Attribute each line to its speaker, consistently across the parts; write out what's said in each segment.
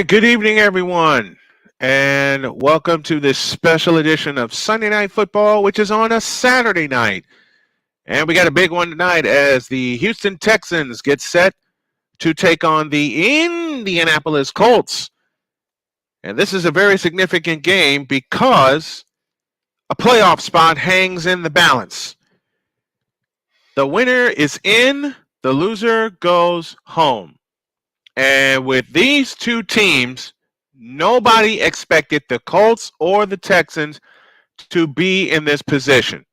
Speaker 1: right, good evening, everyone, and welcome to this special edition of Sunday Night Football, which is on a Saturday night. And we got a big one tonight as the Houston Texans get set to take on the Indianapolis Colts. And this is a very significant game because a playoff spot hangs in the balance. The winner is in, the loser goes home. And with these two teams, nobody expected the Colts or the Texans to be in this position.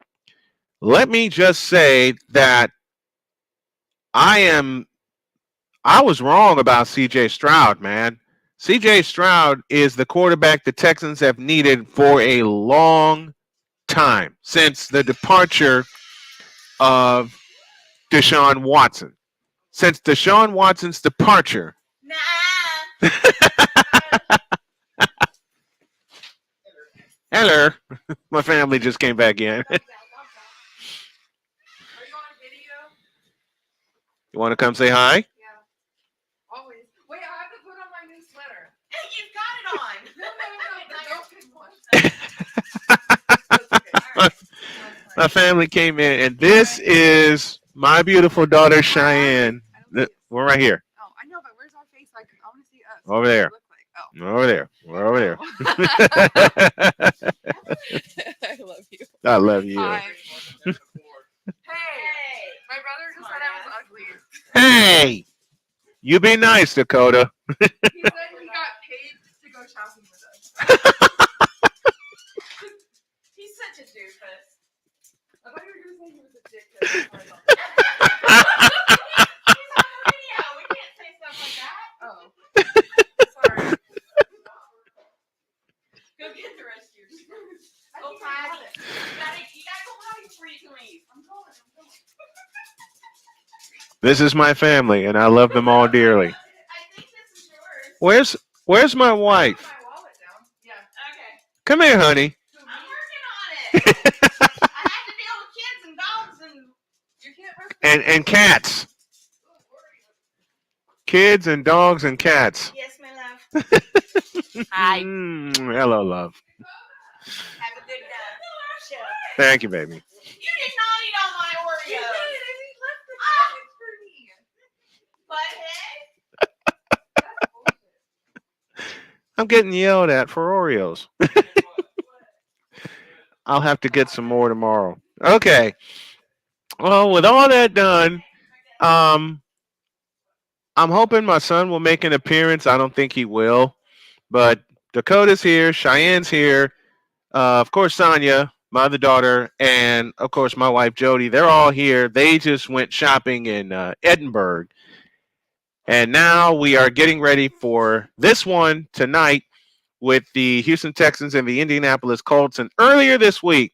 Speaker 1: Let me just say that I was wrong about C.J. Stroud, man. C.J. Stroud is the quarterback the Texans have needed for a long time since the departure of Deshaun Watson. Since Deshaun Watson's departure. Nah. Hello. My family just came back in. Are you
Speaker 2: on video?
Speaker 1: You want to come say hi?
Speaker 2: Yeah. Always. Wait, I have to put on my new sweater. Hey, you've got it on. No.
Speaker 1: My family came in, and this is my beautiful daughter, Cheyenne. We're right here.
Speaker 2: Oh, I know, but where's our face? Like, I want to see us.
Speaker 1: Over there.
Speaker 2: Like? Oh.
Speaker 1: Over there. We're over there.
Speaker 2: I love you.
Speaker 1: I love you.
Speaker 2: Hi. Hey. My brother just said I was ugly.
Speaker 1: Hey. You be nice, Dakota.
Speaker 2: He said he got paid to go shopping with us. He's such a doofus. I thought you were going to say he was a dick. Go get the rest of your shoes. Go potty. You gotta go potty before you can leave. I'm going.
Speaker 1: This is my family, and I love them all dearly.
Speaker 2: I think this is yours.
Speaker 1: Where's my wife?
Speaker 2: I put my wallet down. Yeah. Okay.
Speaker 1: Come here, honey.
Speaker 2: I'm working on it. I have to deal with kids and dogs and you can't
Speaker 1: and cats. Kids and dogs and cats.
Speaker 2: Yes, my love. Hi.
Speaker 1: Hello, love.
Speaker 2: Have a good show.
Speaker 1: Thank you, baby.
Speaker 2: You did not eat all my Oreos. You did. He left the for me. Butthead.
Speaker 1: I'm getting yelled at for Oreos. I'll have to get some more tomorrow. Okay. Well, with all that done, I'm hoping my son will make an appearance. I don't think he will. But Dakota's here, Cheyenne's here, of course Sonia, my other daughter, and of course my wife Jody. They're all here. They just went shopping in Edinburgh. And now we are getting ready for this one tonight with the Houston Texans and the Indianapolis Colts. And earlier this week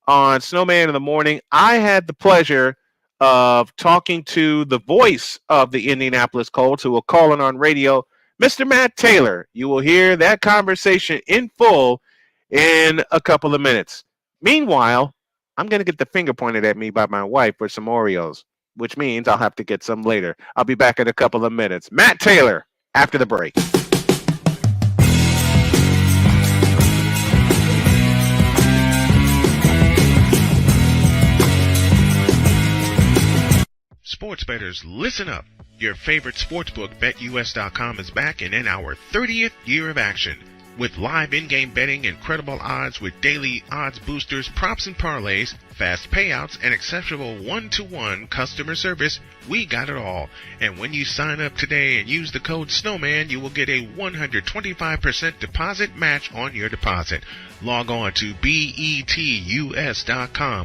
Speaker 1: on Snowman in the Morning, I had the pleasure of talking to the voice of the Indianapolis Colts, who will call in on radio, Mr. Matt Taylor. You will hear that conversation in full in a couple of minutes. Meanwhile, I'm going to get the finger pointed at me by my wife for some Oreos, which means I'll have to get some later. I'll be back in a couple of minutes. Matt Taylor, after the break.
Speaker 3: Sports bettors, listen up. Your favorite sportsbook, BetUS.com, is back and in our 30th year of action. With live in-game betting, incredible odds with daily odds boosters, props and parlays, fast payouts, and exceptional one-to-one customer service, we got it all. And when you sign up today and use the code SNOWMAN, you will get a 125% deposit match on your deposit. Log on to BETUS.com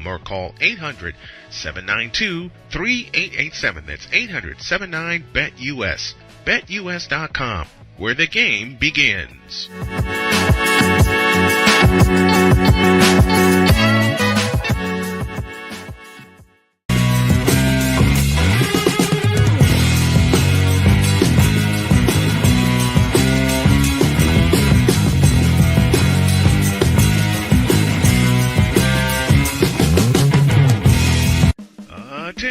Speaker 3: or call 800-792-3887. That's 800-79-BET-US. BetUS.com, where the game begins.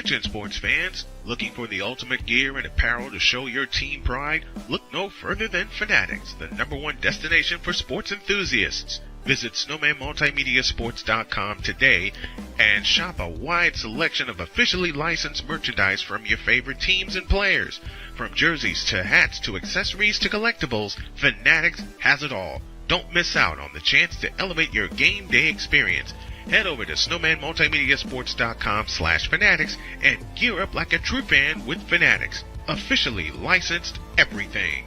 Speaker 3: Attention sports fans, looking for the ultimate gear and apparel to show your team pride? Look no further than Fanatics, the #1 destination for sports enthusiasts. Visit snowmanmultimediasports.com today and shop a wide selection of officially licensed merchandise from your favorite teams and players. From jerseys to hats to accessories to collectibles, Fanatics has it all. Don't miss out on the chance to elevate your game day experience. Head over to snowmanmultimediasports.com/fanatics and gear up like a true fan with Fanatics. Officially licensed everything.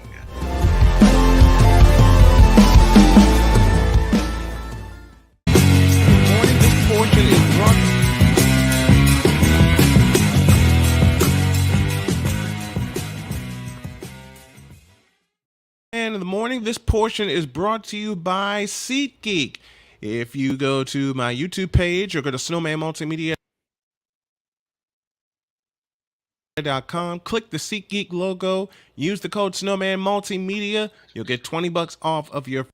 Speaker 4: And in the morning, this portion is brought to you by SeatGeek. If you go to my YouTube page or go to snowmanmultimedia.com, click the SeatGeek logo, use the code Snowman Multimedia, you'll get $20 off of your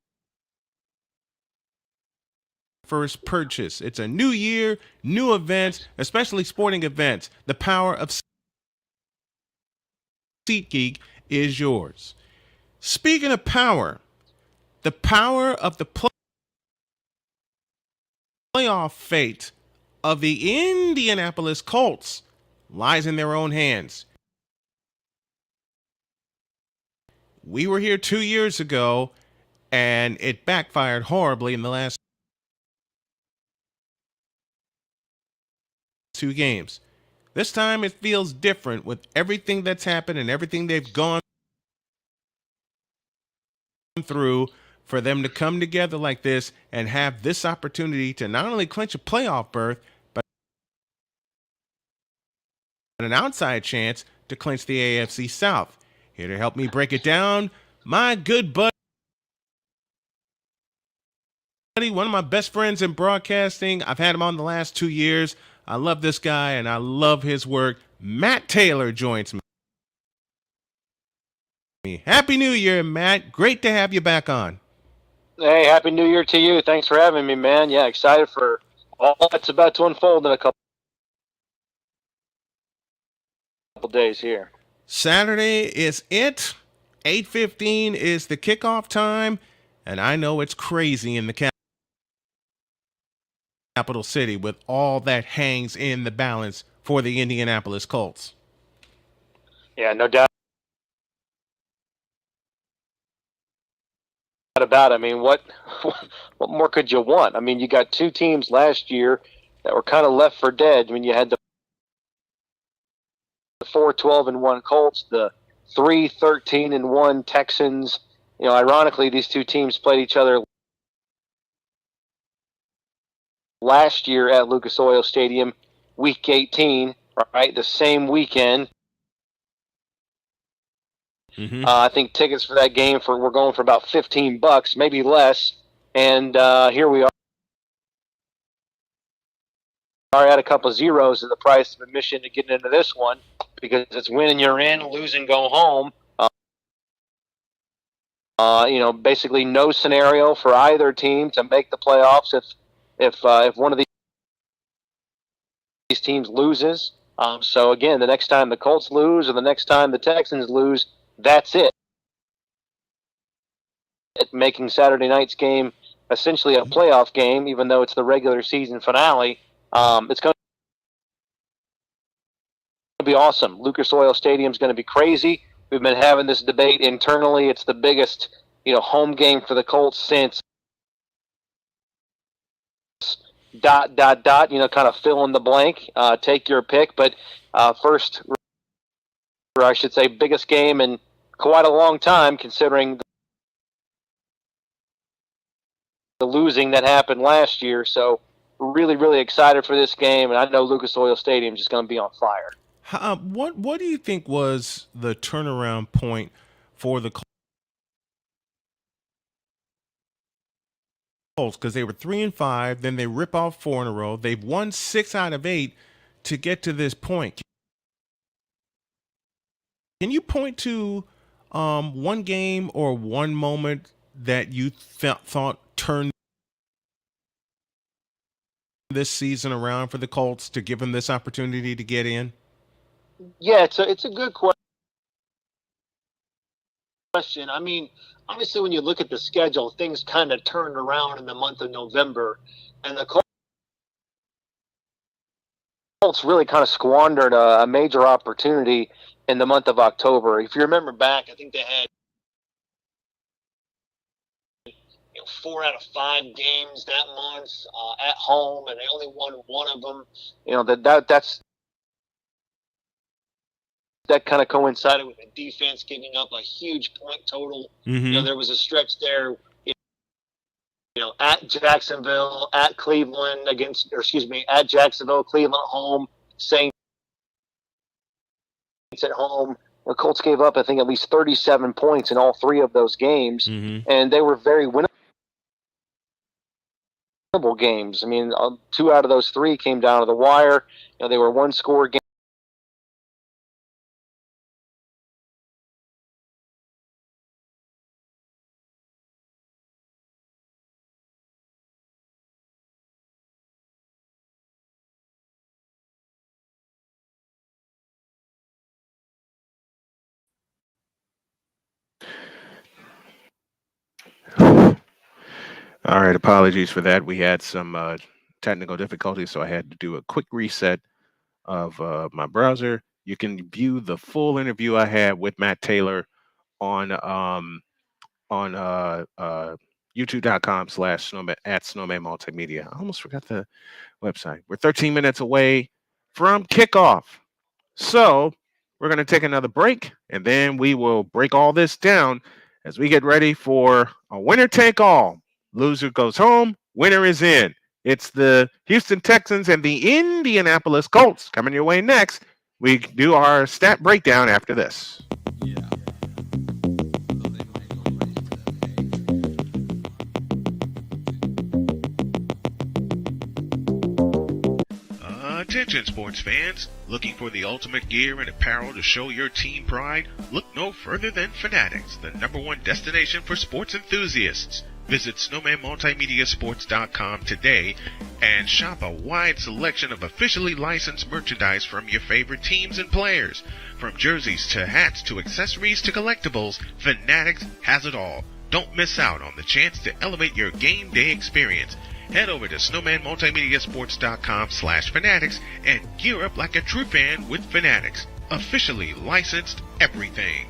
Speaker 4: first purchase. It's a new year, new events, especially sporting events. The power of SeatGeek is yours. Speaking of power, the power of the playoff fate of the Indianapolis Colts lies in their own hands. We were here 2 years ago, and it backfired horribly in the last 2 games. This time it feels different with everything that's happened and everything they've gone through for them to come together like this and have this opportunity to not only clinch a playoff berth, but an outside chance to clinch the AFC South. Here to help me break it down, my good buddy, one of my best friends in broadcasting. I've had him on the last 2 years. I love this guy and I love his work. Matt Taylor joins me. Happy New Year, Matt. Great to have you back on.
Speaker 5: Hey, Happy New Year to you. Thanks for having me, man. Yeah, excited for all that's about to unfold in a couple days here.
Speaker 4: Saturday is it. 8:15 is the kickoff time, and I know it's crazy in the capital city with all that hangs in the balance for the Indianapolis Colts.
Speaker 5: Yeah, no doubt about it. I mean, what more could you want? I mean, you got 2 teams last year that were kind of left for dead. I mean, you had the 4-12-1 Colts, the 3-13-1 Texans. You know, ironically, these 2 teams played each other last year at Lucas Oil Stadium, Week 18, right? The same weekend.
Speaker 4: Mm-hmm.
Speaker 5: I think tickets for that game we're going for about $15, maybe less. And here we are at a couple of zeros of the price of admission to get into this one, because it's win and you're in, lose and go home. You know, basically no scenario for either team to make the playoffs if one of these teams loses. So again, the next time the Colts lose or the next time the Texans lose, that's it. Making Saturday night's game essentially a playoff game, even though it's the regular season finale. It's going to be awesome. Lucas Oil Stadium is going to be crazy. We've been having this debate internally. It's the biggest, home game for the Colts since ... kind of fill in the blank. Take your pick. But first, or I should say, biggest game in quite a long time, considering the losing that happened last year. So really, really excited for this game, and I know Lucas Oil Stadium is just going to be on fire.
Speaker 4: What do you think was the turnaround point for the Colts? Because they were 3-5, then they rip off 4 in a row. They've won 6 out of 8 to get to this point. Can you point to one game or one moment that you thought turned this season around for the Colts to give him this opportunity to get in?
Speaker 5: Yeah, it's a good question. I mean, obviously, when you look at the schedule, things kind of turned around in the month of November, and the Colts really kind of squandered a major opportunity in the month of October. If you remember back, I think they had 4 out of 5 games that month at home, and they only won one of them. That kind of coincided with the defense giving up a huge point total.
Speaker 4: Mm-hmm.
Speaker 5: There was a stretch there, at Jacksonville, at Cleveland at Jacksonville, Cleveland at home, Saints at home. The Colts gave up, I think, at least 37 points in all 3 of those games, and they were very winnable games. I mean, 2 out of those 3 came down to the wire. They were one-score games.
Speaker 1: All right, apologies for that. We had some technical difficulties, so I had to do a quick reset of my browser. You can view the full interview I had with Matt Taylor on youtube.com/snowman at Snowman Multimedia. I almost forgot the website. We're 13 minutes away from kickoff. So we're going to take another break, and then we will break all this down as we get ready for a winner take all. Loser goes home, winner is in. It's the Houston Texans and the Indianapolis Colts coming your way next. We do our stat breakdown after this.
Speaker 3: Attention sports fans, looking for the ultimate gear and apparel to show your team pride? Look no further than Fanatics, the #1 destination for sports enthusiasts. Visit snowmanmultimediasports.com today and shop a wide selection of officially licensed merchandise from your favorite teams and players. From jerseys to hats to accessories to collectibles, Fanatics has it all. Don't miss out on the chance to elevate your game day experience. Head over to snowmanmultimediasports.com/fanatics and gear up like a true fan with Fanatics. Officially licensed everything.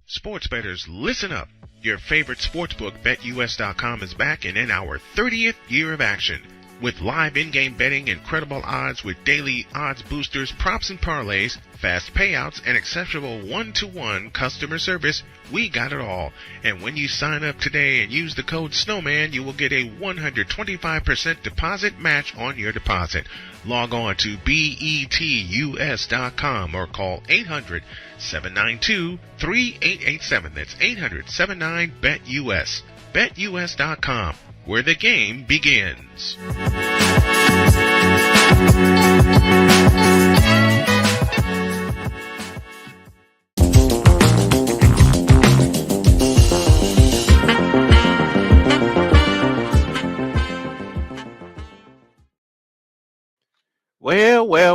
Speaker 3: Sports bettors, listen up. Your favorite sportsbook, BetUS.com, is back and in our 30th year of action. With live in-game betting, incredible odds with daily odds boosters, props and parlays, fast payouts, and exceptional one-to-one customer service, we got it all. And when you sign up today and use the code SNOWMAN, you will get a 125% deposit match on your deposit. Log on to betus.com or call 800-792-3887. That's 800-79-BET-US. BetUS.com, where the game begins.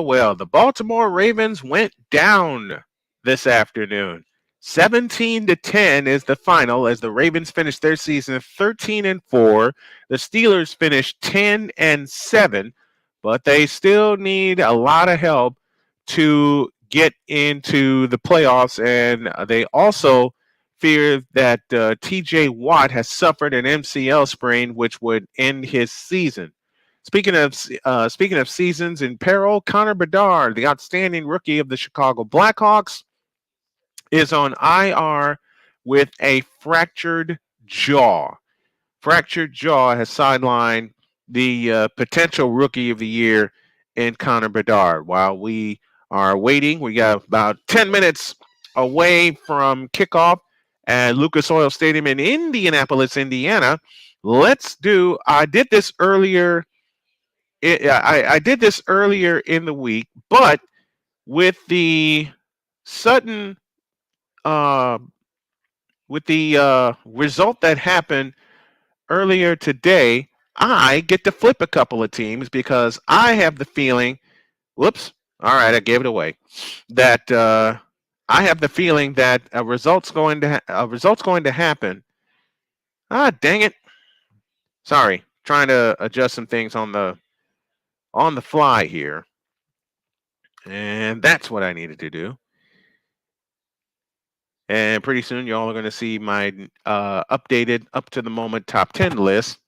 Speaker 1: Well, the Baltimore Ravens went down this afternoon. 17-10 is the final as the Ravens finished their season 13-4. The Steelers finished 10-7, but they still need a lot of help to get into the playoffs, and they also fear that TJ Watt has suffered an MCL sprain, which would end his season. Speaking of seasons in peril, Connor Bedard, the outstanding rookie of the Chicago Blackhawks, is on IR with a fractured jaw. Fractured jaw has sidelined the potential rookie of the year in Connor Bedard. While we are waiting, we got about 10 minutes away from kickoff at Lucas Oil Stadium in Indianapolis, Indiana. I did this earlier. I did this earlier in the week, but with the sudden, uh, result that happened earlier today, I get to flip a couple of teams because I have the feeling. Whoops! All right, I gave it away. That I have the feeling that a result's going to happen. Ah, dang it! Sorry, trying to adjust some things on the fly here, and that's what I needed to do. And pretty soon, y'all are going to see my updated, up to the moment top 10 list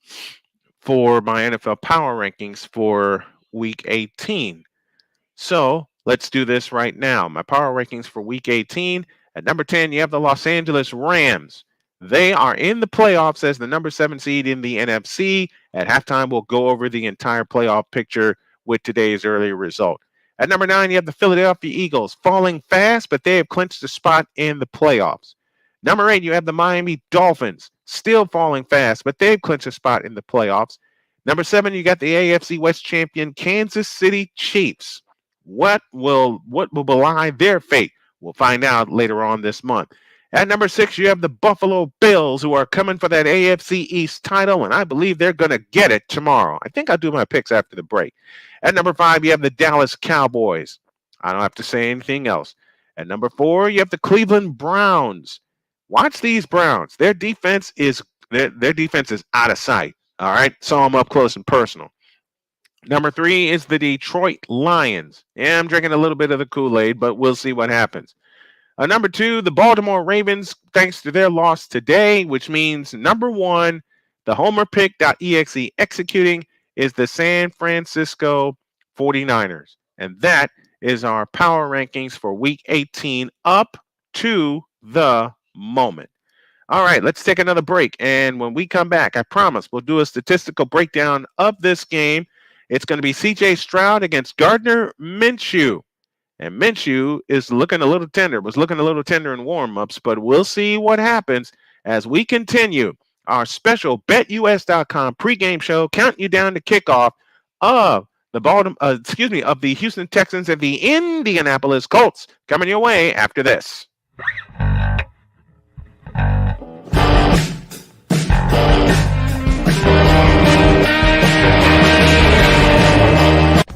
Speaker 1: for my NFL power rankings for Week 18. So let's do this right now. My power rankings for Week 18. At number 10, you have the Los Angeles Rams. They are in the playoffs as the number 7 seed in the NFC. At halftime, we'll go over the entire playoff picture with today's early result. At number 9, you have the Philadelphia Eagles, falling fast, but they have clinched a spot in the playoffs. Number 8, you have the Miami Dolphins, still falling fast, but they've clinched a spot in the playoffs. Number 7, you got the AFC West champion Kansas City Chiefs. What will belie their fate? We'll find out later on this month. At number 6, you have the Buffalo Bills, who are coming for that AFC East title, and I believe they're going to get it tomorrow. I think I'll do my picks after the break. At number 5, you have the Dallas Cowboys. I don't have to say anything else. At number 4, you have the Cleveland Browns. Watch these Browns. Their defense is out of sight. All right, saw them up close and personal. Number 3 is the Detroit Lions. Yeah, I'm drinking a little bit of the Kool-Aid, but we'll see what happens. Number 2, the Baltimore Ravens, thanks to their loss today, which means number 1, the homerpick.exe executing, is the San Francisco 49ers. And that is our power rankings for Week 18 up to the moment. All right, let's take another break. And when we come back, I promise we'll do a statistical breakdown of this game. It's going to be C.J. Stroud against Gardner Minshew. And Minshew is looking a little tender, was looking a little tender in warm-ups, but we'll see what happens as we continue our special BetUS.com pregame show, counting you down to kickoff of the Houston Texans and the Indianapolis Colts, coming your way after this.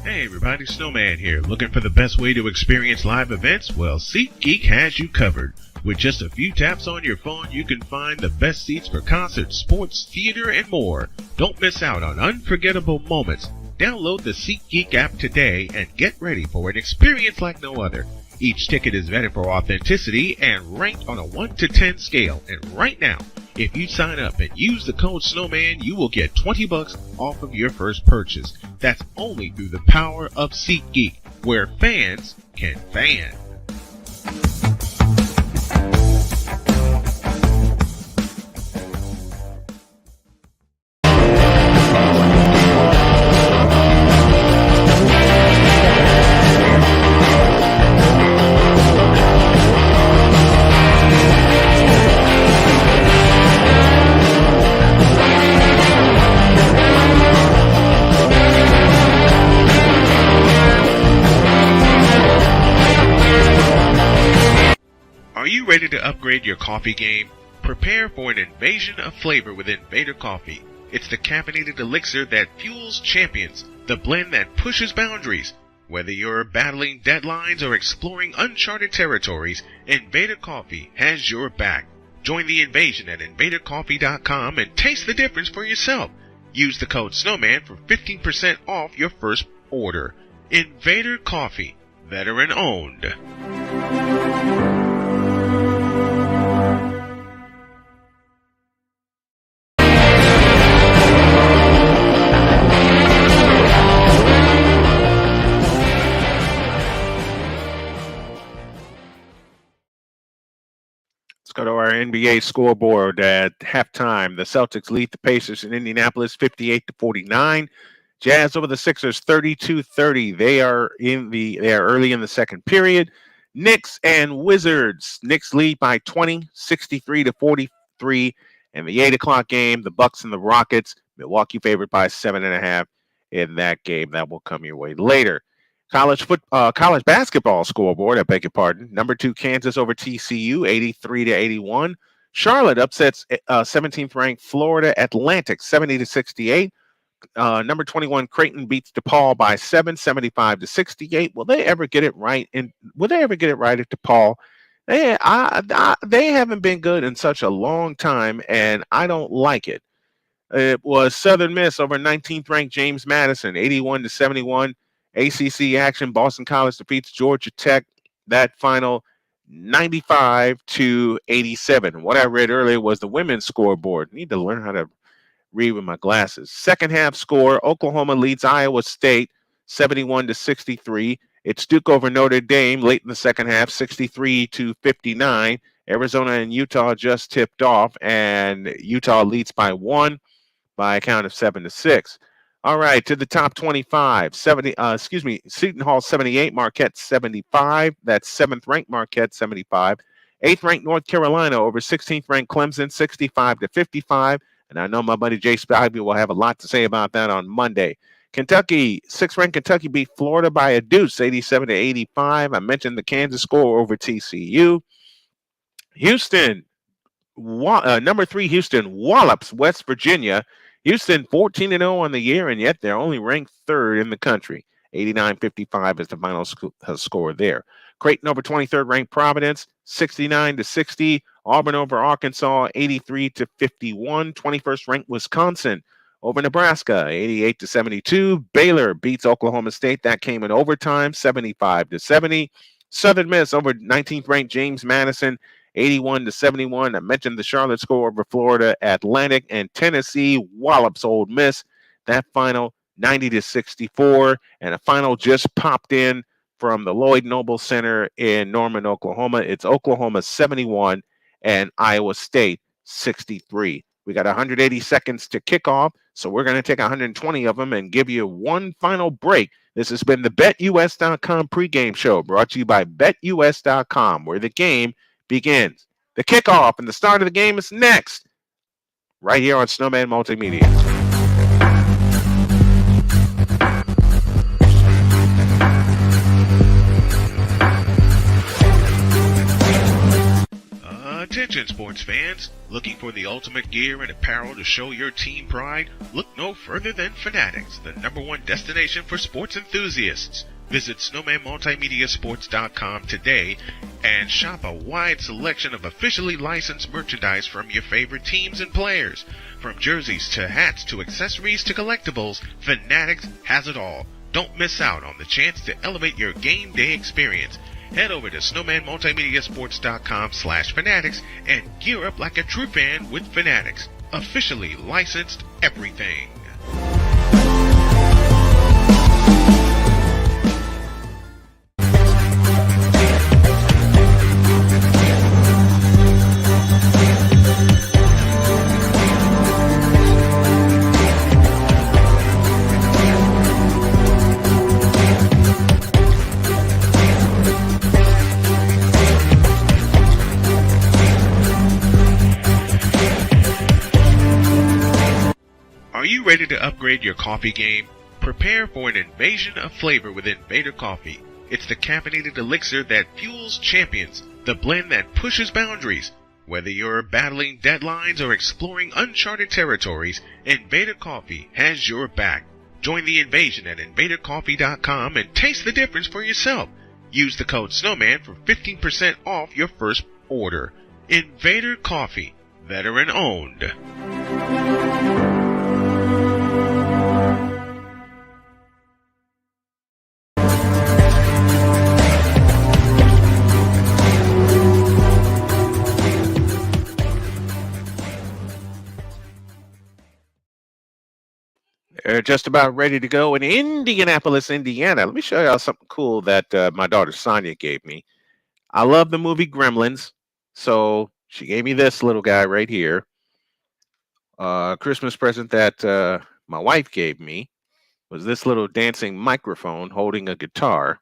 Speaker 3: Hey everybody, Snowman here. Looking for the best way to experience live events? Well, SeatGeek has you covered. With just a few taps on your phone, you can find the best seats for concerts, sports, theater, and more. Don't miss out on unforgettable moments. Download the SeatGeek app today and get ready for an experience like no other. Each ticket is vetted for authenticity and ranked on a 1 to 10 scale. And right now, if you sign up and use the code Snowman, you will get $20 off of your first purchase. That's only through the power of SeatGeek, where fans can fan. Are you ready to upgrade your coffee game? Prepare for an invasion of flavor with Invader Coffee. It's the caffeinated elixir that fuels champions, the blend that pushes boundaries. Whether you're battling deadlines or exploring uncharted territories, Invader Coffee has your back. Join the invasion at invadercoffee.com and taste the difference for yourself. Use the code Snowman for 15% off your first order. Invader Coffee, veteran owned.
Speaker 1: Go to our NBA scoreboard at halftime. The Celtics lead the Pacers in Indianapolis 58-49. Jazz over the Sixers 32-30. They are early in the second period. Knicks and Wizards. Knicks lead by 20, 63-43. And the 8 o'clock game, the Bucks and the Rockets. Milwaukee favored by 7.5 in that game. That will come your way later. College basketball scoreboard, I beg your pardon. Number 2, Kansas over TCU, 83-81. Charlotte upsets 17th ranked Florida Atlantic, 70-68. Number 21, Creighton beats DePaul by 7, 75-68. Will they ever get it right? Will they ever get it right at DePaul? They haven't been good in such a long time, and I don't like it. It was Southern Miss over 19th ranked James Madison, 81-71. ACC action, Boston College defeats Georgia Tech. That final 95-87. What I read earlier was the women's scoreboard. Need to learn how to read with my glasses. Second half score, Oklahoma leads Iowa State 71-63. It's Duke over Notre Dame late in the second half, 63-59. Arizona and Utah just tipped off, and Utah leads by 1 by a count of 7-6. All right, to the top 25. Seton Hall 78, Marquette 75. That's 7th ranked Marquette 75. 8th ranked North Carolina over 16th ranked Clemson 65-55. And I know my buddy Jay Spivey will have a lot to say about that on Monday. Kentucky, 6th ranked Kentucky beat Florida by a deuce, 87-85. I mentioned the Kansas score over TCU. Houston, number 3 Houston wallops West Virginia. Houston 14-0 on the year, and yet they're only ranked 3rd in the country. 89-55 is the final score there. Creighton over 23rd ranked Providence, 69-60. Auburn over Arkansas, 83-51. 21st ranked Wisconsin over Nebraska, 88-72. Baylor beats Oklahoma State. That came in overtime, 75-70. Southern Miss over 19th ranked James Madison, 81-71. I mentioned the Charlotte score over Florida Atlantic, and Tennessee wallops Ole Miss. That final 90-64, and a final just popped in from the Lloyd Noble Center in Norman, Oklahoma. It's Oklahoma 71 and Iowa State 63. We got 180 seconds to kick off, so we're going to take 120 of them and give you one final break. This has been the BetUS.com pregame show, brought to you by BetUS.com, where the game begins. The kickoff and the start of the game is next, right here on Snowman Multimedia.
Speaker 3: Attention sports fans, looking for the ultimate gear and apparel to show your team pride? Look no further than Fanatics, the #1 destination for sports enthusiasts. Visit snowmanmultimediasports.com today and shop a wide selection of officially licensed merchandise from your favorite teams and players. From jerseys to hats to accessories to collectibles, Fanatics has it all. Don't miss out on the chance to elevate your game day experience. Head over to snowmanmultimediasports.com/fanatics and gear up like a true fan with Fanatics. Officially licensed everything. Are you ready to upgrade your coffee game? Prepare for an invasion of flavor with Invader Coffee. It's the caffeinated elixir that fuels champions, the blend that pushes boundaries. Whether you're battling deadlines or exploring uncharted territories, Invader Coffee has your back. Join the invasion at invadercoffee.com and taste the difference for yourself. Use the code SNOWMAN for 15% off your first order. Invader Coffee, veteran owned.
Speaker 1: They're just about ready to go in Indianapolis, Indiana. Let me show y'all something cool that my daughter Sonia gave me. I love the movie Gremlins, so she gave me this little guy right here. Christmas present that my wife gave me was this little dancing microphone holding a guitar.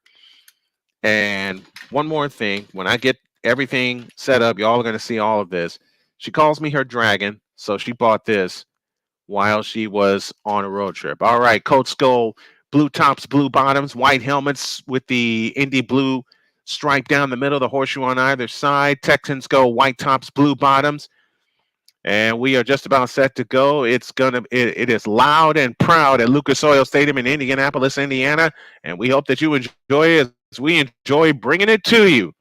Speaker 1: And one more thing, when I get everything set up, y'all are going to see all of this. She calls me her dragon, so she bought this while she was on a road trip. All right, Colts go blue tops, blue bottoms, white helmets with the Indy blue stripe down the middle, the horseshoe on either side. Texans go white tops, blue bottoms. And we are just about set to go. It is loud and proud at Lucas Oil Stadium in Indianapolis, Indiana. And we hope that you enjoy it as we enjoy bringing it to you.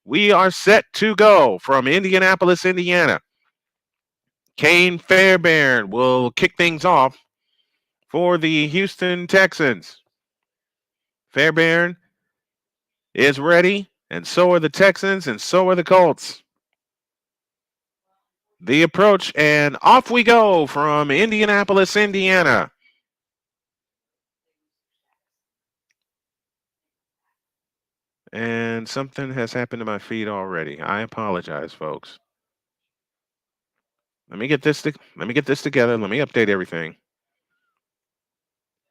Speaker 1: We are set to go from Indianapolis, Indiana. Kane Fairbairn will kick things off for the Houston Texans. Fairbairn is ready, and so are the Texans, and so are the Colts. The approach, and off we go from Indianapolis, Indiana. And something has happened to my feed already. I apologize, folks. Let me get this together. Let me update everything.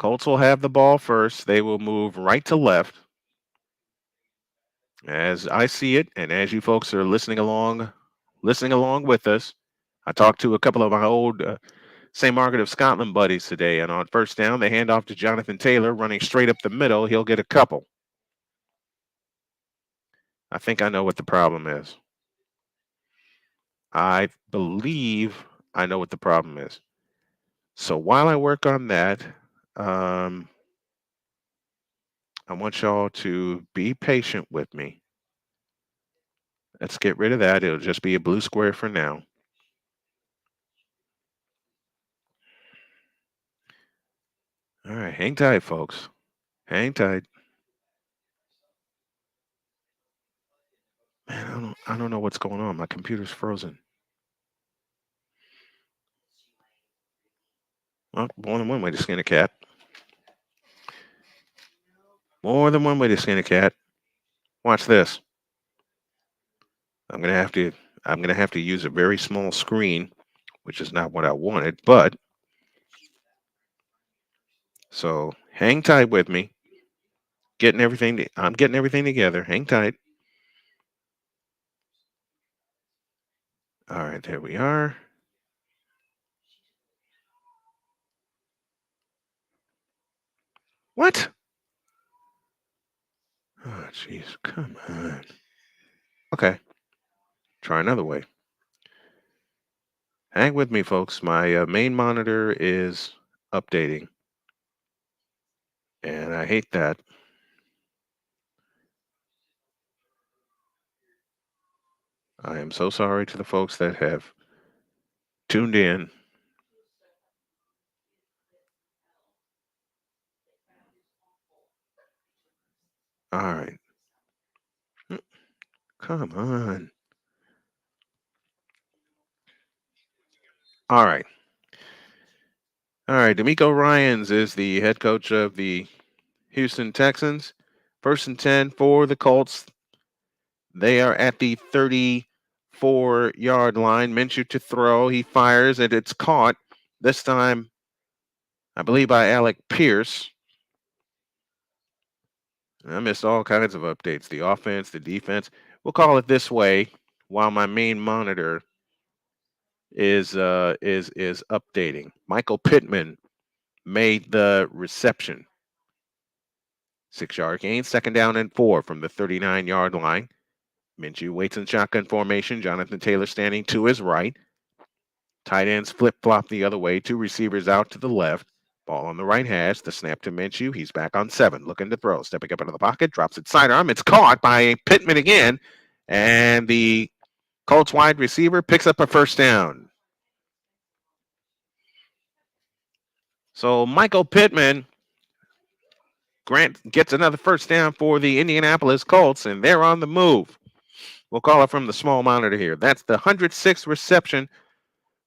Speaker 1: Colts will have the ball first. They will move right to left. As I see it, and as you folks are listening along with us, I talked to a couple of my old St. Margaret of Scotland buddies today, and on first down, they hand off to Jonathan Taylor, running straight up the middle. He'll get a couple. I think I know what the problem is. I believe I know what the problem is. So while I work on that, I want y'all to be patient with me. Let's get rid of that. It'll just be a blue square for now. All right, hang tight, folks. Hang tight. Man, I don't know what's going on. My computer's frozen. Well, more than one way to skin a cat. More than one way to skin a cat. Watch this. I'm gonna have to use a very small screen, which is not what I wanted, but so hang tight with me. I'm getting everything together. Hang tight. All right, there we are. What? Oh, jeez, come on. Okay, try another way. Hang with me, folks. My main monitor is updating, and I hate that. I am so sorry to the folks that have tuned in. All right. Come on. All right. All right. D'Amico Ryans is the head coach of the Houston Texans. 1st and 10 for the Colts. They are at the 34-yard line. Minshew to throw. He fires, and it's caught. This time, I believe, by Alec Pierce. I missed all kinds of updates. The offense, the defense. We'll call it this way while my main monitor is updating. Michael Pittman made the reception. 6-yard gain, 2nd down and 4 from the 39-yard line. Minshew waits in shotgun formation. Jonathan Taylor standing to his right. Tight ends flip-flop the other way. 2 receivers out to the left. Ball on the right hash. The snap to Minshew. He's back on 7, looking to throw. Stepping up into the pocket. Drops it sidearm. It's caught by Pittman again. And the Colts wide receiver picks up a 1st down. So Michael Pittman gets another 1st down for the Indianapolis Colts, and they're on the move. We'll call it from the small monitor here. That's the 106th reception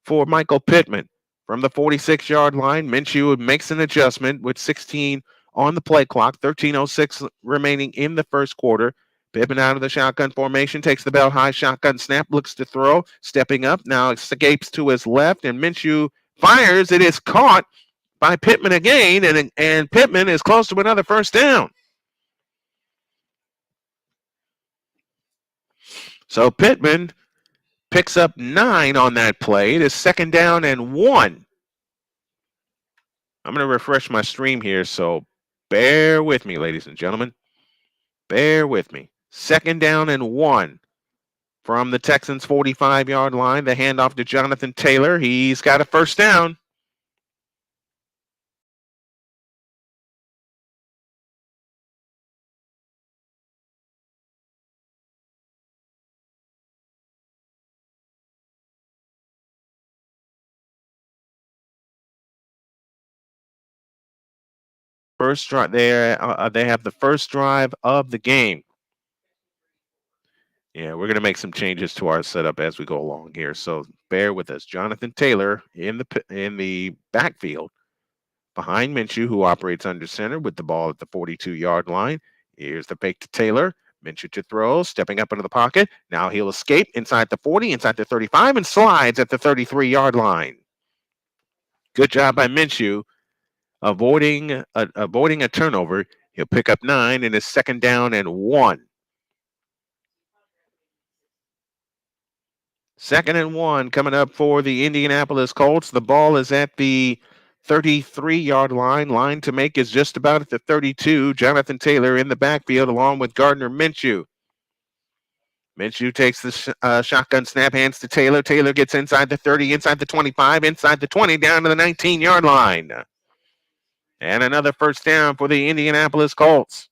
Speaker 1: for Michael Pittman. From the 46-yard line, Minshew makes an adjustment with 16 on the play clock, 13:06 remaining in the 1st quarter. Pittman out of the shotgun formation, takes the belt high shotgun snap, looks to throw, stepping up, now escapes to his left, and Minshew fires. It is caught by Pittman again, and Pittman is close to another 1st down. So Pittman picks up 9 on that play. It is 2nd down and 1. I'm going to refresh my stream here, so bear with me, ladies and gentlemen. Bear with me. 2nd down and 1 from the Texans' 45-yard line. The handoff to Jonathan Taylor. He's got a first down. First drive. They have the first drive of the game. Yeah, we're going to make some changes to our setup as we go along here, so bear with us. Jonathan Taylor in the backfield behind Minshew, who operates under center with the ball at the 42-yard line. Here's the fake to Taylor. Minshew to throw, stepping up into the pocket. Now he'll escape inside the 40, inside the 35, and slides at the 33-yard line. Good job by Minshew avoiding a turnover. He'll pick up 9 in his 2nd down and 1. 2nd and 1 coming up for the Indianapolis Colts. The ball is at the 33-yard line. Line to make is just about at the 32. Jonathan Taylor in the backfield along with Gardner Minshew. Minshew takes the shotgun snap, hands to Taylor. Taylor gets inside the 30, inside the 25, inside the 20, down to the 19-yard line. And another first down for the Indianapolis Colts.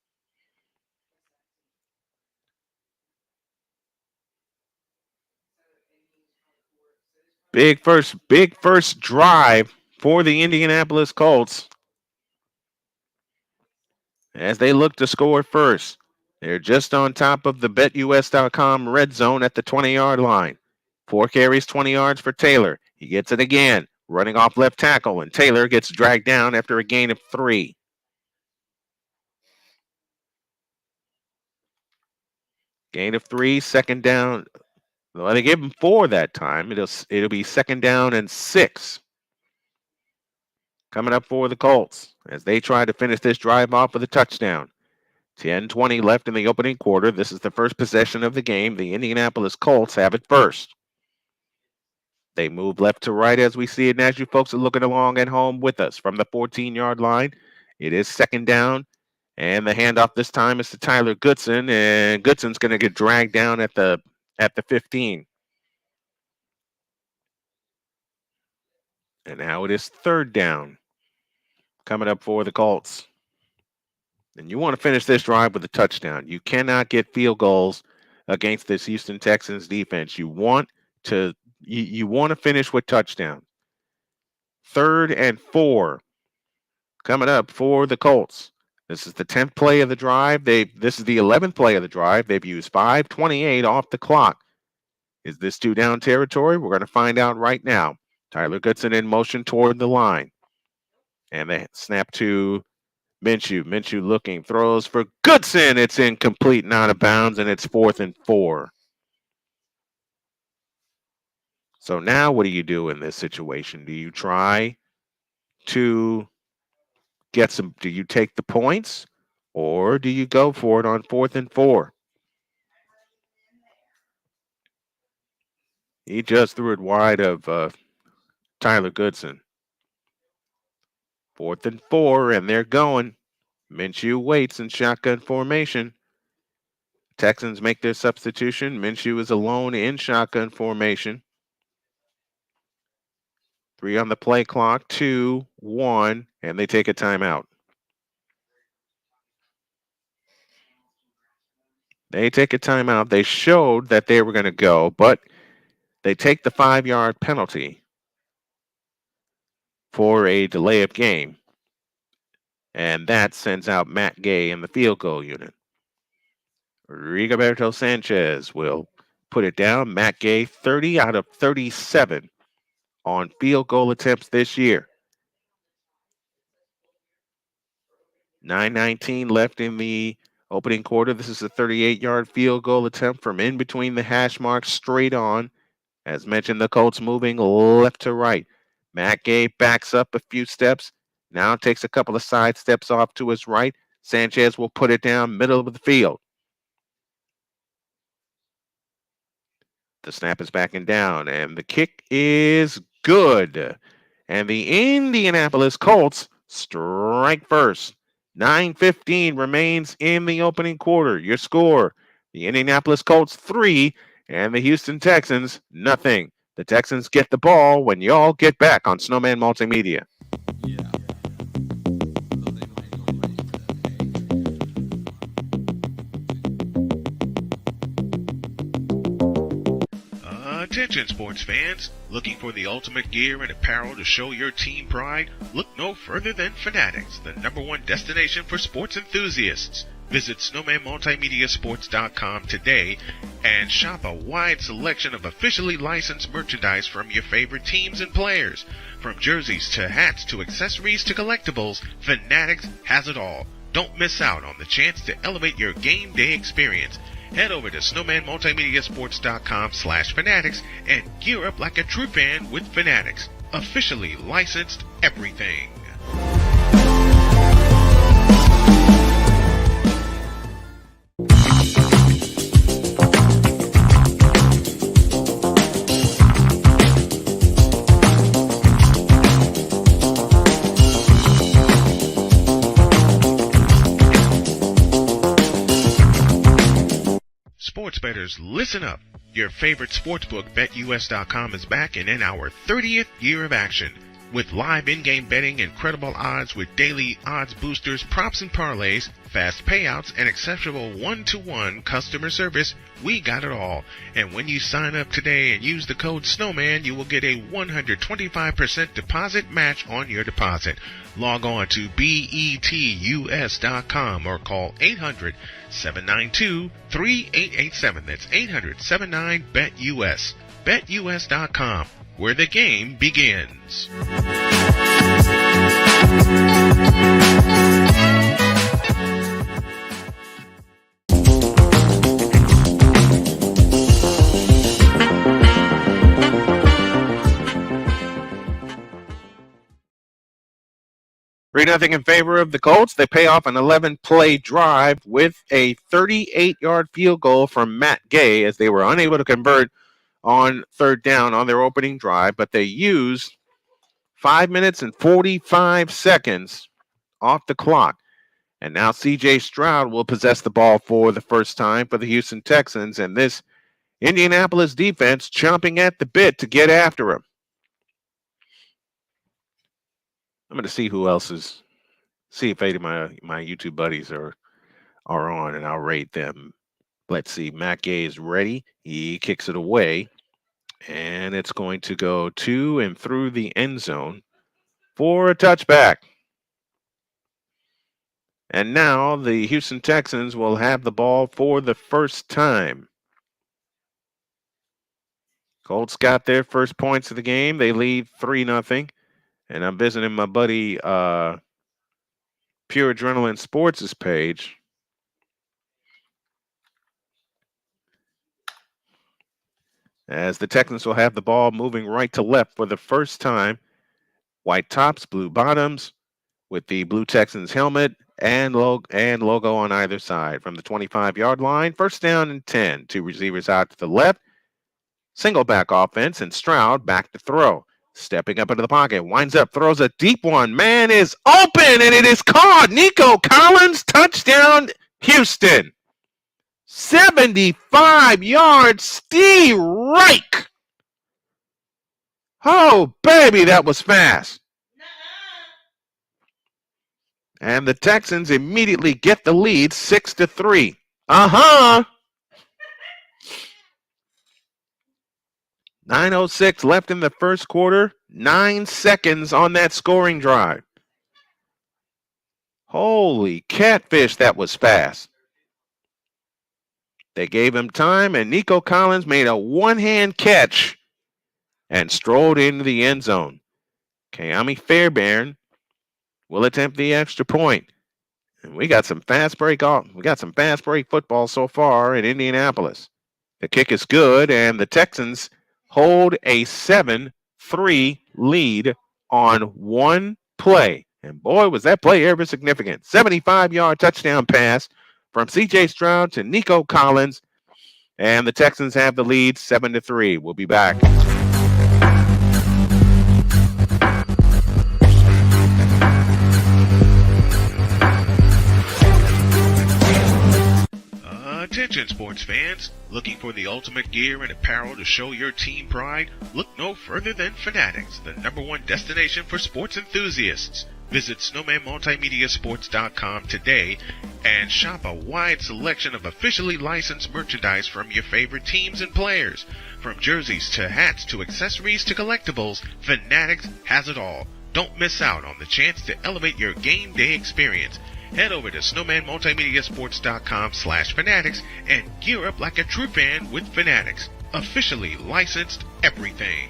Speaker 1: Big first drive for the Indianapolis Colts as they look to score first. They're just on top of the BetUS.com red zone at the 20-yard line. 4 carries, 20 yards for Taylor. He gets it again, running off left tackle, and Taylor gets dragged down after a gain of 3. Gain of 3, 2nd down. Well, they gave him 4 that time. It'll be 2nd down and 6. Coming up for the Colts as they try to finish this drive off with a touchdown. 10:20 left in the opening quarter. This is the first possession of the game. The Indianapolis Colts have it first. They move left to right as we see it, and as you folks are looking along at home with us from the 14-yard line. It is 2nd down, and the handoff this time is to Tyler Goodson, and Goodson's going to get dragged down at the 15. And now it is 3rd down coming up for the Colts. And you want to finish this drive with a touchdown. You cannot get field goals against this Houston Texans defense. You want to finish with touchdowns. 3rd and 4 coming up for the Colts. This is the 10th play of the drive. This is the 11th play of the drive. They've used 5:28 off the clock. Is this 2-down territory? We're going to find out right now. Tyler Goodson in motion toward the line. And they snap to Minshew. Minshew looking, throws for Goodson. It's incomplete and out of bounds, and it's 4th and 4. So now what do you do in this situation? Do you try to do you take the points, or do you go for it on 4th and 4? He just threw it wide of Tyler Goodson. 4th and 4, and they're going. Minshew waits in shotgun formation. Texans make their substitution. Minshew is alone in shotgun formation. 3 on the play clock, 2, 1, and they take a timeout. They take a timeout. They showed that they were going to go, but they take the 5-yard penalty for a delay of game. And that sends out Matt Gay in the field goal unit. Rigoberto Sanchez will put it down. Matt Gay, 30 out of 37 on field goal attempts this year. 9:19 left in the opening quarter. This is a 38-yard field goal attempt from in between the hash marks straight on. As mentioned, the Colts moving left to right. Matt Gay backs up a few steps. Now takes a couple of side steps off to his right. Sanchez will put it down middle of the field. The snap is backing down, and the kick is good. And the Indianapolis Colts strike first. 9:15 remains in the opening quarter. Your score, the Indianapolis Colts 3 and the Houston Texans nothing. The Texans get the ball when y'all get back on Snowman Multimedia.
Speaker 3: Attention sports fans, looking for the ultimate gear and apparel to show your team pride? Look no further than Fanatics, the #1 destination for sports enthusiasts. Visit snowmanmultimediasports.com today and shop a wide selection of officially licensed merchandise from your favorite teams and players. From jerseys to hats to accessories to collectibles, Fanatics has it all. Don't miss out on the chance to elevate your game day experience. Head over to snowmanmultimediasports.com/fanatics and gear up like a true fan with Fanatics. Officially licensed everything. Sports bettors, listen up. Your favorite sportsbook, BetUS.com, is back and in our 30th year of action. With live in-game betting, incredible odds with daily odds boosters, props and parlays, fast payouts, and exceptional one-to-one customer service, we got it all. And when you sign up today and use the code SNOWMAN, you will get a 125% deposit match on your deposit. Log on to betus.com or call 800-792-3887. That's 800-79-BET-US. BetUS.com, where the game begins.
Speaker 1: Three nothing in favor of the Colts. They pay off an 11-play drive with a 38-yard field goal from Matt Gay as they were unable to convert on third down on their opening drive, but they used 5 minutes and 45 seconds off the clock. And now C.J. Stroud will possess the ball for the first time for the Houston Texans, and this Indianapolis defense chomping at the bit to get after him. I'm going to see who else is, see if any of my YouTube buddies are on, and I'll rate them. Let's see. Matt Gay is ready. He kicks it away, and it's going to go to and through the end zone for a touchback. And now the Houston Texans will have the ball for the first time. Colts got their first points of the game. They lead 3-0. And I'm visiting my buddy Pure Adrenaline Sports' page. As the Texans will have the ball moving right to left for the first time. White tops, blue bottoms, with the Blue Texans helmet and logo on either side. From the 25-yard line, first down and 10. Two receivers out to the left. Single back offense, and Stroud back to throw. Stepping up into the pocket, winds up, throws a deep one. Man is open, and it is caught. Nico Collins, touchdown, Houston. 75 yards, Steve Reich. Oh, baby, that was fast. And the Texans immediately get the lead, 6-3. 9:06 left in the first quarter. 9 seconds on that scoring drive. Holy catfish, that was fast. They gave him time, and Nico Collins made a one-hand catch and strolled into the end zone. Kayami Fairbairn will attempt the extra point. And we got some fast break football so far in Indianapolis. The kick is good, and the Texans hold a 7-3 lead on one play. And boy, was that play ever significant. 75-yard touchdown pass from C.J. Stroud to Nico Collins. And the Texans have the lead 7-3. We'll be back.
Speaker 3: Attention sports fans, looking for the ultimate gear and apparel to show your team pride? Look no further than Fanatics, the #1 destination for sports enthusiasts. Visit snowmanmultimediasports.com today and shop a wide selection of officially licensed merchandise from your favorite teams and players. From jerseys to hats to accessories to collectibles, Fanatics has it all. Don't miss out on the chance to elevate your game day experience. Head over to snowmanmultimediasports.com/fanatics and gear up like a true fan with Fanatics. Officially licensed everything.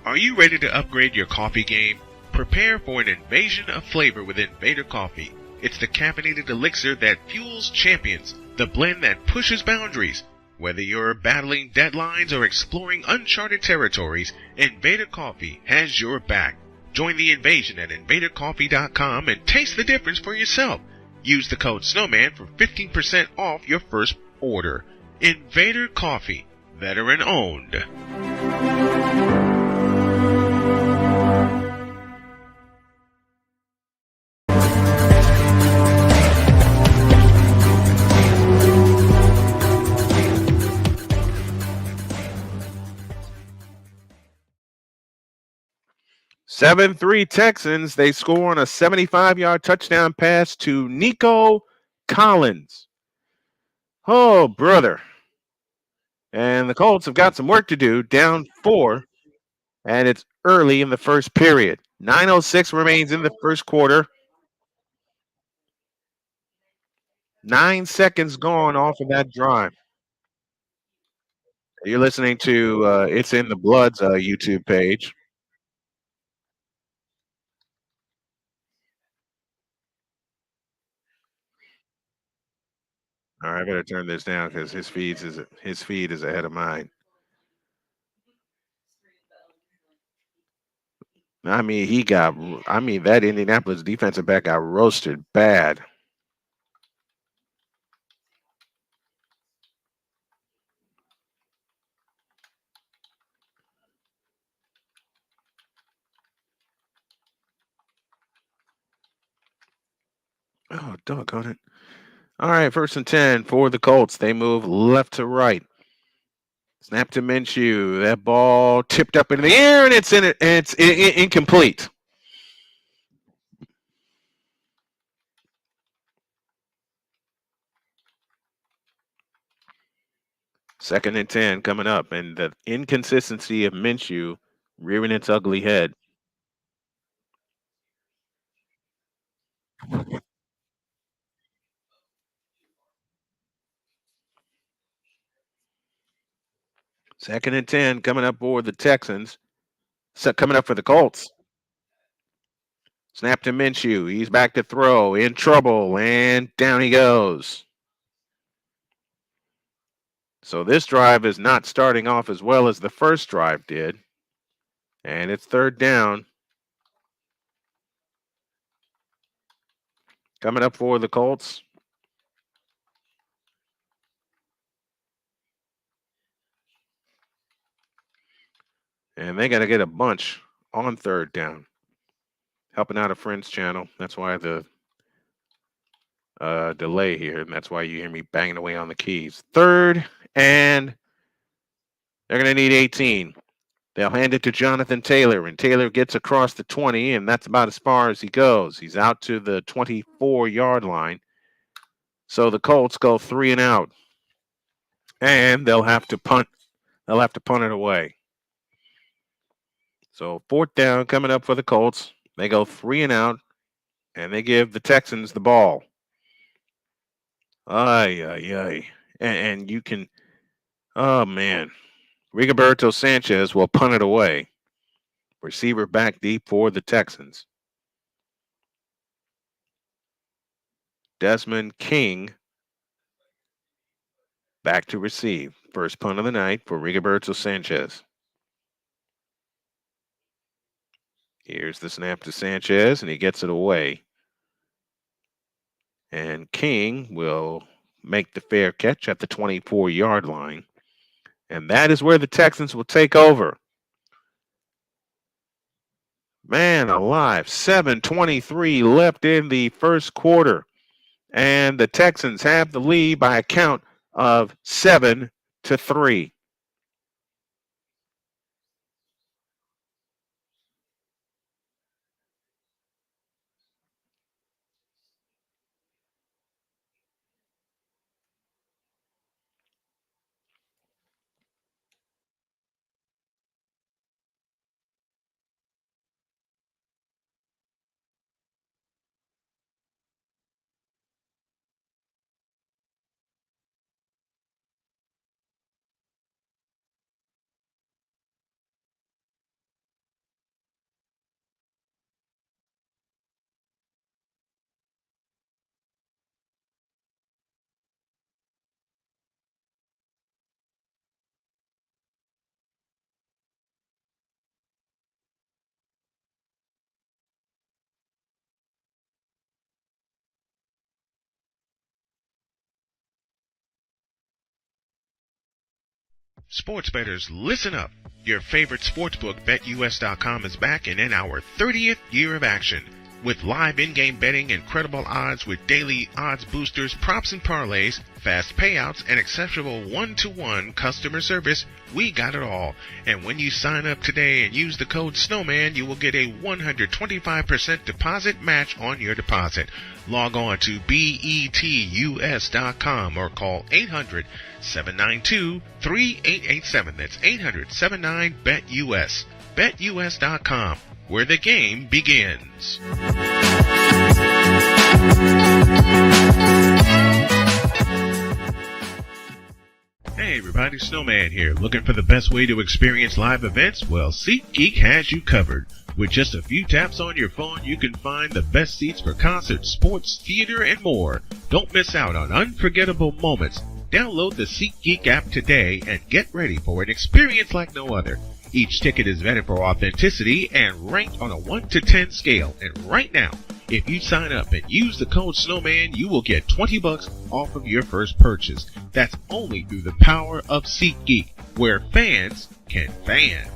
Speaker 3: Are you ready to upgrade your coffee game? Prepare for an invasion of flavor with Invader Coffee. It's the caffeinated elixir that fuels champions, the blend that pushes boundaries. Whether you're battling deadlines or exploring uncharted territories, Invader Coffee has your back. Join the invasion at invadercoffee.com and taste the difference for yourself. Use the code SNOWMAN for 15% off your first order. Invader Coffee, veteran owned.
Speaker 1: Seven three Texans. They score on a 75-yard touchdown pass to Nico Collins. Oh, brother. And the Colts have got some work to do, down 4, and it's early in the first period. 9:06 remains in the first quarter. 9 seconds gone off of that drive. You're listening to It's in the Blood's YouTube page. All right, I better turn this down because his feed is ahead of mine. I mean, that Indianapolis defensive back got roasted bad. Oh, doggone it. All right, 1st and 10 for the Colts. They move left to right. Snap to Minshew. That ball tipped up in the air, and it's incomplete. Second and 10 coming up, and the inconsistency of Minshew rearing its ugly head. Second and 10 coming up for the Texans. Coming up for the Colts. Snap to Minshew. He's back to throw. In trouble. And down he goes. So this drive is not starting off as well as the first drive did. And it's 3rd down. Coming up for the Colts. And they got to get a bunch on 3rd down. Helping out a friend's channel. That's why the delay here. And that's why you hear me banging away on the keys. 3rd, and they're going to need 18. They'll hand it to Jonathan Taylor, and Taylor gets across the 20, and that's about as far as he goes. He's out to the 24-yard line. So the Colts go 3 and out. And they'll have to punt. They'll have to punt it away. So 4th down coming up for the Colts. They go 3 and out, and they give the Texans the ball. Ay. And you can Oh, man. Rigoberto Sanchez will punt it away. Receiver back deep for the Texans. Desmond King back to receive. First punt of the night for Rigoberto Sanchez. Here's the snap to Sanchez, and he gets it away. And King will make the fair catch at the 24-yard line. And that is where the Texans will take over. Man alive, 7:23 left in the first quarter. And the Texans have the lead by a count of 7-3.
Speaker 3: Sports bettors, listen up. Your favorite sportsbook, BetUS.com, is back and in our 30th year of action. With live in-game betting, incredible odds with daily odds boosters, props and parlays, fast payouts, and exceptional one-to-one customer service, we got it all. And when you sign up today and use the code Snowman, you will get a 125% deposit match on your deposit. Log on to betus.com or call 800-792-3887. That's 800-79-BET-US. BetUS.com, where the game begins. Hey everybody, Snowman here. Looking for the best way to experience live events? Well, SeatGeek has you covered. With just a few taps on your phone, you can find the best seats for concerts, sports, theater, and more. Don't miss out on unforgettable moments. Download the SeatGeek app today and get ready for an experience like no other. Each ticket is vetted for authenticity and ranked on a 1 to 10 scale. And right now, if you sign up and use the code Snowman, you will get $20 off of your first purchase. That's only through the power of SeatGeek, where fans can fan.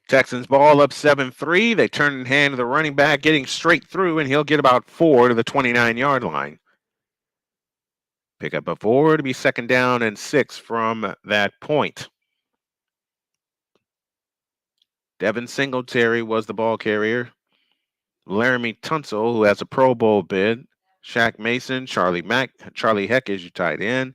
Speaker 1: Texans ball up 7-3. They turn and hand to the running back, getting straight through, and he'll get about 4 to the 29-yard line. Pick up a 4 to be second down and 6 from that point. Devin Singletary was the ball carrier. Laramie Tunsil, who has a Pro Bowl bid. Shaq Mason, Charlie Heck is your tight end.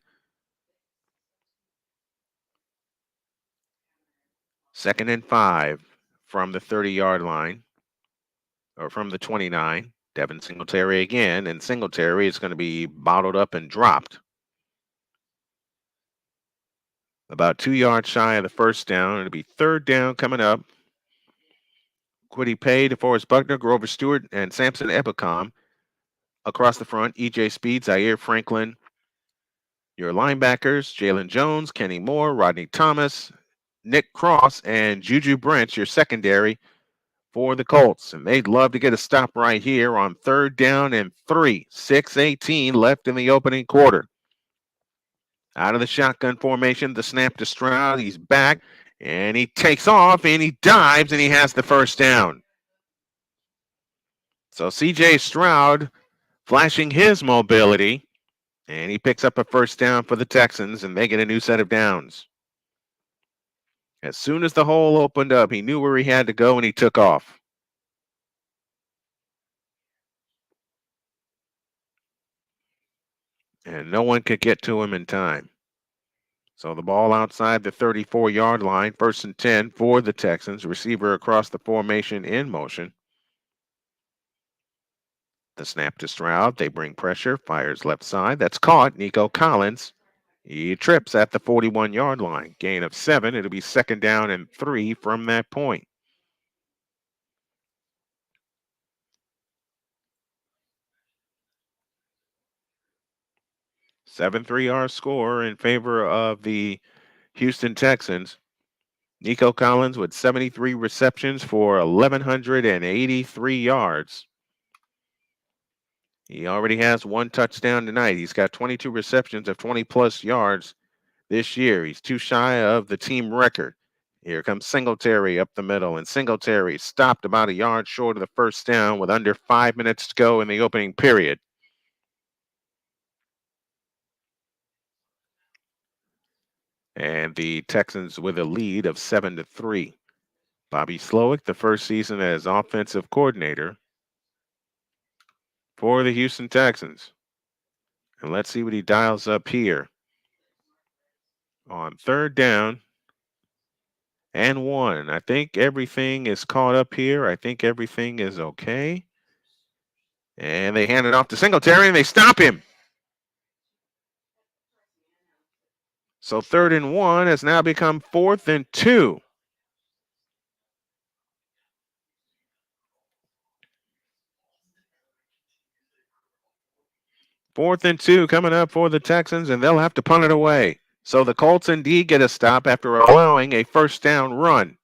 Speaker 1: Second and 5 from the 30-yard line, or from the 29. Devin Singletary again, and Singletary is going to be bottled up and dropped. About 2 yards shy of the first down. It'll be third down coming up. Quiddy Pay, DeForest Buckner, Grover Stewart, and Samson Ebicom. Across the front, E.J. Speed, Zaire Franklin. Your linebackers, Jalen Jones, Kenny Moore, Rodney Thomas, Nick Cross, and Juju Brents, your secondary for the Colts. And they'd love to get a stop right here on third down and 3. 6:18 left in the opening quarter. Out of the shotgun formation, the snap to Stroud. He's back, and he takes off, and he dives, and he has the first down. So C.J. Stroud flashing his mobility, and he picks up a first down for the Texans, and they get a new set of downs. As soon as the hole opened up, he knew where he had to go, and he took off. And no one could get to him in time. So the ball outside the 34-yard line, 1st and 10 for the Texans. Receiver across the formation in motion. The snap to Stroud. They bring pressure. Fires left side. That's caught. Nico Collins. He trips at the 41-yard line. Gain of 7. It'll be 2nd down and 3 from that point. Seven 3-yard score in favor of the Houston Texans. Nico Collins with 73 receptions for 1,183 yards. He already has 1 touchdown tonight. He's got 22 receptions of 20-plus yards this year. He's too shy of the team record. Here comes Singletary up the middle, and Singletary stopped about a yard short of the 1st down with under 5 minutes to go in the opening period. And the Texans with a lead of 7-3. Bobby Slowick, the first season as offensive coordinator for the Houston Texans. And let's see what he dials up here. On 3rd down and 1. I think everything is caught up here. I think everything is okay. And they hand it off to Singletary, and they stop him. So 3rd and 1 has now become 4th and 2. Fourth and 2 coming up for the Texans, and they'll have to punt it away. So the Colts indeed get a stop after allowing a 1st down run.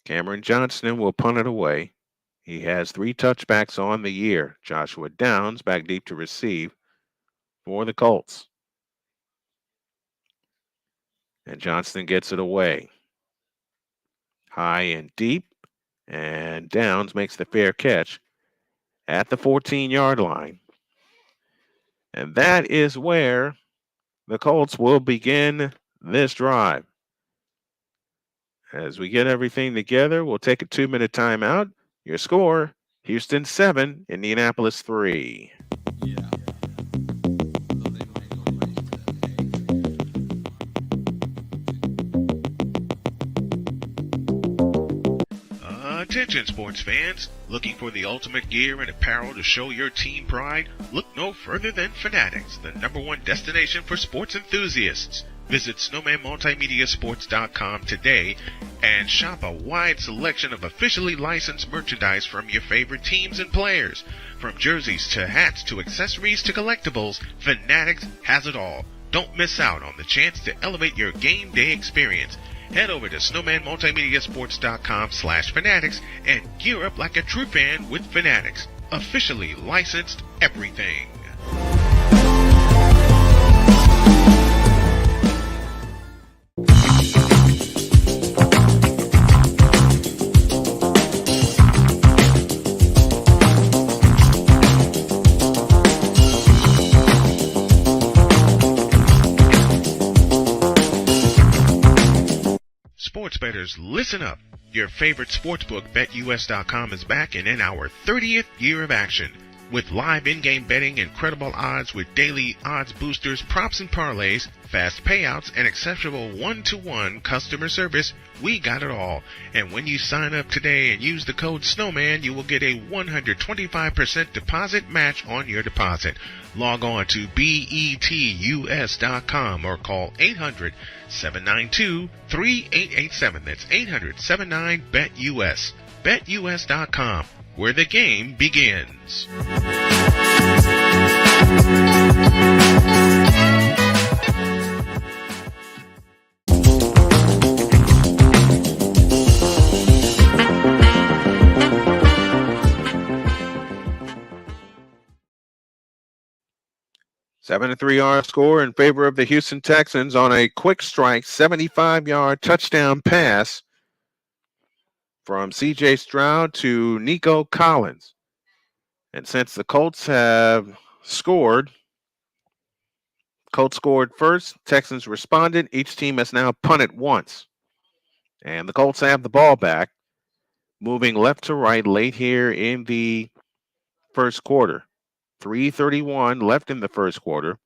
Speaker 1: Cameron Johnston will punt it away. He has 3 touchbacks on the year. Joshua Downs back deep to receive for the Colts. And Johnston gets it away. High and deep. And Downs makes the fair catch at the 14-yard line. And that is where the Colts will begin this drive. As we get everything together, we'll take a 2-minute timeout. Your score, Houston 7, Indianapolis 3.
Speaker 6: Yeah.
Speaker 3: Attention sports fans, looking for the ultimate gear and apparel to show your team pride? Look no further than Fanatics, the #1 destination for sports enthusiasts. Visit snowmanmultimediasports.com today and shop a wide selection of officially licensed merchandise from your favorite teams and players. From jerseys to hats to accessories to collectibles, Fanatics has it all. Don't miss out on the chance to elevate your game day experience. Head over to snowmanmultimediasports.com/fanatics and gear up like a true fan with Fanatics. Officially licensed everything. Sports bettors, listen up. Your favorite sportsbook, BetUS.com, is back and in our 30th year of action. With live in-game betting, incredible odds with daily odds boosters, props and parlays, fast payouts, and exceptional one-to-one customer service, we got it all. And when you sign up today and use the code SNOWMAN, you will get a 125% deposit match on your deposit. Log on to betus.com or call 800-792-3887. That's 800-79-BET-US. BetUS.com, where the game begins.
Speaker 1: 7-3 score in favor of the Houston Texans on a quick strike 75-yard touchdown pass from C.J. Stroud to Nico Collins. And since the Colts have scored, Colts scored first, Texans responded. Each team has now punted once. And the Colts have the ball back. moving left to right late here in the first quarter. 3:31 left in the first quarter.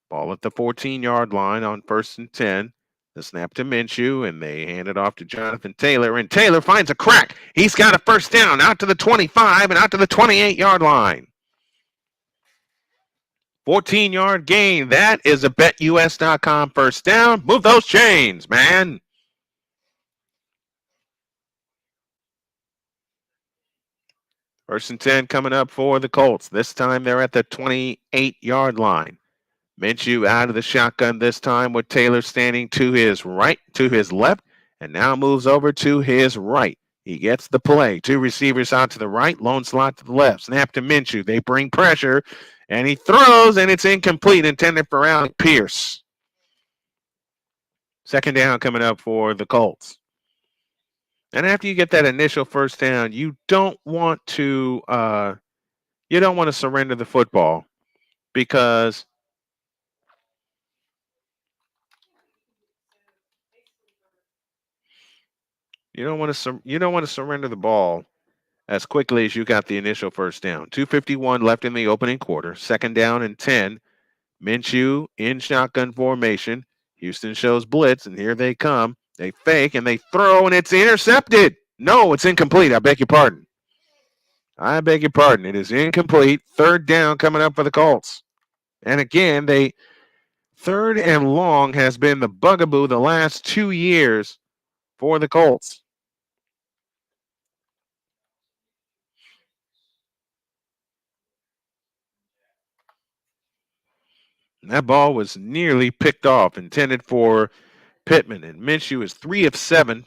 Speaker 1: Ball at the 14-yard line on 1st and 10. The snap to Minshew, and they hand it off to Jonathan Taylor. And Taylor finds a crack. He's got a first down out to the 25 and out to the 28-yard line. 14-yard gain. That is a BetUS.com first down. Move those chains, man. First and 10 coming up for the Colts. This time they're at the 28-yard line. Minshew out of the shotgun this time with Taylor standing to his right, to his left, and now moves over to his right. He gets the play. Two receivers out to the right, lone slot to the left. Snap to Minshew. They bring pressure, and he throws, and it's incomplete, intended for Alec Pierce. Second down coming up for the Colts. And after you get that initial first down, you don't want to surrender the football because you don't want to surrender the ball as quickly as you got the initial first down. 2:51 left in the opening quarter. Second down and 10. Minshew in shotgun formation. Houston shows blitz, and here they come. They fake, and they throw, and it's intercepted. No, it's incomplete. I beg your pardon. It is incomplete. Third down coming up for the Colts. And again, third and long has been the bugaboo the last 2 years for the Colts. And that ball was nearly picked off, intended for Pittman. And Minshew is 3 of 7,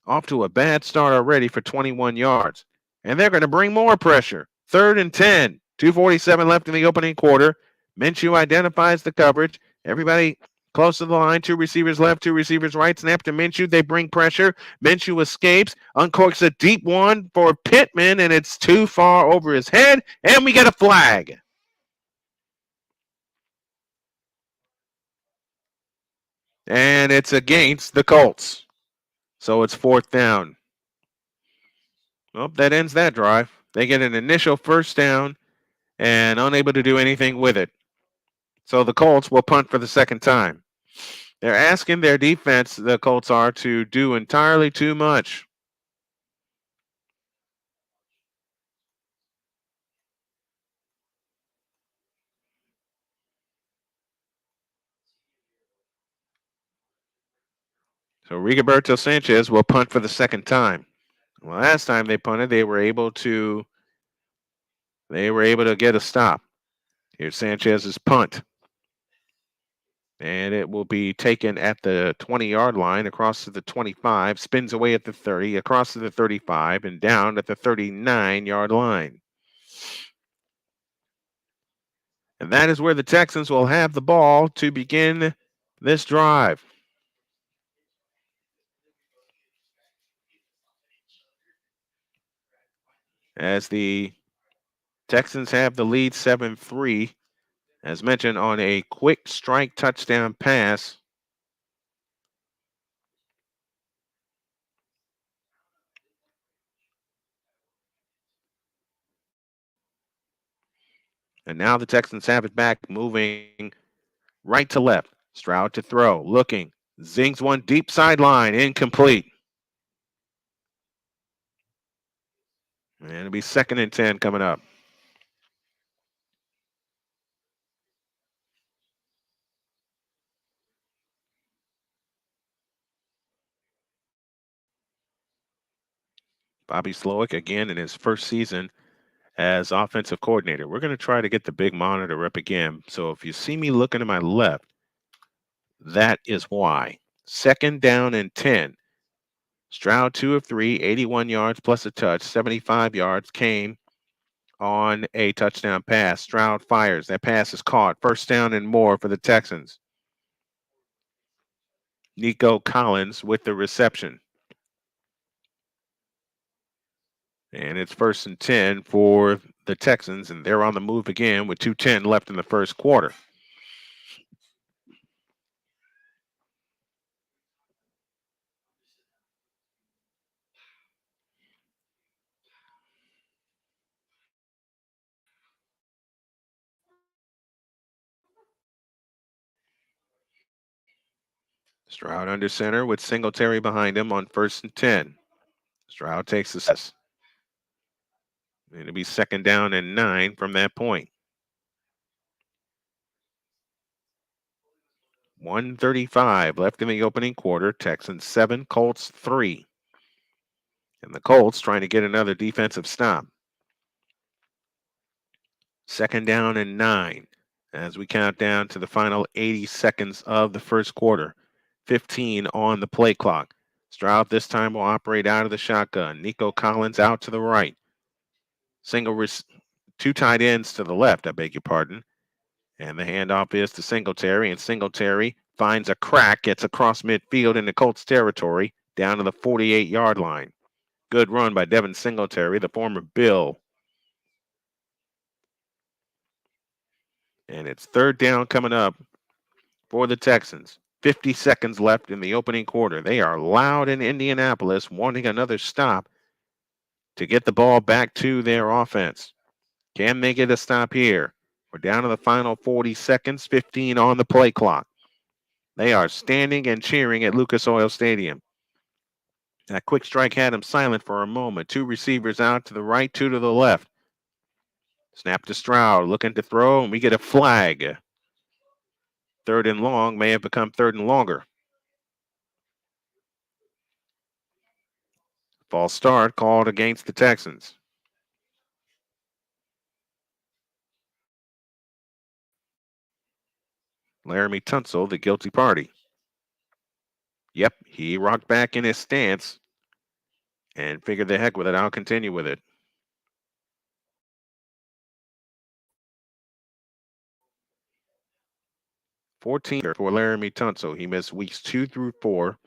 Speaker 1: off to a bad start already for 21 yards. And they're going to bring more pressure. Third and 10. 2:47 left in the opening quarter. Minshew identifies the coverage. Everybody close to the line. Two receivers left, two receivers right. Snap to Minshew. They bring pressure. Minshew escapes. Uncorks a deep one for Pittman, and it's too far over his head. And we get a flag. And it's against the Colts. So it's fourth down. Well, that ends that drive. They get an initial first down and unable to do anything with it. So the Colts will punt for the second time. They're asking their defense, the Colts are, to do entirely too much. So Rigoberto Sanchez will punt for the second time. Well, last time they punted, they were able to get a stop. Here's Sanchez's punt. And it will be taken at the 20-yard line, across to the 25, spins away at the 30, across to the 35, and down at the 39-yard line. And that is where the Texans will have the ball to begin this drive. As the Texans have the lead 7-3, as mentioned, on a quick strike touchdown pass. And now the Texans have it back, moving right to left. Stroud to throw, looking, zings one deep sideline, incomplete. And it'll be 2nd and 10 coming up. Bobby Slowick again in his first season as offensive coordinator. We're going to try to get the big monitor up again. So if you see me looking to my left, that is why. 2nd down and 10. Stroud 2 of 3, 81 yards plus a touch. 75 yards came on a touchdown pass. Stroud fires. That pass is caught. First down and more for the Texans. Nico Collins with the reception. And it's 1st and 10 for the Texans, and they're on the move again with 2:10 left in the first quarter. Stroud under center with Singletary behind him on 1st and 10. Stroud takes the set. It'll be 2nd down and 9 from that point. 1:35 left in the opening quarter. Texans 7, Colts 3. And the Colts trying to get another defensive stop. 2nd down and 9 as we count down to the final 80 seconds of the first quarter. 15 on the play clock. Stroud this time will operate out of the shotgun. Nico Collins out to the right. Two tight ends to the left, I beg your pardon. And the handoff is to Singletary, and Singletary finds a crack, gets across midfield into Colts territory, down to the 48-yard line. Good run by Devin Singletary, the former Bill. And it's 3rd down coming up for the Texans. 50 seconds left in the opening quarter. They are loud in Indianapolis, wanting another stop to get the ball back to their offense. Can they get a stop here? We're down to the final 40 seconds, 15 on the play clock. They are standing and cheering at Lucas Oil Stadium. That quick strike had him silent for a moment. 2 receivers out to the right, 2 to the left. Snap to Stroud, looking to throw, and we get a flag. 3rd and long may have become 3rd and longer. False start called against the Texans. Laramie Tunsil, the guilty party. Yep, he rocked back in his stance and figured the heck with it. I'll continue with it. $14 for Laramie Tunsil. He missed weeks 2 through 4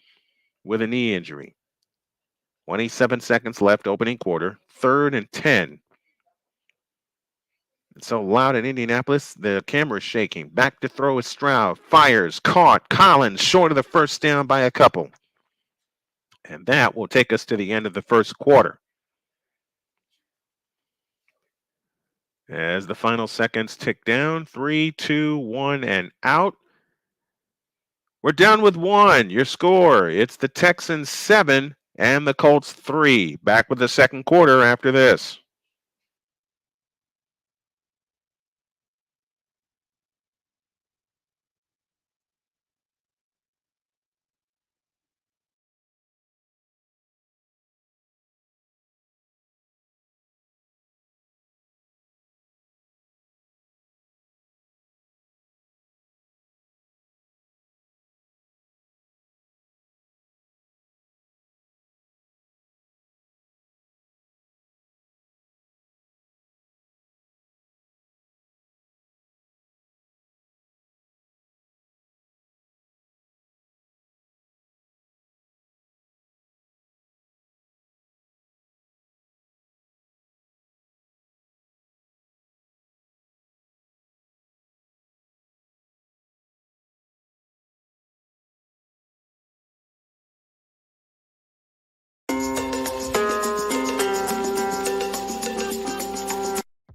Speaker 1: with a knee injury. 27 seconds left, opening quarter. 3rd and 10. It's so loud in Indianapolis, the camera's shaking. Back to throw is Stroud. Fires, caught. Collins short of the first down by a couple. And that will take us to the end of the first quarter. As the final seconds tick down, 3, 2, 1, and out. We're down with 1. Your score, it's the Texans 7 and the Colts 3. Back with the second quarter after this.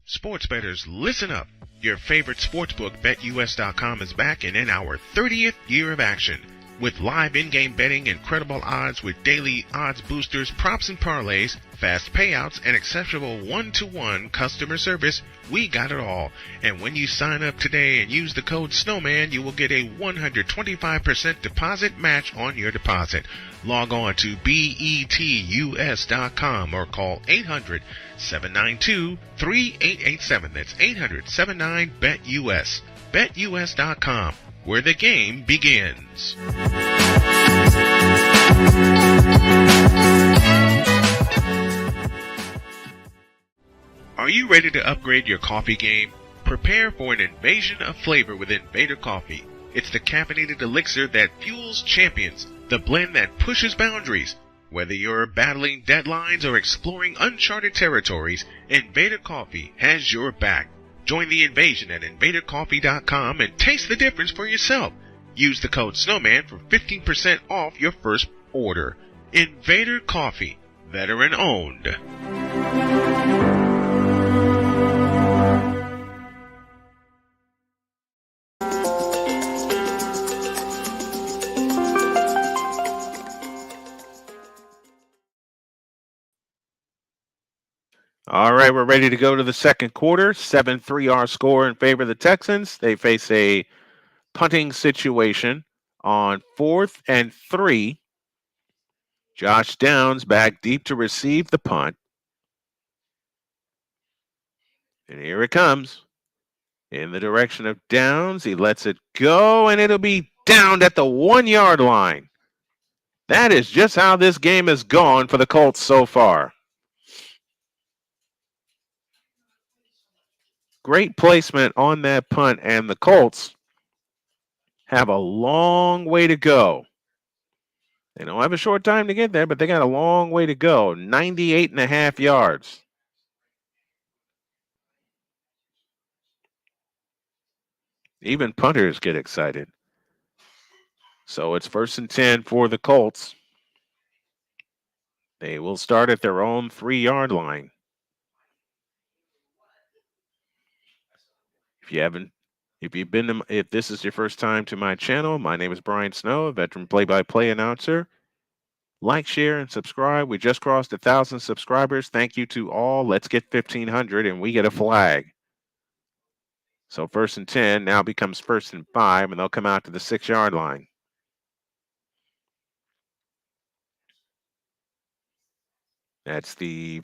Speaker 3: Sports bettors, listen up. Your favorite sportsbook, BetUS.com, is back and in our 30th year of action. With live in-game betting, incredible odds with daily odds boosters, props and parlays, fast payouts, and exceptional one-to-one customer service, we got it all. And when you sign up today and use the code Snowman, you will get a 125% deposit match on your deposit. Log on to betus.com or call 800-792-3887. That's 800-79-BET-US. BetUS.com, where the game begins. Are you ready to upgrade your coffee game? Prepare for an invasion of flavor with Invader Coffee. It's the caffeinated elixir that fuels champions, the blend that pushes boundaries. Whether you're battling deadlines or exploring uncharted territories, Invader Coffee has your back. Join the invasion at invadercoffee.com and taste the difference for yourself. Use the code Snowman for 15% off your first order. Invader Coffee, veteran owned.
Speaker 1: All right, we're ready to go to the second quarter. 7-3 our score in favor of the Texans. They face a punting situation on 4th and 3. Josh Downs back deep to receive the punt. And here it comes. In the direction of Downs. He lets it go, and it'll be downed at the 1-yard line. That is just how this game has gone for the Colts so far. Great placement on that punt, and the Colts have a long way to go. They don't have a short time to get there, but they got a long way to go. 98.5 yards. Even punters get excited. So it's 1st and 10 for the Colts. They will start at their own 3-yard line. If this is your first time to my channel, my name is Brian Snow, a veteran play-by-play announcer. Like, share, and subscribe. We just crossed 1,000 subscribers. Thank you to all. Let's get 1,500, and we get a flag. So 1st and 10 now becomes 1st and 5, and they'll come out to the 6-yard line. That's the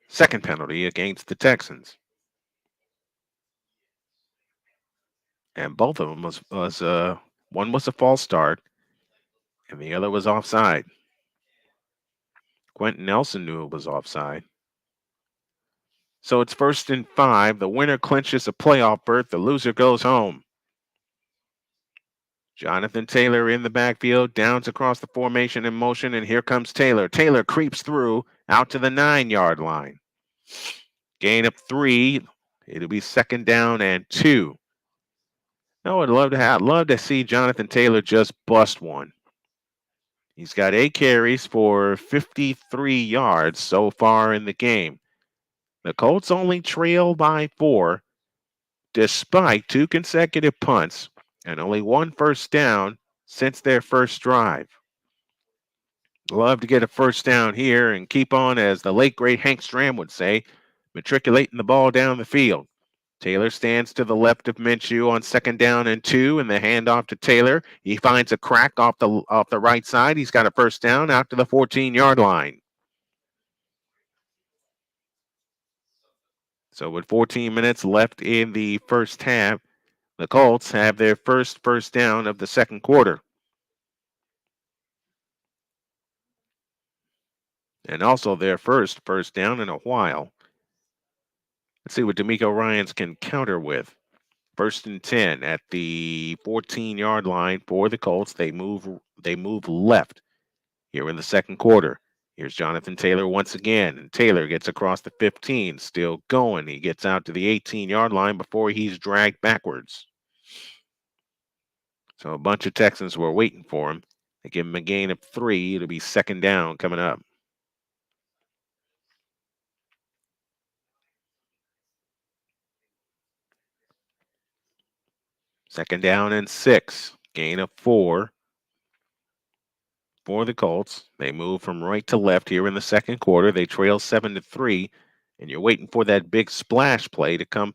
Speaker 1: second penalty against the Texans. And both of them was one was a false start, and the other was offside. Quentin Nelson knew it was offside. So it's 1st and 5. The winner clinches a playoff berth. The loser goes home. Jonathan Taylor in the backfield, Downs across the formation in motion, and here comes Taylor. Taylor creeps through out to the 9-yard line. Gain of 3. It'll be 2nd down and 2. No, I'd love to see Jonathan Taylor just bust one. He's got 8 carries for 53 yards so far in the game. The Colts only trail by 4, despite 2 consecutive punts and only 1 first down since their first drive. Love to get a first down here and keep on, as the late great Hank Stram would say, matriculating the ball down the field. Taylor stands to the left of Minshew on 2nd down and 2, and the handoff to Taylor. He finds a crack off the right side. He's got a first down out to the 14-yard line. So with 14 minutes left in the first half, the Colts have their first down of the second quarter. And also their first down in a while. Let's see what D'Amico Ryans can counter with. 1st and 10 at the 14-yard line for the Colts. They move left here in the second quarter. Here's Jonathan Taylor once again, and Taylor gets across the 15, still going. He gets out to the 18-yard line before he's dragged backwards. So a bunch of Texans were waiting for him. They give him a gain of 3. It'll be 2nd down coming up. Second down and 6. Gain of 4 for the Colts. They move from right to left here in the second quarter. They trail 7-3, and you're waiting for that big splash play to come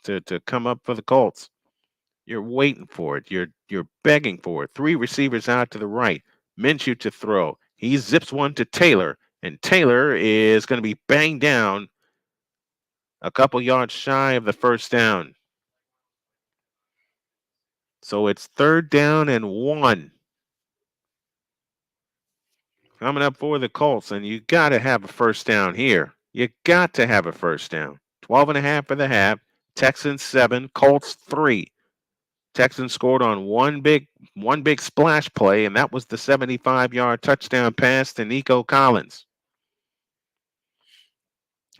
Speaker 1: to come up for the Colts. You're waiting for it. You're begging for it. 3 receivers out to the right. Minshew to throw. He zips one to Taylor, and Taylor is going to be banged down a couple yards shy of the first down. So it's 3rd down and 1. Coming up for the Colts, and you got to have a first down here. You got to have a first down. 12.5 for the half. Texans 7, Colts 3. Texans scored on one big splash play, and that was the 75-yard touchdown pass to Nico Collins.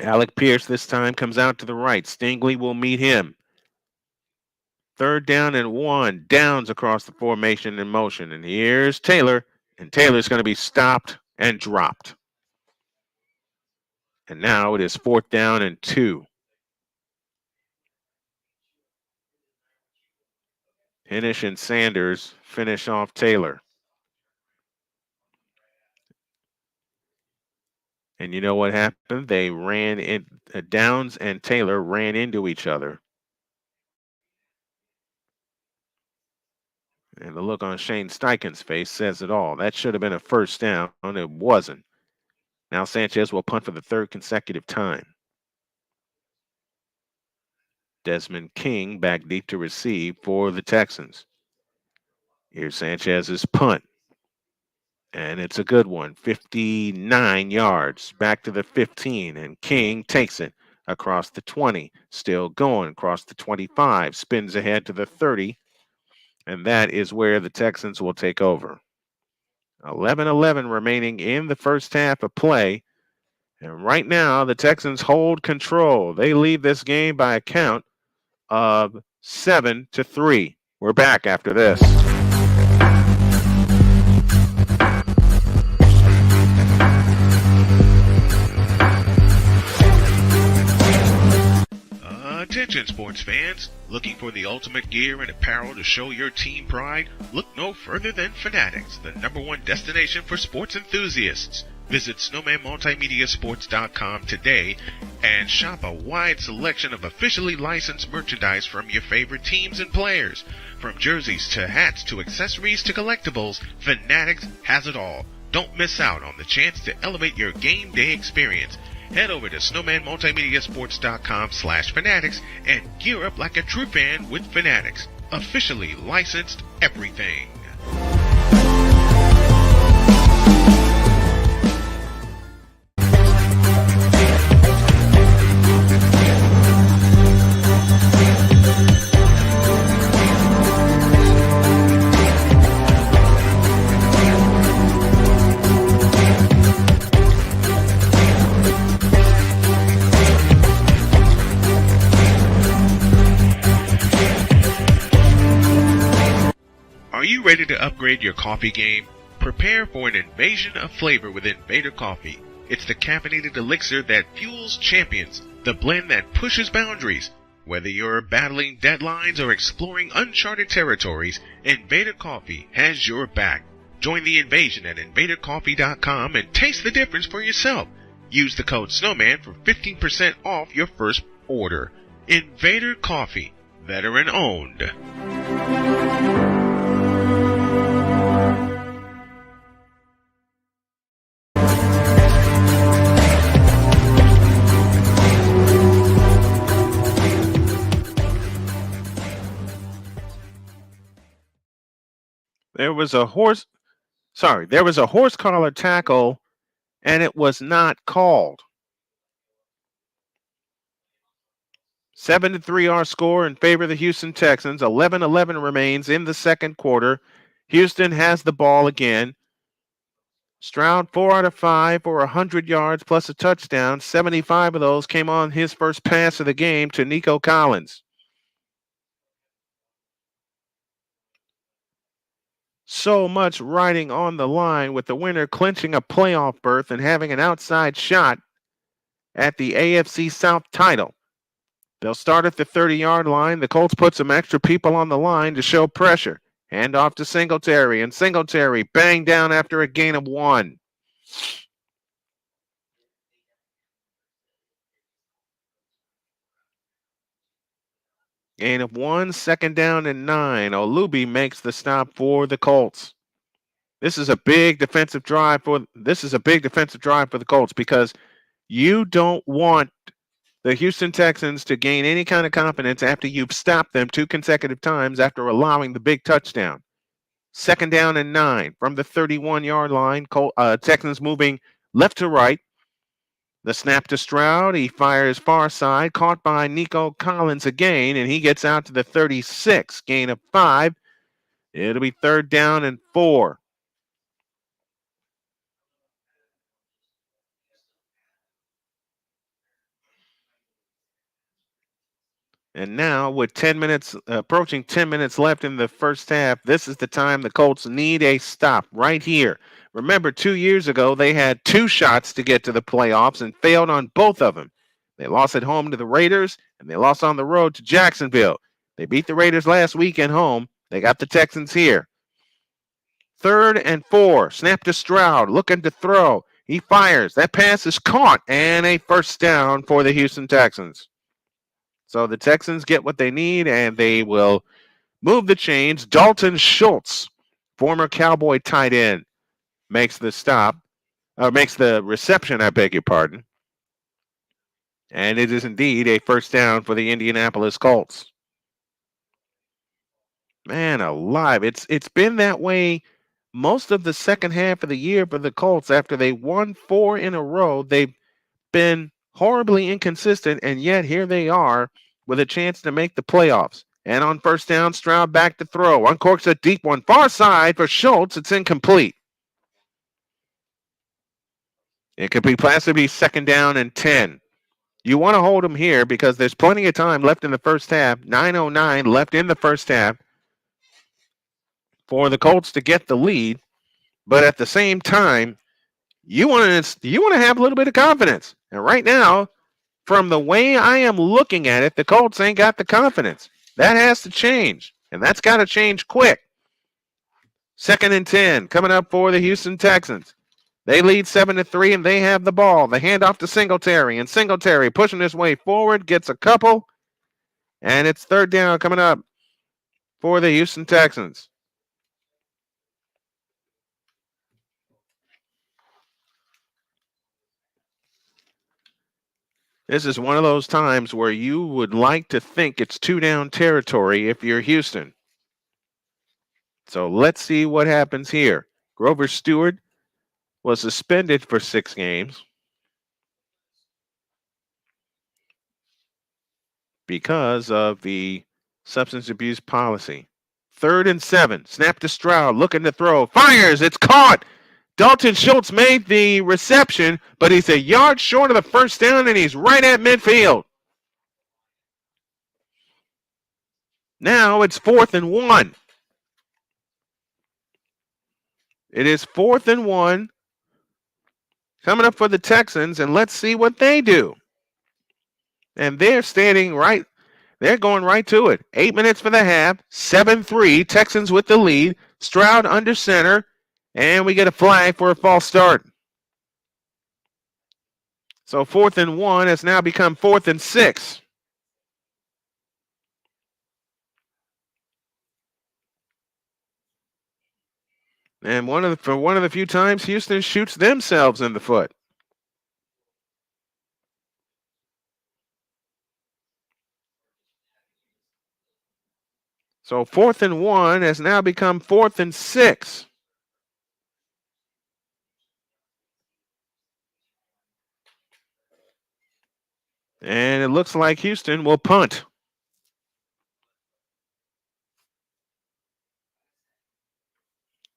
Speaker 1: Alec Pierce this time comes out to the right. Stingley will meet him. 3rd down and 1. Downs across the formation in motion. And here's Taylor. And Taylor's going to be stopped and dropped. And now it is 4th down and 2. Hennish and Sanders finish off Taylor. And you know what happened? They ran in, Downs and Taylor ran into each other. And the look on Shane Steichen's face says it all. That should have been a first down. It wasn't. Now Sanchez will punt for the third consecutive time. Desmond King back deep to receive for the Texans. Here's Sanchez's punt. And it's a good one. 59 yards back to the 15. And King takes it across the 20. Still going across the 25. Spins ahead to the 30. And that is where the Texans will take over. 11-11 remaining in the first half of play. And right now, the Texans hold control. They lead this game by a count of 7-3. We're back after this.
Speaker 3: Attention sports fans, looking for the ultimate gear and apparel to show your team pride? Look no further than Fanatics, the #1 destination for sports enthusiasts. Visit snowmanmultimediasports.com today and shop a wide selection of officially licensed merchandise from your favorite teams and players. From jerseys to hats to accessories to collectibles, Fanatics has it all. Don't miss out on the chance to elevate your game day experience. Head over to snowmanmultimediasports.com/fanatics and gear up like a true fan with Fanatics. Officially licensed everything. Are you ready to upgrade your coffee game? Prepare for an invasion of flavor with Invader Coffee. It's the caffeinated elixir that fuels champions, the blend that pushes boundaries. Whether you're battling deadlines or exploring uncharted territories, Invader Coffee has your back. Join the invasion at invadercoffee.com and taste the difference for yourself. Use the code SNOWMAN for 15% off your first order. Invader Coffee, veteran owned.
Speaker 1: There was a horse collar tackle, and it was not called. 7-3 our score in favor of the Houston Texans. 11-11 remains in the second quarter. Houston has the ball again. Stroud 4 out of 5 for 100 yards plus a touchdown. 75 of those came on his first pass of the game to Nico Collins. So much riding on the line with the winner clinching a playoff berth and having an outside shot at the AFC South title. They'll start at the 30-yard line. The Colts put some extra people on the line to show pressure. Hand off to Singletary, and Singletary banged down after a gain of 1. Gain of 1, second down and 9. Olubi makes the stop for the Colts. This is a big defensive drive for the Colts because you don't want the Houston Texans to gain any kind of confidence after you've stopped them 2 consecutive times after allowing the big touchdown. Second down and 9 from the 31-yard line. Texans moving left to right. The snap to Stroud. He fires far side. Caught by Nico Collins again, and he gets out to the 36. Gain of 5. It'll be third down and 4. And now, with 10 minutes, approaching 10 minutes left in the first half, this is the time the Colts need a stop right here. Remember, 2 years ago, they had 2 shots to get to the playoffs and failed on both of them. They lost at home to the Raiders, and they lost on the road to Jacksonville. They beat the Raiders last week at home. They got the Texans here. Third and 4. Snap to Stroud, looking to throw. He fires. That pass is caught, and a first down for the Houston Texans. So the Texans get what they need, and they will move the chains. Dalton Schultz, former Cowboy tight end, makes the reception, I beg your pardon. And it is indeed a first down for the Indianapolis Colts. Man alive, it's been that way most of the second half of the year for the Colts. After they won 4 in a row, they've been horribly inconsistent, and yet here they are with a chance to make the playoffs. And on first down, Stroud back to throw. Uncorks a deep one, far side for Schultz. It's incomplete. It could be possibly second down and 10. You want to hold them here because there's plenty of time left in the first half. 9:09 left in the first half for the Colts to get the lead. But at the same time, you want to have a little bit of confidence. And right now, from the way I am looking at it, the Colts ain't got the confidence. That has to change, and that's got to change quick. Second and 10 coming up for the Houston Texans. They lead 7-3, and they have the ball. The handoff to Singletary, and Singletary pushing his way forward, gets a couple, and it's third down coming up for the Houston Texans. This is one of those times where you would like to think it's 2-down territory if you're Houston. So let's see what happens here. Grover Stewart was suspended for 6 games because of the substance abuse policy. 3rd and 7. Snap to Stroud, looking to throw. Fires, it's caught. Dalton Schultz made the reception, but he's a yard short of the first down, and he's right at midfield. Now it's 4th and 1. It is 4th and 1 coming up for the Texans, and let's see what they do. And they're standing right. They're going right to it. 8 minutes for the half. 7-3. Texans with the lead. Stroud under center. And we get a flag for a false start. So 4th and 1 has now become 4th and 6. And for one of the few times Houston shoots themselves in the foot. So 4th and 1 has now become 4th and 6. And it looks like Houston will punt.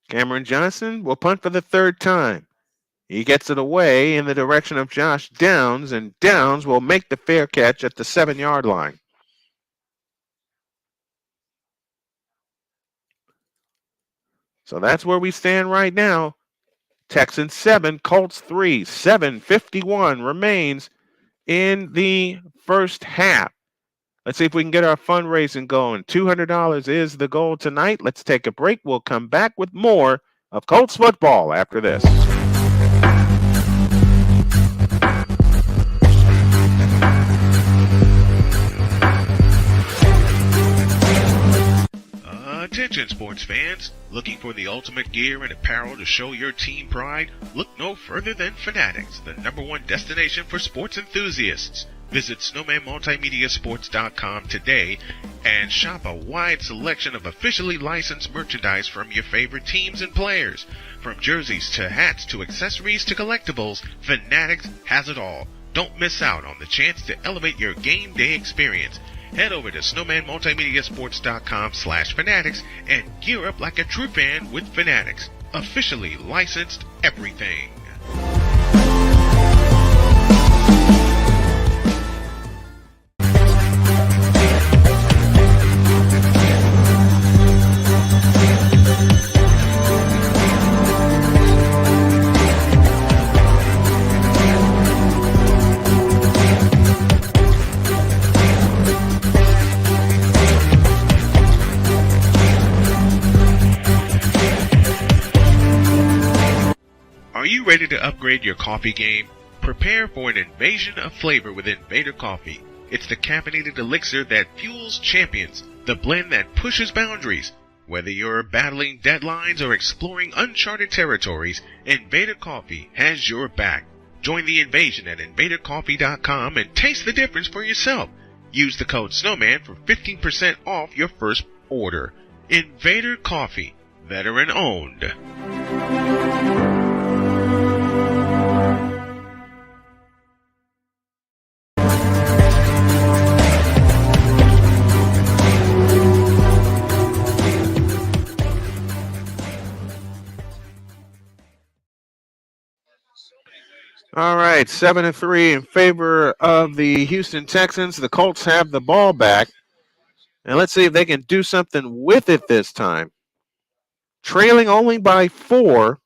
Speaker 1: Cameron Johnson will punt for the 3rd time. He gets it away in the direction of Josh Downs, and Downs will make the fair catch at the 7-yard line. So that's where we stand right now. Texans 7, Colts 3. 7:51 remains in the first half. Let's see if we can get our fundraising going. $200 is the goal tonight. Let's take a break. We'll come back with more of Colts football after this.
Speaker 3: Attention sports fans, looking for the ultimate gear and apparel to show your team pride? Look no further than Fanatics, the #1 destination for sports enthusiasts. Visit snowmanmultimediasports.com today and shop a wide selection of officially licensed merchandise from your favorite teams and players. From jerseys to hats to accessories to collectibles, Fanatics has it all. Don't miss out on the chance to elevate your game day experience. Head over to snowmanmultimediasports.com/fanatics and gear up like a true fan with Fanatics. Officially licensed everything. Are you ready to upgrade your coffee game? Prepare for an invasion of flavor with Invader Coffee. It's the caffeinated elixir that fuels champions, the blend that pushes boundaries. Whether you're battling deadlines or exploring uncharted territories, Invader Coffee has your back. Join the invasion at invadercoffee.com and taste the difference for yourself. Use the code Snowman for 15% off your first order. Invader Coffee, veteran owned.
Speaker 1: All right, 7-3 in favor of the Houston Texans. The Colts have the ball back. And let's see if they can do something with it this time. Trailing only by 4.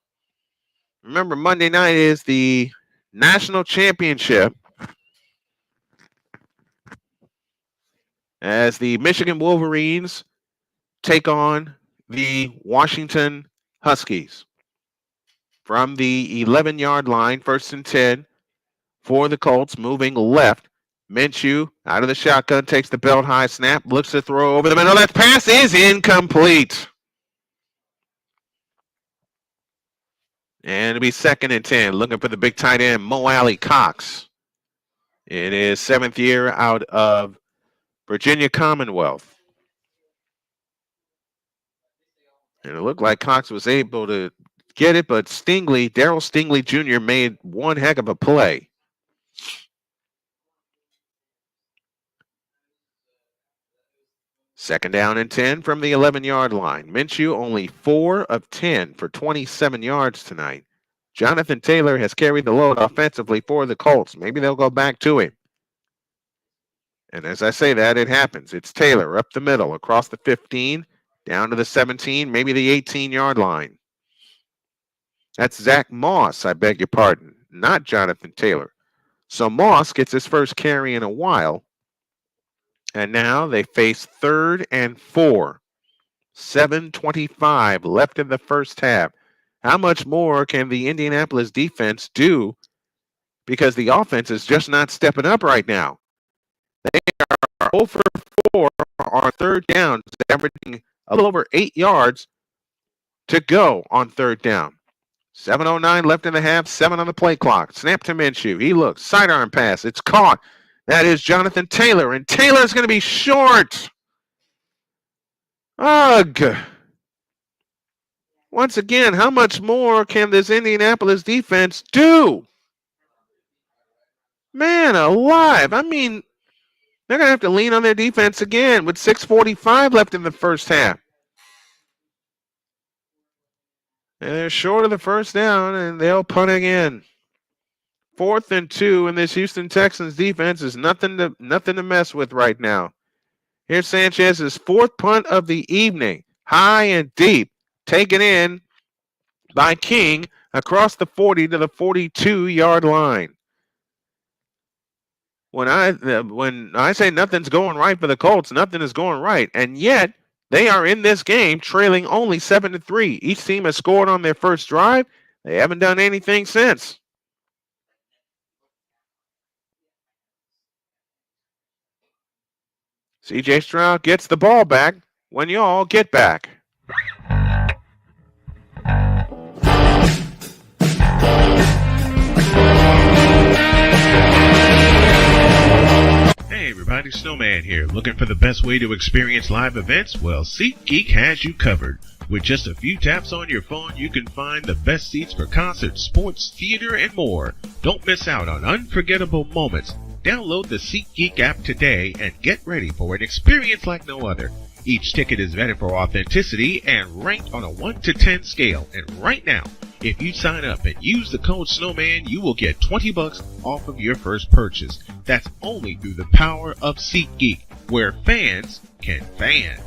Speaker 1: Remember, Monday night is the national championship as the Michigan Wolverines take on the Washington Huskies. From the 11-yard line, 1st and 10 for the Colts, moving left. Minshew out of the shotgun, takes the belt high snap, looks to throw over the middle. That pass is incomplete. And it'll be 2nd and 10, looking for the big tight end, Mo Alley Cox. It is 7th year out of Virginia Commonwealth. And it looked like Cox was able to get it, but Daryl Stingley Jr. made one heck of a play. Second down and 10 from the 11-yard line. Minshew only 4 of 10 for 27 yards tonight. Jonathan Taylor has carried the load offensively for the Colts. Maybe they'll go back to him. And as I say that, it happens. It's Taylor up the middle, across the 15, down to the 17, maybe the 18-yard line. That's Zach Moss, I beg your pardon, not Jonathan Taylor. So Moss gets his first carry in a while. And now they face 3rd and 4. 7:25 left in the first half. How much more can the Indianapolis defense do? Because the offense is just not stepping up right now. They are 0 for 4 on 3rd down, averaging a little over 8 yards to go on 3rd down. 7:09 left in the half, 7 on the play clock. Snap to Minshew. He looks, sidearm pass. It's caught. That is Jonathan Taylor, and Taylor's going to be short. Ugh. Once again, how much more can this Indianapolis defense do? Man alive. I mean, they're going to have to lean on their defense again with 6:45 left in the first half. And they're short of the first down, and they'll punt again. 4th and 2, and this Houston Texans defense is nothing to mess with right now. Here's Sanchez's 4th punt of the evening, high and deep, taken in by King across the 40 to the 42-yard line. When I say nothing's going right for the Colts, nothing is going right, and yet they are in this game trailing only 7-3. Each team has scored on their first drive. They haven't done anything since. C.J. Stroud gets the ball back when you all get back.
Speaker 3: Hey everybody, Snowman here. Looking for the best way to experience live events? Well, SeatGeek has you covered. With just a few taps on your phone, you can find the best seats for concerts, sports, theater, and more. Don't miss out on unforgettable moments. Download the SeatGeek app today and get ready for an experience like no other. Each ticket is vetted for authenticity and ranked on a 1 to 10 scale. And right now, if you sign up and use the code Snowman, you will get $20 off of your first purchase. That's only through the power of SeatGeek, where fans can fan.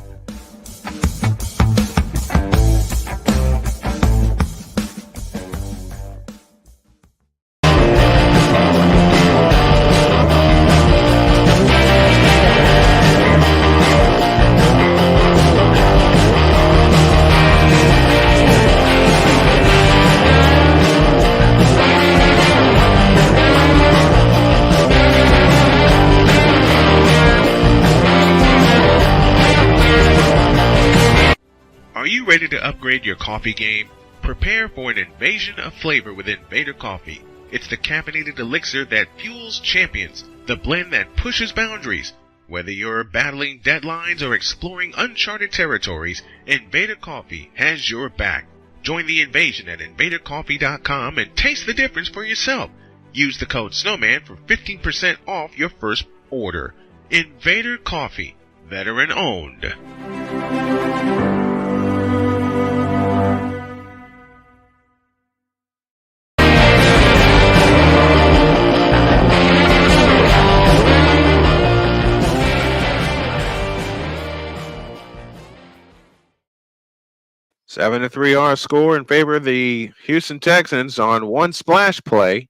Speaker 3: Are you ready to upgrade your coffee game? Prepare for an invasion of flavor with Invader Coffee. It's the caffeinated elixir that fuels champions, the blend that pushes boundaries. Whether you're battling deadlines or exploring uncharted territories, Invader Coffee has your back. Join the invasion at invadercoffee.com and taste the difference for yourself. Use the code Snowman for 15% off your first order. Invader Coffee, veteran owned.
Speaker 1: 7-3 our score in favor of the Houston Texans on one splash play.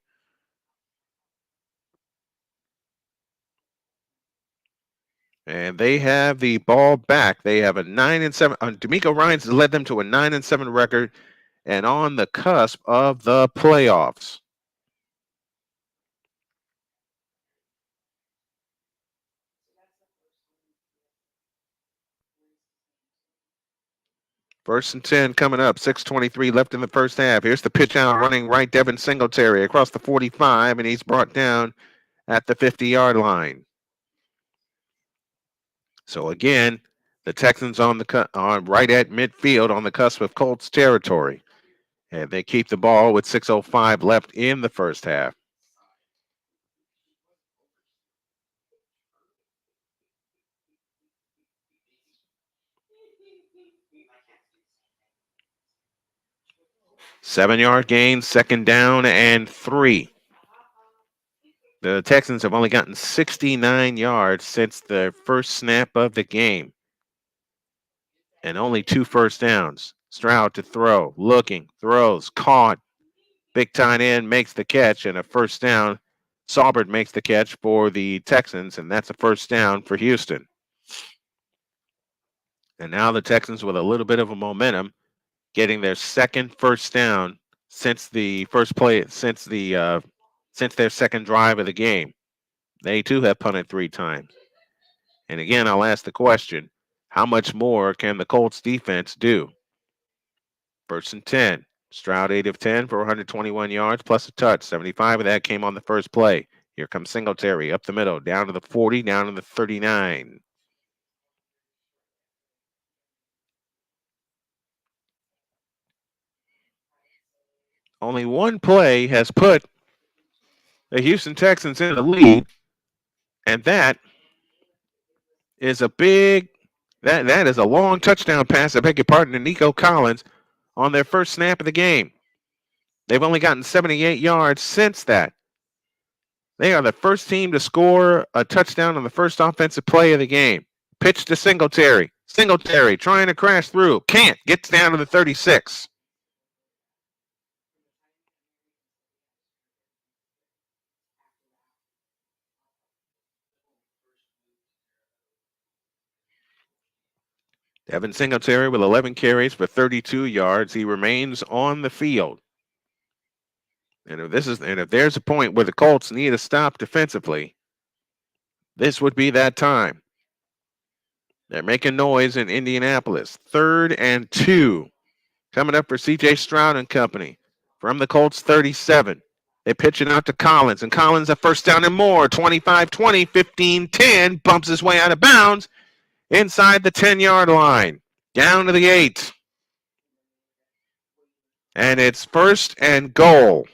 Speaker 1: And they have the ball back. They have a 9-7. D'Amico Ryans has led them to a 9-7 record and on the cusp of the playoffs. First and 10 coming up. 6:23 left in the first half. Here's the pitch out running right. Devin Singletary across the 45, and he's brought down at the 50-yard line. So again, the Texans on right at midfield on the cusp of Colts territory. And they keep the ball with 6:05 left in the first half. Seven-yard gain, second down and 3. The Texans have only gotten 69 yards since the first snap of the game. And only 2 first downs. Stroud to throw, looking, throws, caught. Big tight end makes the catch and a first down. Saubert makes the catch for the Texans, and that's a first down for Houston. And now the Texans with a little bit of a momentum, getting their second first down since the first play, since their second drive of the game. They too have punted 3 times. And again, I'll ask the question, how much more can the Colts defense do? First and 10. Stroud 8 of 10 for 121 yards plus a touch. 75 of that came on the first play. Here comes Singletary up the middle, down to the 40, down to the 39. Only one play has put the Houston Texans in the lead, and that is a big, that is a long touchdown pass, I beg your pardon, to Nico Collins on their first snap of the game. They've only gotten 78 yards since that. They are the first team to score a touchdown on the first offensive play of the game. Pitch to Singletary. Singletary trying to crash through. Can't. Gets down to the 36. Devin Singletary with 11 carries for 32 yards. He remains on the field. And if there's a point where the Colts need a stop defensively, this would be that time. They're making noise in Indianapolis. 3rd and 2. Coming up for C.J. Stroud and company from the Colts 37. They pitch it out to Collins, and Collins a first down and more. 25-20, 15-10, bumps his way out of bounds inside the 10-yard line. Down to the 8. And it's first and goal.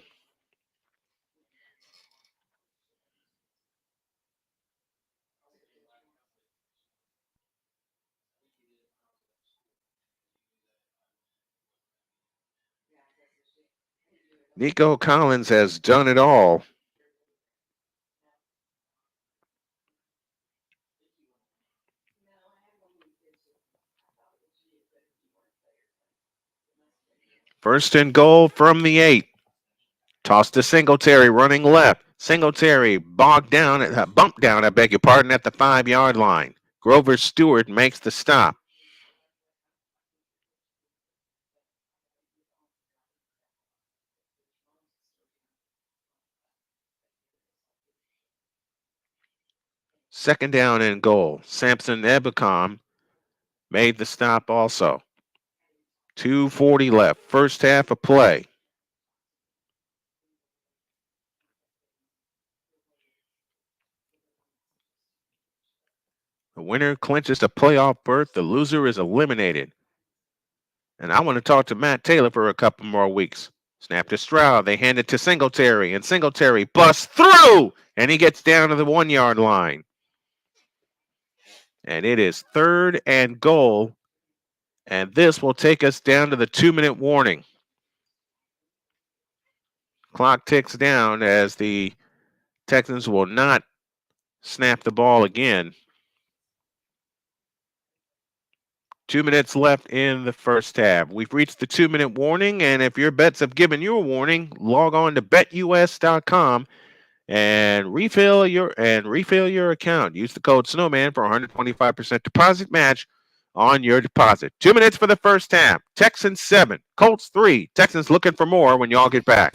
Speaker 1: Nico Collins has done it all. First and goal from the 8. Toss to Singletary running left. Singletary bumped down, I beg your pardon, at the 5-yard line. Grover Stewart makes the stop. Second down and goal. Samson Ebukam made the stop also. 2:40 left. First half of play. The winner clinches the playoff berth. The loser is eliminated. And I want to talk to Matt Taylor for a couple more weeks. Snap to Stroud. They hand it to Singletary, and Singletary busts through, and he gets down to the 1-yard line. And it is 3rd and goal, and this will take us down to the 2-minute warning. Clock ticks down as the Texans will not snap the ball again. 2 minutes left in the first half. We've reached the 2-minute warning, and if your bets have given you a warning, log on to betus.com and refill your account. Use the code Snowman for 125% deposit match on your deposit. 2 minutes for the first half. Texans 7, Colts 3. Texans looking for more when y'all get back.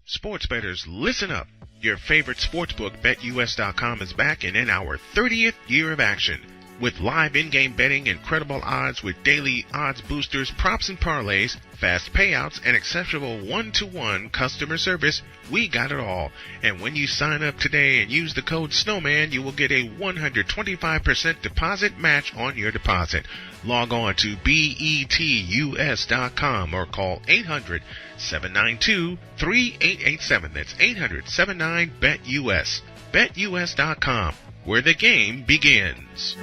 Speaker 3: Sports bettors, listen up. Your favorite sportsbook, BetUS.com, is back and in our 30th year of action. With live in-game betting, incredible odds with daily odds boosters, props and parlays, fast payouts, and exceptional one-to-one customer service, we got it all. And when you sign up today and use the code Snowman, you will get a 125% deposit match on your deposit. Log on to betus.com or call 800-792-3887. That's 800-79-BET-US. BetUS.com, where the game begins.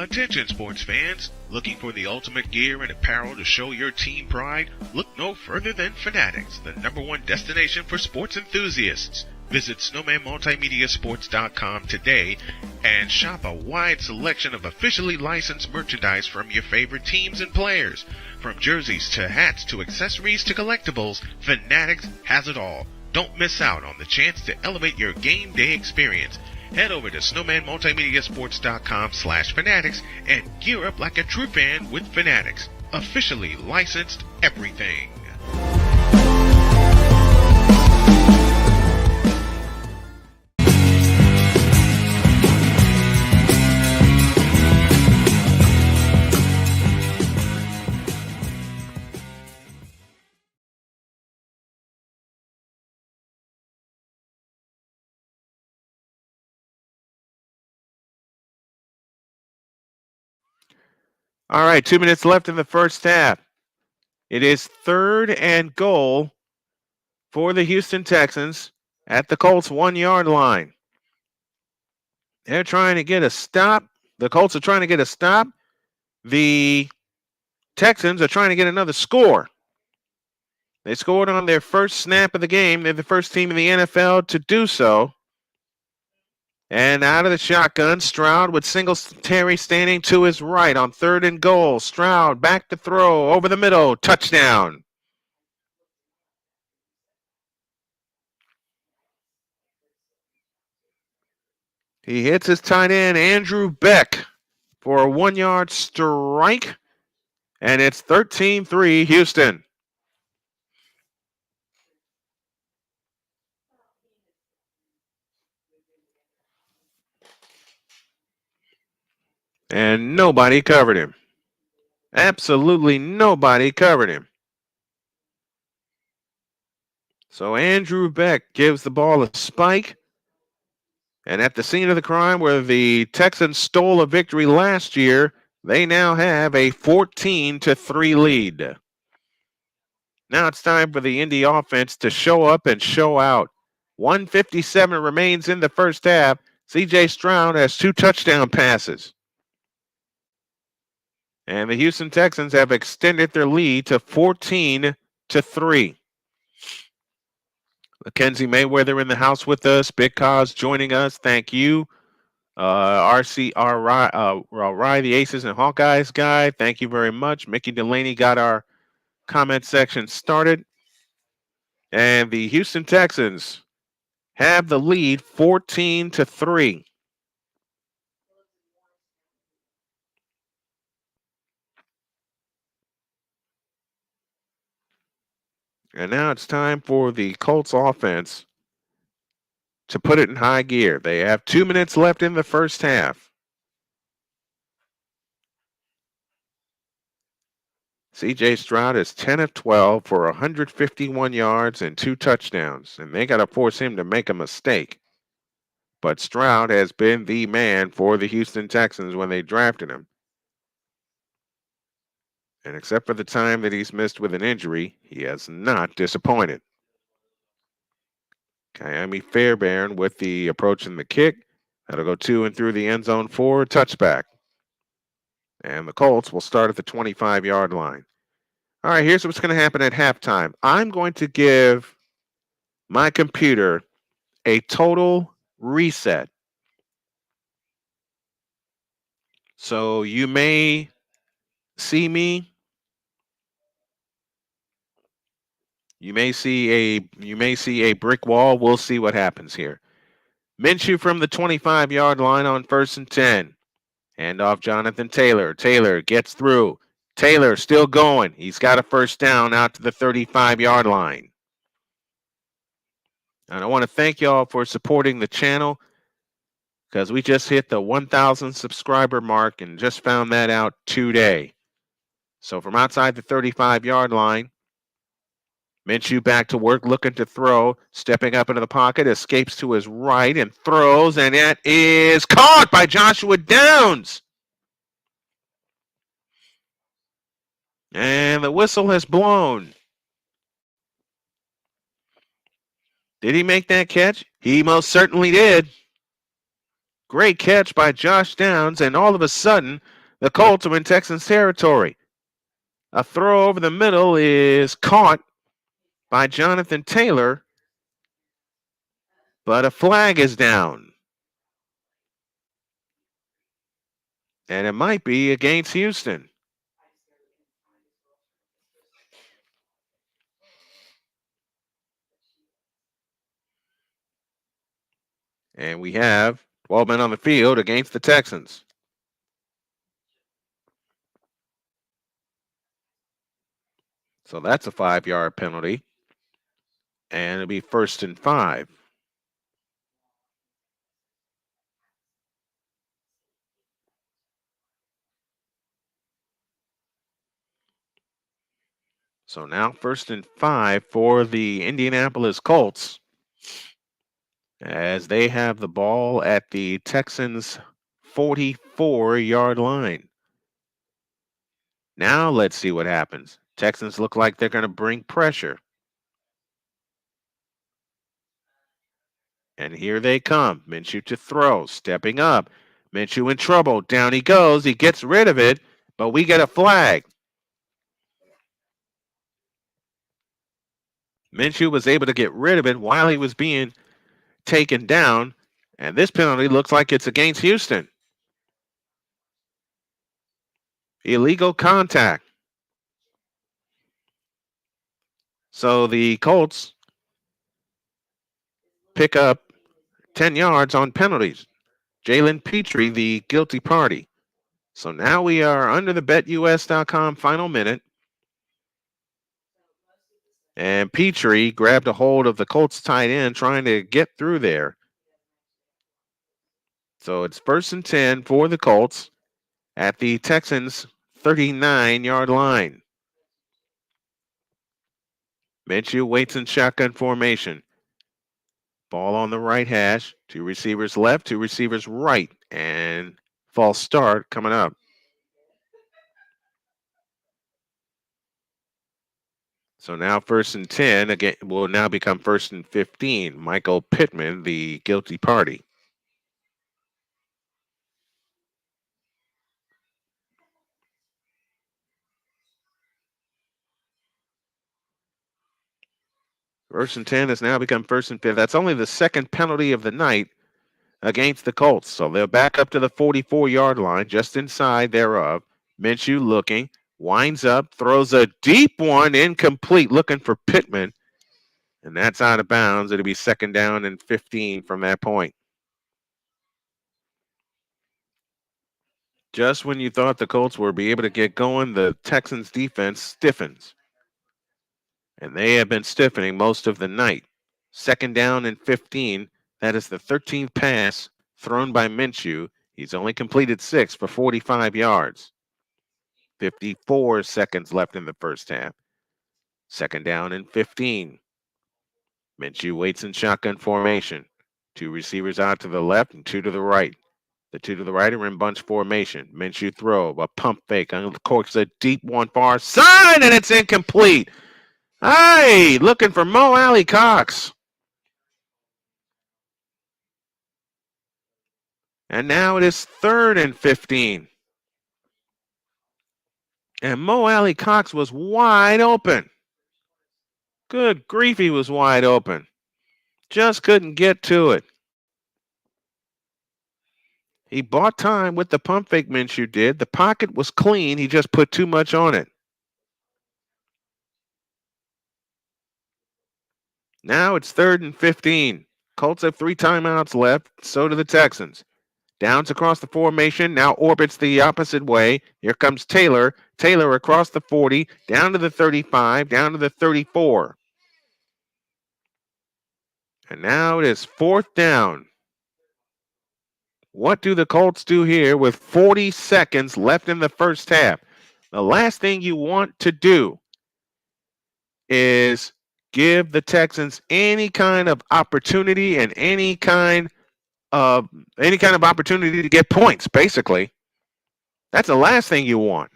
Speaker 3: Attention sports fans, looking for the ultimate gear and apparel to show your team pride? Look no further than Fanatics, the #1 destination for sports enthusiasts. Visit snowmanmultimediasports.com today and shop a wide selection of officially licensed merchandise from your favorite teams and players. From jerseys to hats to accessories to collectibles, Fanatics has it all. Don't miss out on the chance to elevate your game day experience. Head over to snowmanmultimediasports.com/fanatics and gear up like a true fan with Fanatics. Officially licensed everything.
Speaker 1: All right, 2 minutes left in the first half. It is 3rd and goal for the Houston Texans at the Colts 1-yard line. They're trying to get a stop. The Colts are trying to get a stop. The Texans are trying to get another score. They scored on their first snap of the game. They're the first team in the NFL to do so. And out of the shotgun, Stroud with Singletary standing to his right on 3rd and goal. Stroud back to throw over the middle. Touchdown. He hits his tight end, Andrew Beck, for a 1-yard strike. And it's 13-3 Houston. And nobody covered him. Absolutely nobody covered him. So Andrew Beck gives the ball a spike. And at the scene of the crime where the Texans stole a victory last year, they now have a 14-3 lead. Now it's time for the Indy offense to show up and show out. 1:57 remains in the first half. C.J. Stroud has 2 touchdown passes. And the Houston Texans have extended their lead to 14-3. Mackenzie Mayweather in the house with us. Big Cause joining us. Thank you. RCRI, the Aces and Hawkeyes guy. Thank you very much. Mickey Delaney got our comment section started. And the Houston Texans have the lead 14-3. And now it's time for the Colts offense to put it in high gear. They have 2 minutes left in the first half. C.J. Stroud is 10 of 12 for 151 yards and 2 touchdowns, and they got to force him to make a mistake. But Stroud has been the man for the Houston Texans when they drafted him. And except for the time that he's missed with an injury, he has not disappointed. Miami Fairbairn with the approach and the kick. That'll go to and through the end zone for touchback. And the Colts will start at the 25-yard line. All right, here's what's going to happen at halftime. I'm going to give my computer a total reset. So you may see me. You may see a brick wall. We'll see what happens here. Minshew from the 25-yard line on 1st and 10. Hand off Jonathan Taylor. Taylor gets through. Taylor still going. He's got a first down out to the 35-yard line. And I want to thank y'all for supporting the channel because we just hit the 1,000 subscriber mark and just found that out today. So from outside the 35-yard line, Minshew back to work, looking to throw, stepping up into the pocket, escapes to his right and throws, and that is caught by Joshua Downs. And the whistle has blown. Did he make that catch? He most certainly did. Great catch by Josh Downs, and all of a sudden, the Colts are in Texans territory. A throw over the middle is caught by Jonathan Taylor, but a flag is down. And it might be against Houston. And we have 12 men on the field against the Texans. So that's a 5-yard penalty. And it'll be 1st and 5. So now 1st and 5 for the Indianapolis Colts as they have the ball at the Texans' 44-yard line. Now let's see what happens. Texans look like they're going to bring pressure. And here they come. Minshew to throw, stepping up. Minshew in trouble. Down he goes. He gets rid of it, but we get a flag. Minshew was able to get rid of it while he was being taken down, and this penalty looks like it's against Houston. Illegal contact. So the Colts pick up 10 yards on penalties. Jalen Petrie, the guilty party. So now we are under the BetUS.com final minute. And Petrie grabbed a hold of the Colts tight end trying to get through there. So it's 1st and 10 for the Colts at the Texans' 39-yard line. Minshew waits in shotgun formation. Ball on the right hash. 2 receivers left, 2 receivers right. And false start coming up. So now 1st and 10 again will now become 1st and 15. Michael Pittman, the guilty party. First and 10 has now become 1st and 5. That's only the second penalty of the night against the Colts. So they're back up to the 44-yard line, just inside thereof. Minshew looking, winds up, throws a deep one, incomplete, looking for Pittman. And that's out of bounds. It'll be 2nd down and 15 from that point. Just when you thought the Colts would be able to get going, the Texans defense stiffens. And they have been stiffening most of the night. 2nd down and 15. That is the 13th pass thrown by Minshew. He's only completed 6 for 45 yards. 54 seconds left in the first half. 2nd down and 15. Minshew waits in shotgun formation. 2 receivers out to the left and 2 to the right. The 2 to the right are in bunch formation. Minshew throw, a pump fake, uncorks a deep one far side, and it's incomplete. Hey, looking for Mo Alley Cox. And now it is 3rd and 15. And Mo Alley Cox was wide open. Good grief, he was wide open. Just couldn't get to it. He bought time with the pump fake Minshew did. The pocket was clean. He just put too much on it. Now it's 3rd and 15. Colts have 3 timeouts left. So do the Texans. Downs across the formation. Now orbits the opposite way. Here comes Taylor. Taylor across the 40. Down to the 35. Down to the 34. And now it is 4th down. What do the Colts do here with 40 seconds left in the first half? The last thing you want to do is give the Texans any kind of opportunity and any kind of opportunity to get points, basically. That's the last thing you want.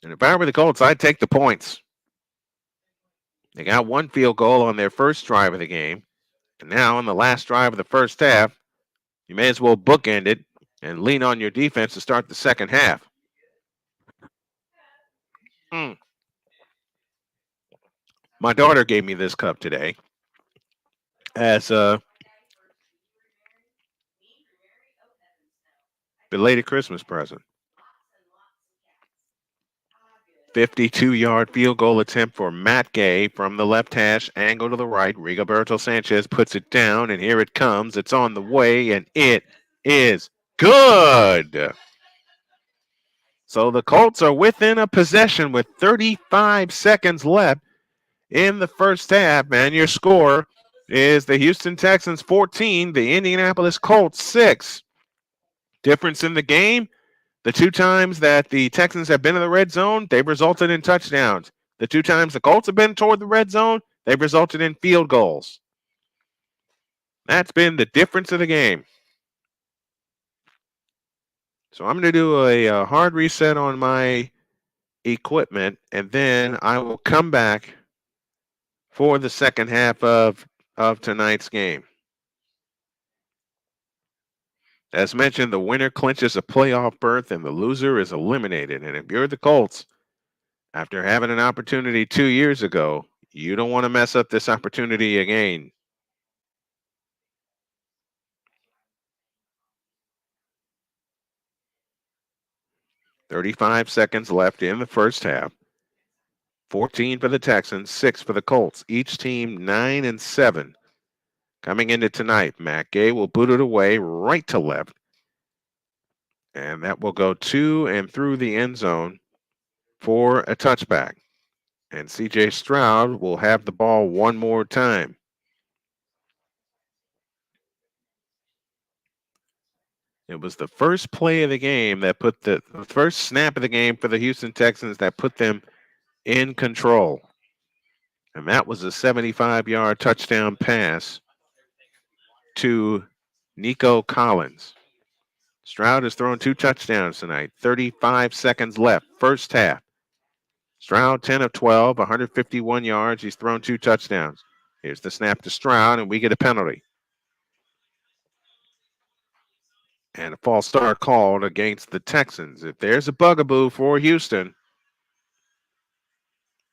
Speaker 1: And if I were the Colts, I'd take the points. They got 1 field goal on their first drive of the game. And now on the last drive of the first half, you may as well bookend it and lean on your defense to start the second half. My daughter gave me this cup today as a belated Christmas present. 52-yard field goal attempt for Matt Gay from the left hash, angle to the right. Rigoberto Sanchez puts it down, and here it comes. It's on the way, and it is good. So the Colts are within a possession with 35 seconds left in the first half, and your score is the Houston Texans 14, the Indianapolis Colts 6. Difference in the game, the 2 times that the Texans have been in the red zone, they've resulted in touchdowns. The 2 times the Colts have been toward the red zone, they've resulted in field goals. That's been the difference of the game. So I'm going to do a hard reset on my equipment, and then I will come back for the second half of tonight's game. As mentioned, the winner clinches a playoff berth and the loser is eliminated. And if you're the Colts, after having an opportunity 2 years ago, you don't want to mess up this opportunity again. "35 seconds left in the first half. 14 for the Texans, 6 for the Colts. Each team 9-7. Coming into tonight, Matt Gay will boot it away right to left. And that will go to and through the end zone for a touchback. And C.J. Stroud will have the ball one more time. It was the first play of the game that put the first snap of the game for the Houston Texans that put them in control. And that was a 75-yard touchdown pass to Nico Collins. Stroud has thrown 2 touchdowns tonight. 35 seconds left, first half. Stroud 10 of 12, 151 yards. He's thrown 2 touchdowns. Here's the snap to Stroud, and we get a penalty. And a false start called against the Texans. If there's a bugaboo for Houston,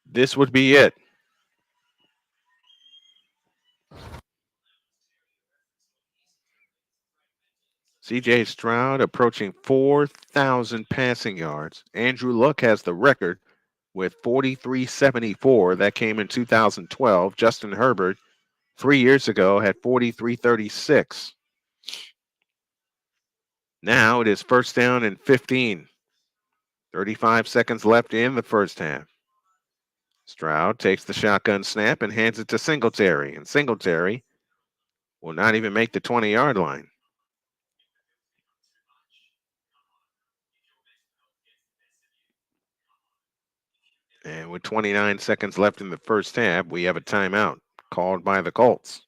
Speaker 1: this would be it. C.J. Stroud approaching 4,000 passing yards. Andrew Luck has the record with 4,374. That came in 2012. Justin Herbert 3 years ago had 4,336. Now it is first down and 15. 35 seconds left in the first half. Stroud takes the shotgun snap and hands it to Singletary. And Singletary will not even make the 20-yard line. And with 29 seconds left in the first half, we have a timeout called by the Colts.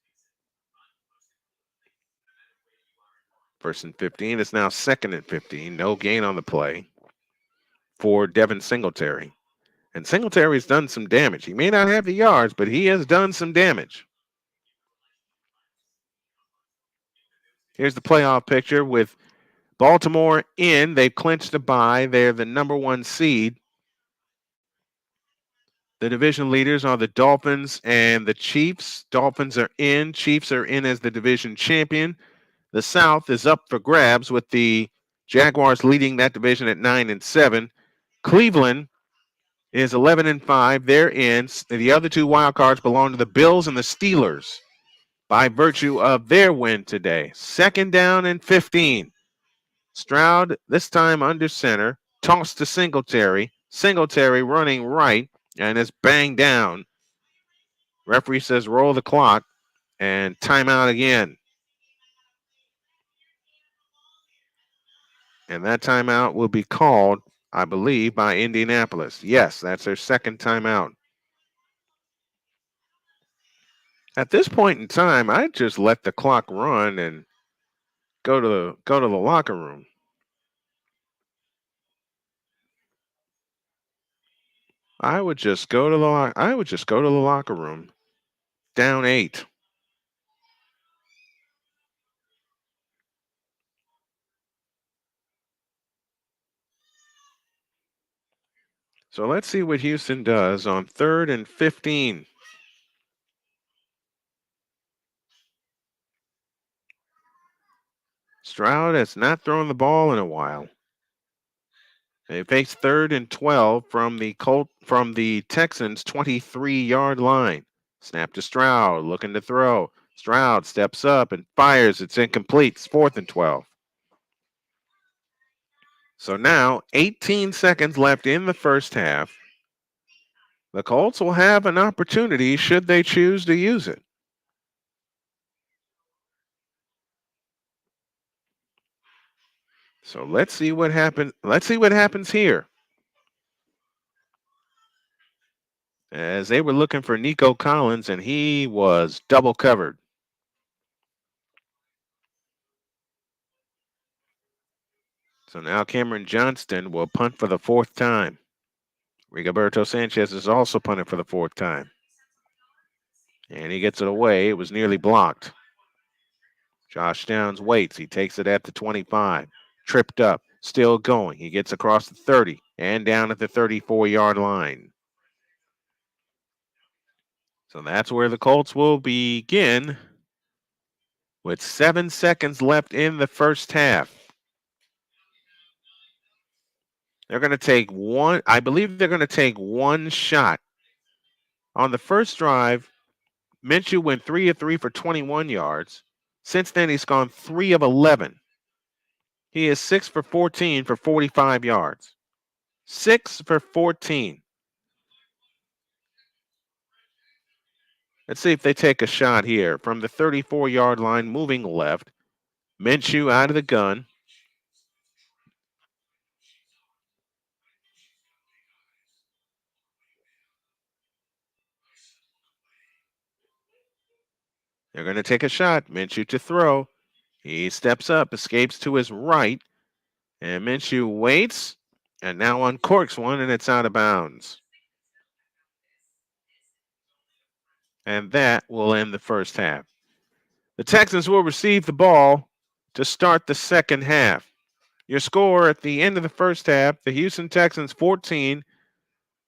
Speaker 1: First and 15 is now second and 15. No gain on the play for Devin Singletary. And Singletary's done some damage. He may not have the yards, but he has done some damage. Here's the playoff picture with Baltimore in. They've clinched a bye. They're the number 1 seed. The division leaders are the Dolphins and the Chiefs. Dolphins are in. Chiefs are in as the division champion. The South is up for grabs with the Jaguars leading that division at 9-7. Cleveland is 11-5. They're in. The other 2 wild cards belong to the Bills and the Steelers by virtue of their win today. Second down and 15. Stroud, this time under center, tossed to Singletary. Singletary running right and is banged down. Referee says roll the clock and timeout again. And that timeout will be called, I believe, by Indianapolis. Yes, that's their second timeout. At this point in time, I'd just let the clock run and go to the locker room. I would just go to the locker room. Down 8. So let's see what Houston does on 3rd and 15. Stroud has not thrown the ball in a while. They face 3rd and 12 from the Texans' 23-yard line. Snap to Stroud, looking to throw. Stroud steps up and fires. It's incomplete. It's 4th and 12. So now 18 seconds left in the first half. The Colts will have an opportunity should they choose to use it. So let's see what happens. Let's see what happens here. As they were looking for Nico Collins, and he was double covered. So now Cameron Johnston will punt for the 4th time. Rigoberto Sanchez is also punting for the 4th time. And he gets it away. It was nearly blocked. Josh Downs waits. He takes it at the 25. Tripped up. Still going. He gets across the 30 and down at the 34-yard line. So that's where the Colts will begin with 7 seconds left in the first half. They're going to take one. I believe they're going to take one shot. On the first drive, Minshew went 3 of 3 for 21 yards. Since then, he's gone 3 of 11. He is 6 for 14 for 45 yards. 6 for 14. Let's see if they take a shot here from the 34-yard line, moving left. Minshew out of the gun. They're going to take a shot. Minshew to throw. He steps up, escapes to his right, and Minshew waits, and now uncorks one, and it's out of bounds. And that will end the first half. The Texans will receive the ball to start the second half. Your score at the end of the first half, the Houston Texans 14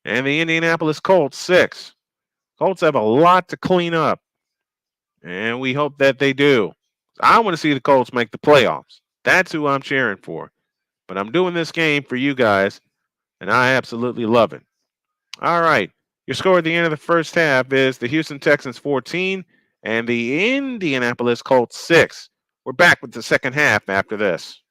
Speaker 1: and the Indianapolis Colts 6. Colts have a lot to clean up, and we hope that they do. I want to see the Colts make the playoffs. That's who I'm cheering for. But I'm doing this game for you guys, and I absolutely love it. All right. Your score at the end of the first half is the Houston Texans 14 and the Indianapolis Colts 6. We're back with the second half after this.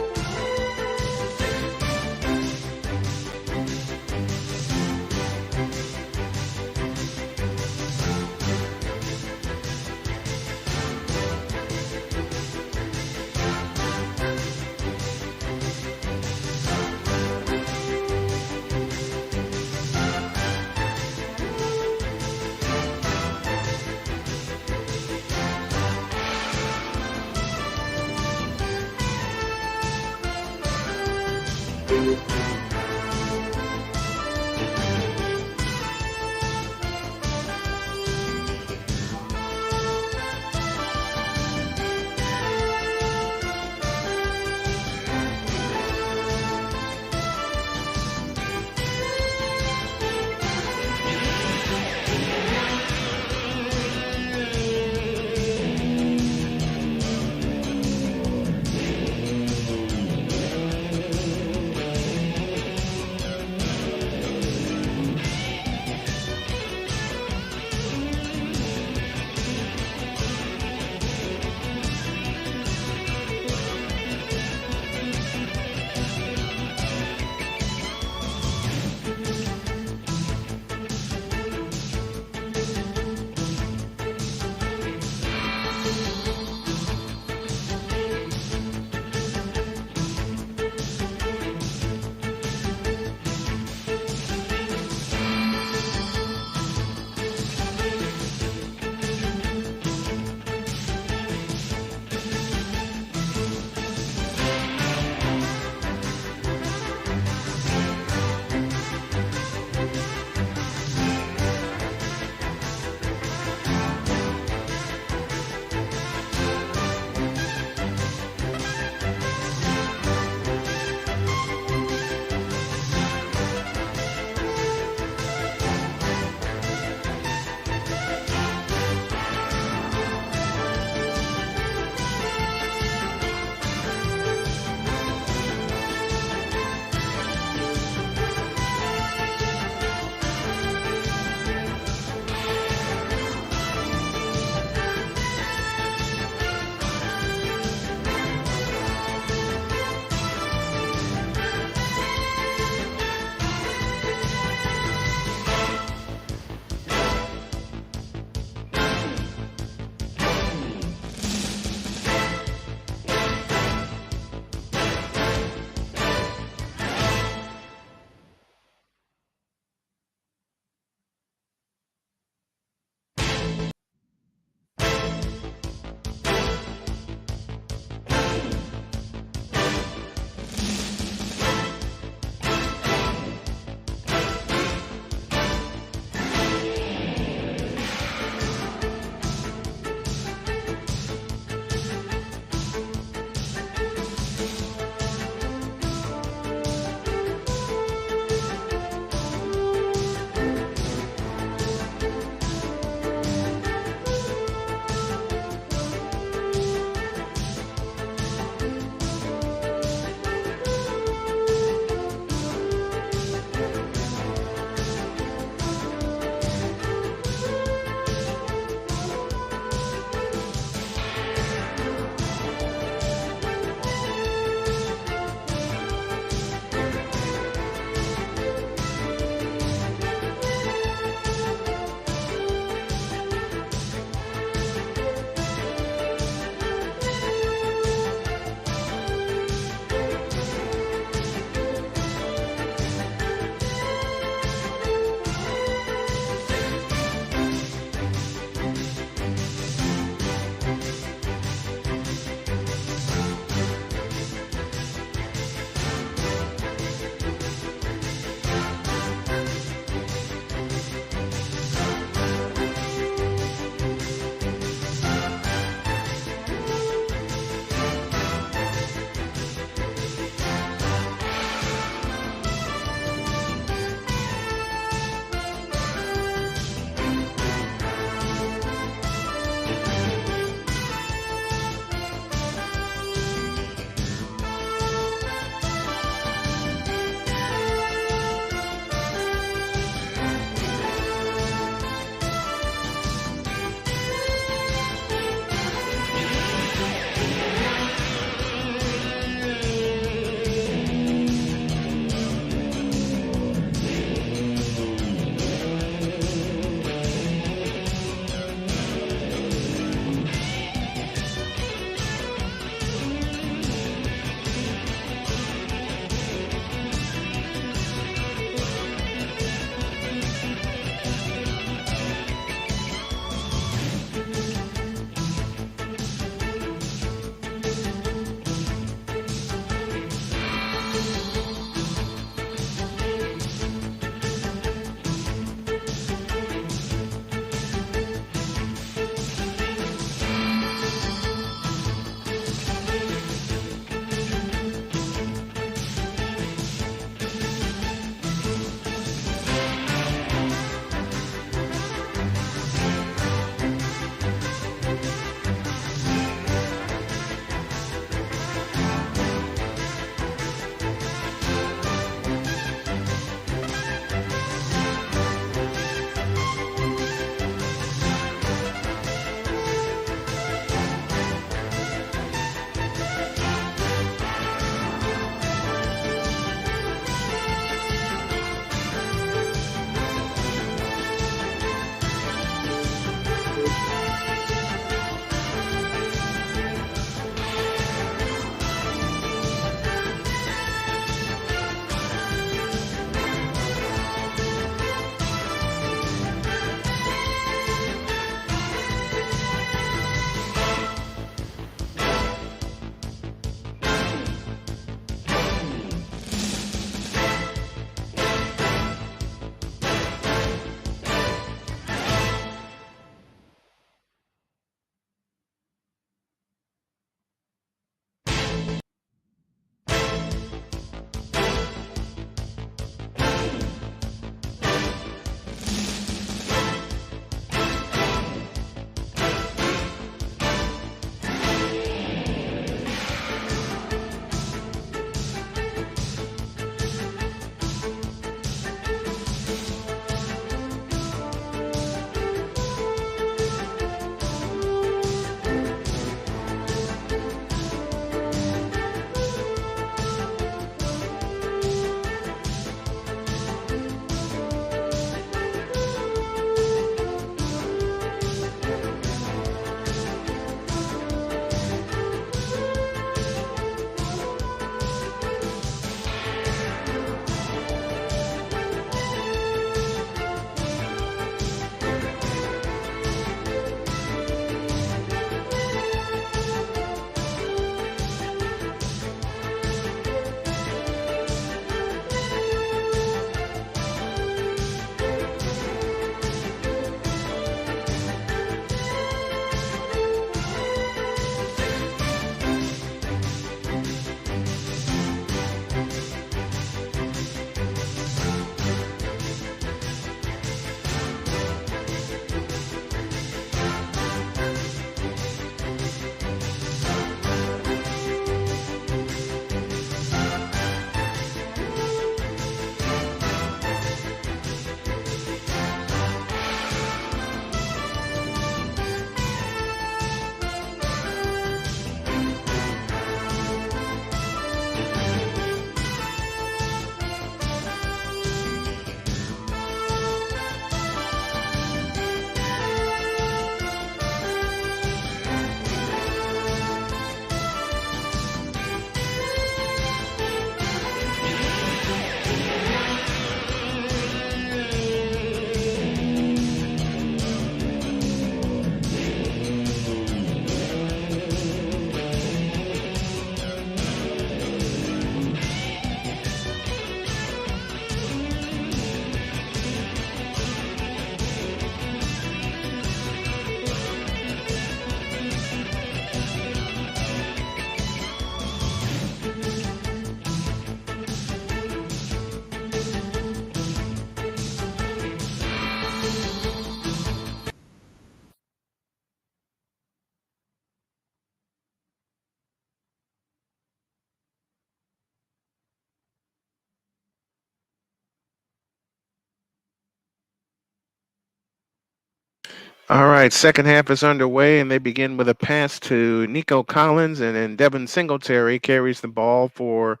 Speaker 1: All right, second half is underway, and they begin with a pass to Nico Collins, and then Devin Singletary carries the ball for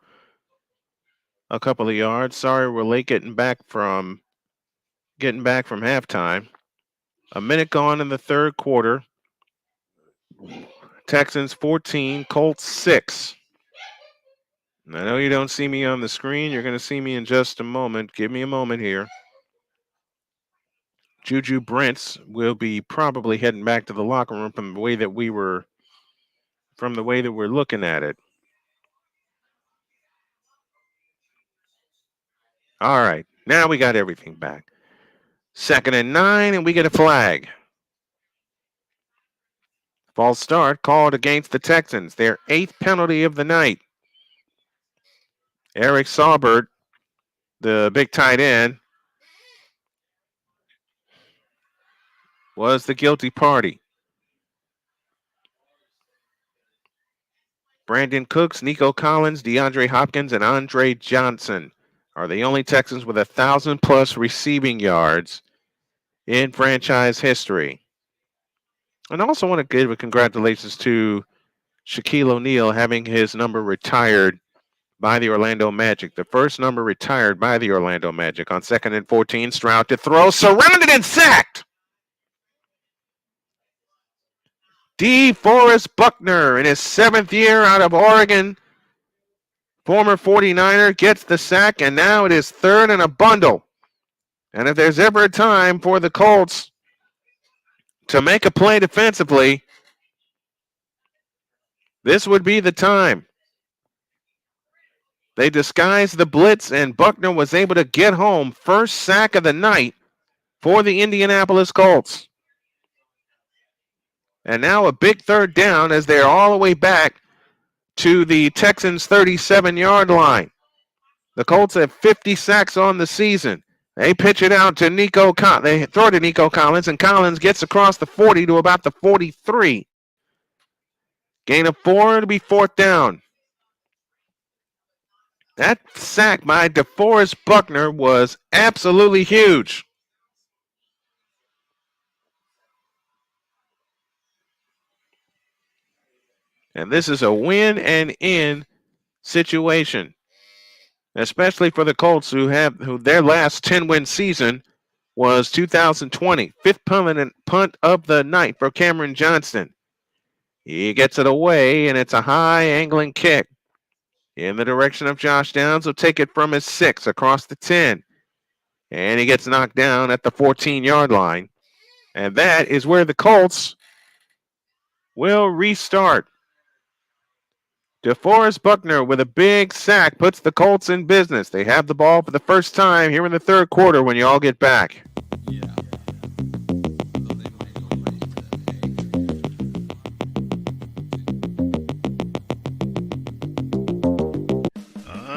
Speaker 1: a couple of yards. Sorry, we're late getting back from halftime. A minute gone in the third quarter. Texans 14, Colts 6. I know you don't see me on the screen. You're going to see me in just a moment. Give me a moment here. Juju Brents will be probably heading back to the locker room from the way that we're looking at it. All right, now we got everything back. 2nd and 9, and we get a flag. False start called against the Texans. Their 8th penalty of the night. Eric Saubert, the big tight end, was the guilty party. Brandon Cooks, Nico Collins, DeAndre Hopkins, and Andre Johnson are the only Texans with 1,000-plus receiving yards in franchise history. And I also want to give a congratulations to Shaquille O'Neal having his number retired by the Orlando Magic. The first number retired by the Orlando Magic on 2nd and 14. Stroud to throw, surrounded and sacked. DeForest Buckner in his 7th year out of Oregon. Former 49er gets the sack, and now it is 3rd and a bundle. And if there's ever a time for the Colts to make a play defensively, this would be the time. They disguised the blitz, and Buckner was able to get home. First sack of the night for the Indianapolis Colts. And now a big 3rd down as they're all the way back to the Texans' 37-yard line. The Colts have 50 sacks on the season. They pitch it out to they throw to Nico Collins, and Collins gets across the 40 to about the 43. Gain of 4 to be 4th down. That sack by DeForest Buckner was absolutely huge. And this is a win and in situation, especially for the Colts who their last 10-win season was 2020. 5th punt of the night for Cameron Johnston. He gets it away, and it's a high angling kick in the direction of Josh Downs. Will take it from his 6 across the 10. And he gets knocked down at the 14-yard line. And that is where the Colts will restart. DeForest Buckner with a big sack puts the Colts in business. They have the ball for the first time here in the third quarter when you all get back.
Speaker 6: Yeah.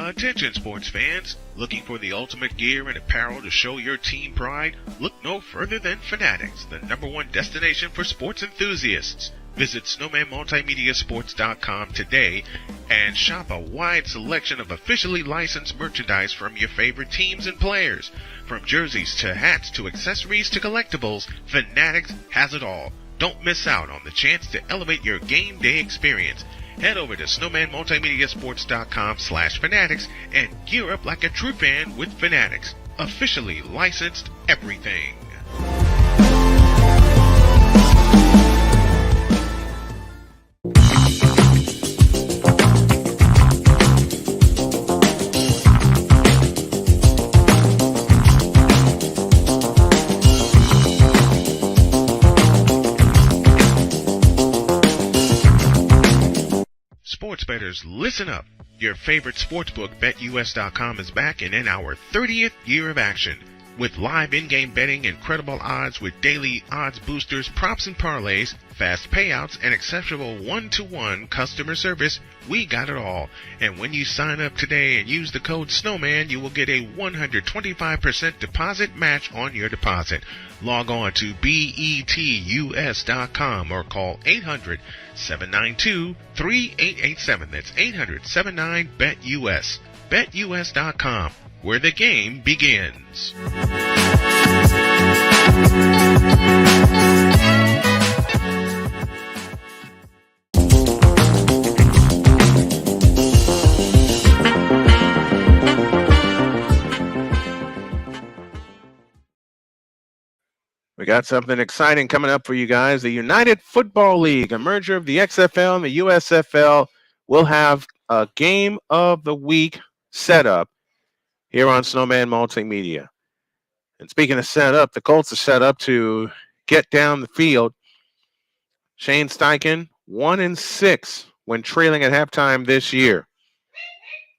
Speaker 3: Attention sports fans, looking for the ultimate gear and apparel to show your team pride? Look no further than Fanatics, the #1 destination for sports enthusiasts. Visit snowmanmultimediasports.com today and shop a wide selection of officially licensed merchandise from your favorite teams and players. From jerseys to hats to accessories to collectibles, Fanatics has it all. Don't miss out on the chance to elevate your game day experience. Head over to snowmanmultimediasports.com/fanatics and gear up like a true fan with Fanatics. Officially licensed everything. Sports bettors, listen up. Your favorite sportsbook, BetUS.com, is back and in our 30th year of action. With live in-game betting, incredible odds with daily odds boosters, props and parlays, fast payouts, and exceptional one-to-one customer service, we got it all. And when you sign up today and use the code Snowman, you will get a 125% deposit match on your deposit. Log on to betus.com or call 800-792-3887. That's 800-79-BET-US. BetUS.com, where the game begins.
Speaker 1: We got something exciting coming up for you guys. The United Football League, a merger of the XFL and the USFL, will have a game of the week setup here on Snowman Multimedia. And speaking of setup, the Colts are set up to get down the field. Shane Steichen, 1-6 when trailing at halftime this year.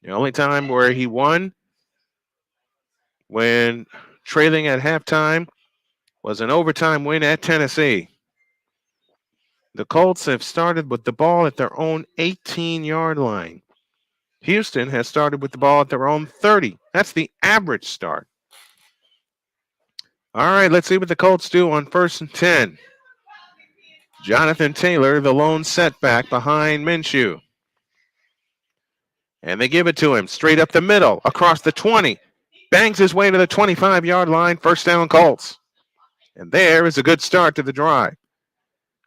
Speaker 1: The only time where he won when trailing at halftime was an overtime win at Tennessee. The Colts have started with the ball at their own 18-yard line. Houston has started with the ball at their own 30. That's the average start. All right, let's see what the Colts do on 1st and 10. Jonathan Taylor, the lone setback behind Minshew. And they give it to him straight up the middle, across the 20. Bangs his way to the 25-yard line, first down Colts. And there is a good start to the drive.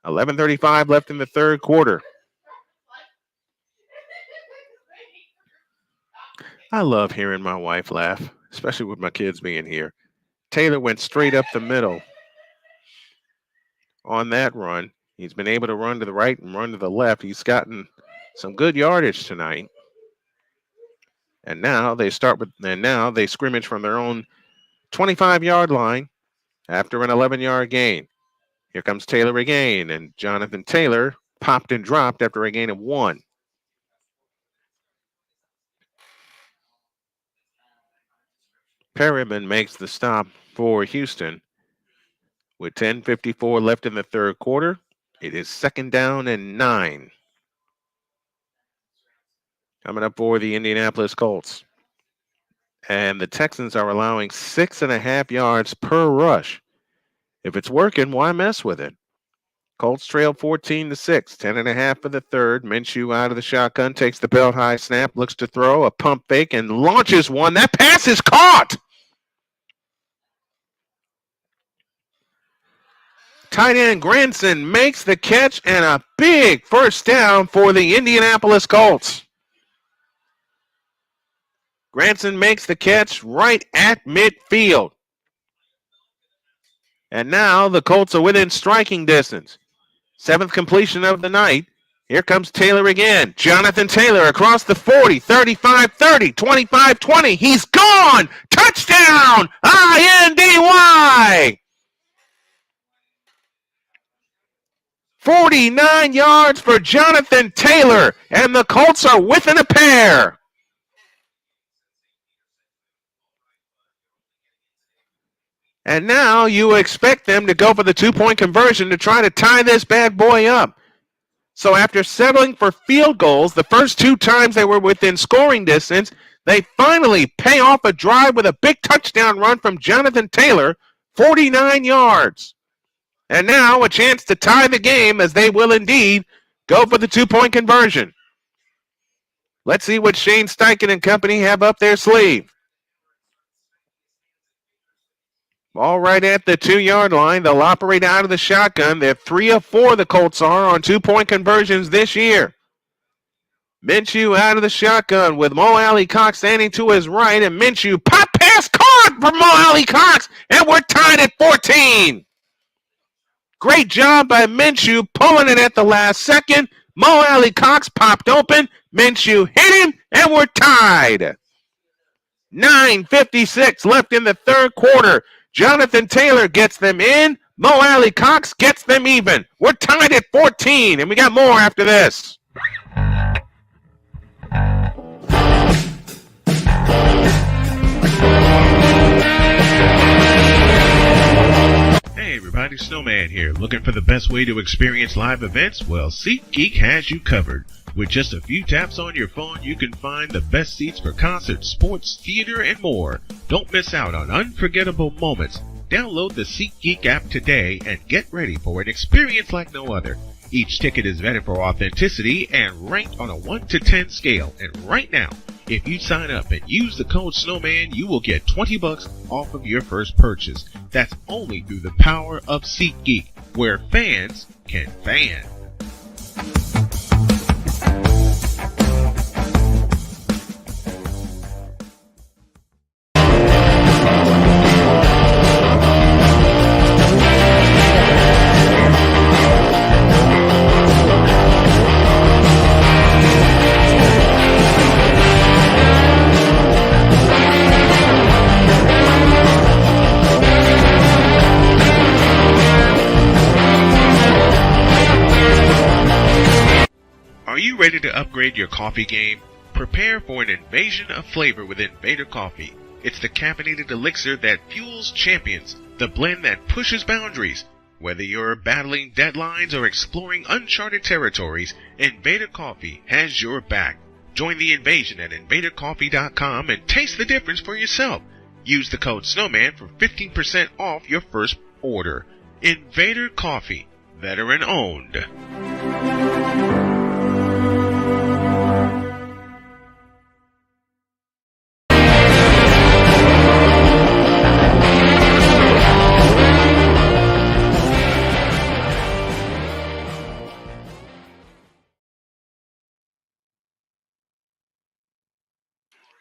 Speaker 1: 11:35 left in the third quarter. I love hearing my wife laugh, especially with my kids being here. Taylor went straight up the middle on that run. He's been able to run to the right and run to the left. He's gotten some good yardage tonight. And now they scrimmage from their own 25-yard line after an 11-yard gain. Here comes Taylor again, and Jonathan Taylor popped and dropped after a gain of 1. Perriman makes the stop for Houston. With 10:54 left in the third quarter, it is 2nd down and 9. Coming up for the Indianapolis Colts. And the Texans are allowing 6.5 yards per rush. If it's working, why mess with it? Colts trail 14-6, 10.5 for the third. Minshew out of the shotgun, takes the belt high snap, looks to throw, a pump fake, and launches one. That pass is caught! Tight end Granson makes the catch and a big first down for the Indianapolis Colts. Granson makes the catch right at midfield. And now the Colts are within striking distance. 7th completion of the night. Here comes Taylor again. Jonathan Taylor across the 40, 35, 30, 25, 20. He's gone! Touchdown! INDY! 49 yards for Jonathan Taylor, and the Colts are within a pair. And now you expect them to go for the 2-point conversion to try to tie this bad boy up. So after settling for field goals the first 2 times they were within scoring distance, they finally pay off a drive with a big touchdown run from Jonathan Taylor, 49 yards. And now a chance to tie the game as they will indeed go for the 2-point conversion. Let's see what Shane Steichen and company have up their sleeve. Ball right at the 2-yard line. They'll operate out of the shotgun. They're 3 of 4, the Colts are, on 2-point conversions this year. Minshew out of the shotgun with Mo Alley Cox standing to his right, and Minshew pop pass caught for Mo Alley Cox, and we're tied at 14. Great job by Minshew pulling it at the last second. Mo Alley Cox popped open. Minshew hit him, and we're tied. 9:56 left in the third quarter. Jonathan Taylor gets them in. Mo Alley Cox gets them even. We're tied at 14, and we got more after this.
Speaker 3: Hey everybody, Snowman here. Looking for the best way to experience live events? Well, SeatGeek has you covered. With just a few taps on your phone, you can find the best seats for concerts, sports, theater, and more. Don't miss out on unforgettable moments. Download the SeatGeek app today and get ready for an experience like no other. Each ticket is vetted for authenticity and ranked on a 1 to 10 scale. And right now, if you sign up and use the code Snowman, you will get $20 off of your first purchase. That's only through the power of SeatGeek, where fans can fan. ready to upgrade your coffee game? Prepare for an invasion of flavor with Invader Coffee. It's the caffeinated elixir that fuels champions, the blend that pushes boundaries. Whether you're battling deadlines or exploring uncharted territories, Invader Coffee has your back. Join the invasion at invadercoffee.com and taste the difference for yourself. Use the code Snowman for 15% off your first order. Invader Coffee, veteran owned.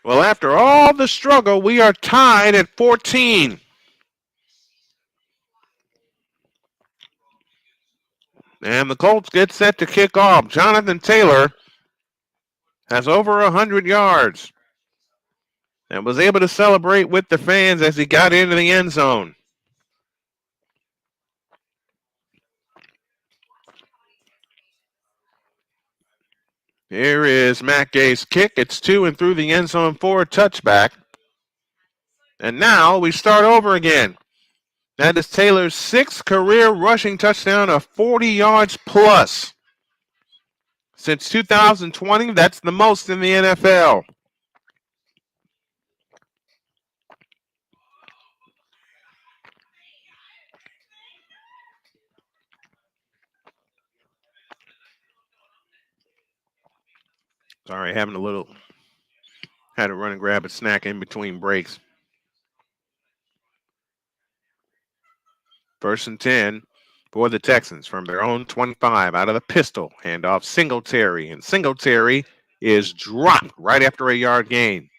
Speaker 1: Well, after all the struggle, we are tied at 14. And the Colts get set to kick off. Jonathan Taylor has over 100 yards and was able to celebrate with the fans as he got into the end zone. Here is Matt Gay's kick. It's to and through the end zone for a touchback. And now we start over again. That is Taylor's 6th career rushing touchdown of 40 yards plus. Since 2020, that's the most in the NFL. Sorry, had to run and grab a snack in between breaks. 1st and 10 for the Texans from their own 25 out of the pistol. Handoff Singletary, and Singletary is dropped right after a yard gain.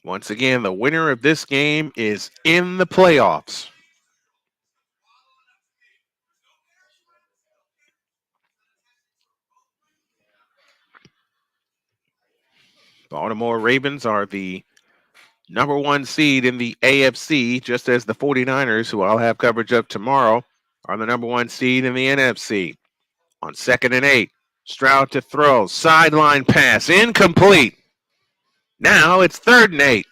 Speaker 1: Once again, the winner of this game is in the playoffs. Baltimore Ravens are the number 1 seed in the AFC, just as the 49ers, who I'll have coverage of tomorrow, are the number 1 seed in the NFC. On 2nd and 8, Stroud to throw, sideline pass, incomplete. Now it's 3rd and 8.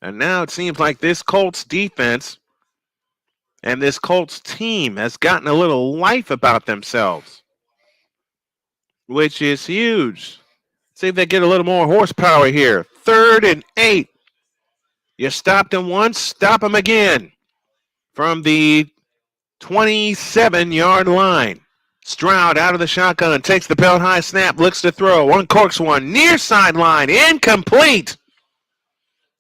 Speaker 1: And now it seems like this Colts defense and this Colts team has gotten a little life about themselves, which is huge. See if they get a little more horsepower here. 3rd and 8. You stopped them once, stop them again. From the 27-yard line. Stroud out of the shotgun, takes the belt high snap, looks to throw. Uncorks one, near sideline, incomplete.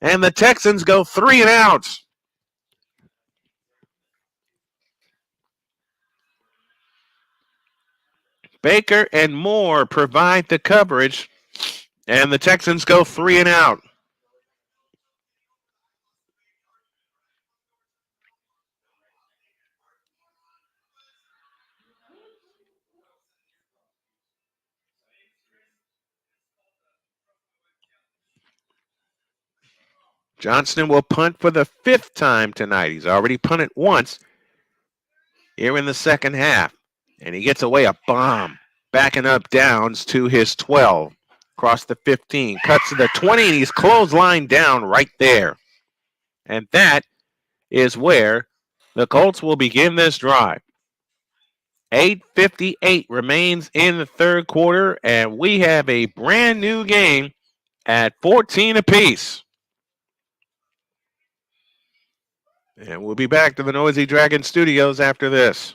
Speaker 1: And the Texans go 3 and out. Baker and Moore provide the coverage, and the Texans go 3 and out. Johnston will punt for the 5th time tonight. He's already punted once here in the second half. And he gets away a bomb. Backing up downs to his 12. Across the 15. Cuts to the 20, and he's clotheslined down right there. And that is where the Colts will begin this drive. 8:58 remains in the 3rd quarter, and we have a brand new game at 14 apiece. And we'll be back to the Noisy Dragon Studios after this.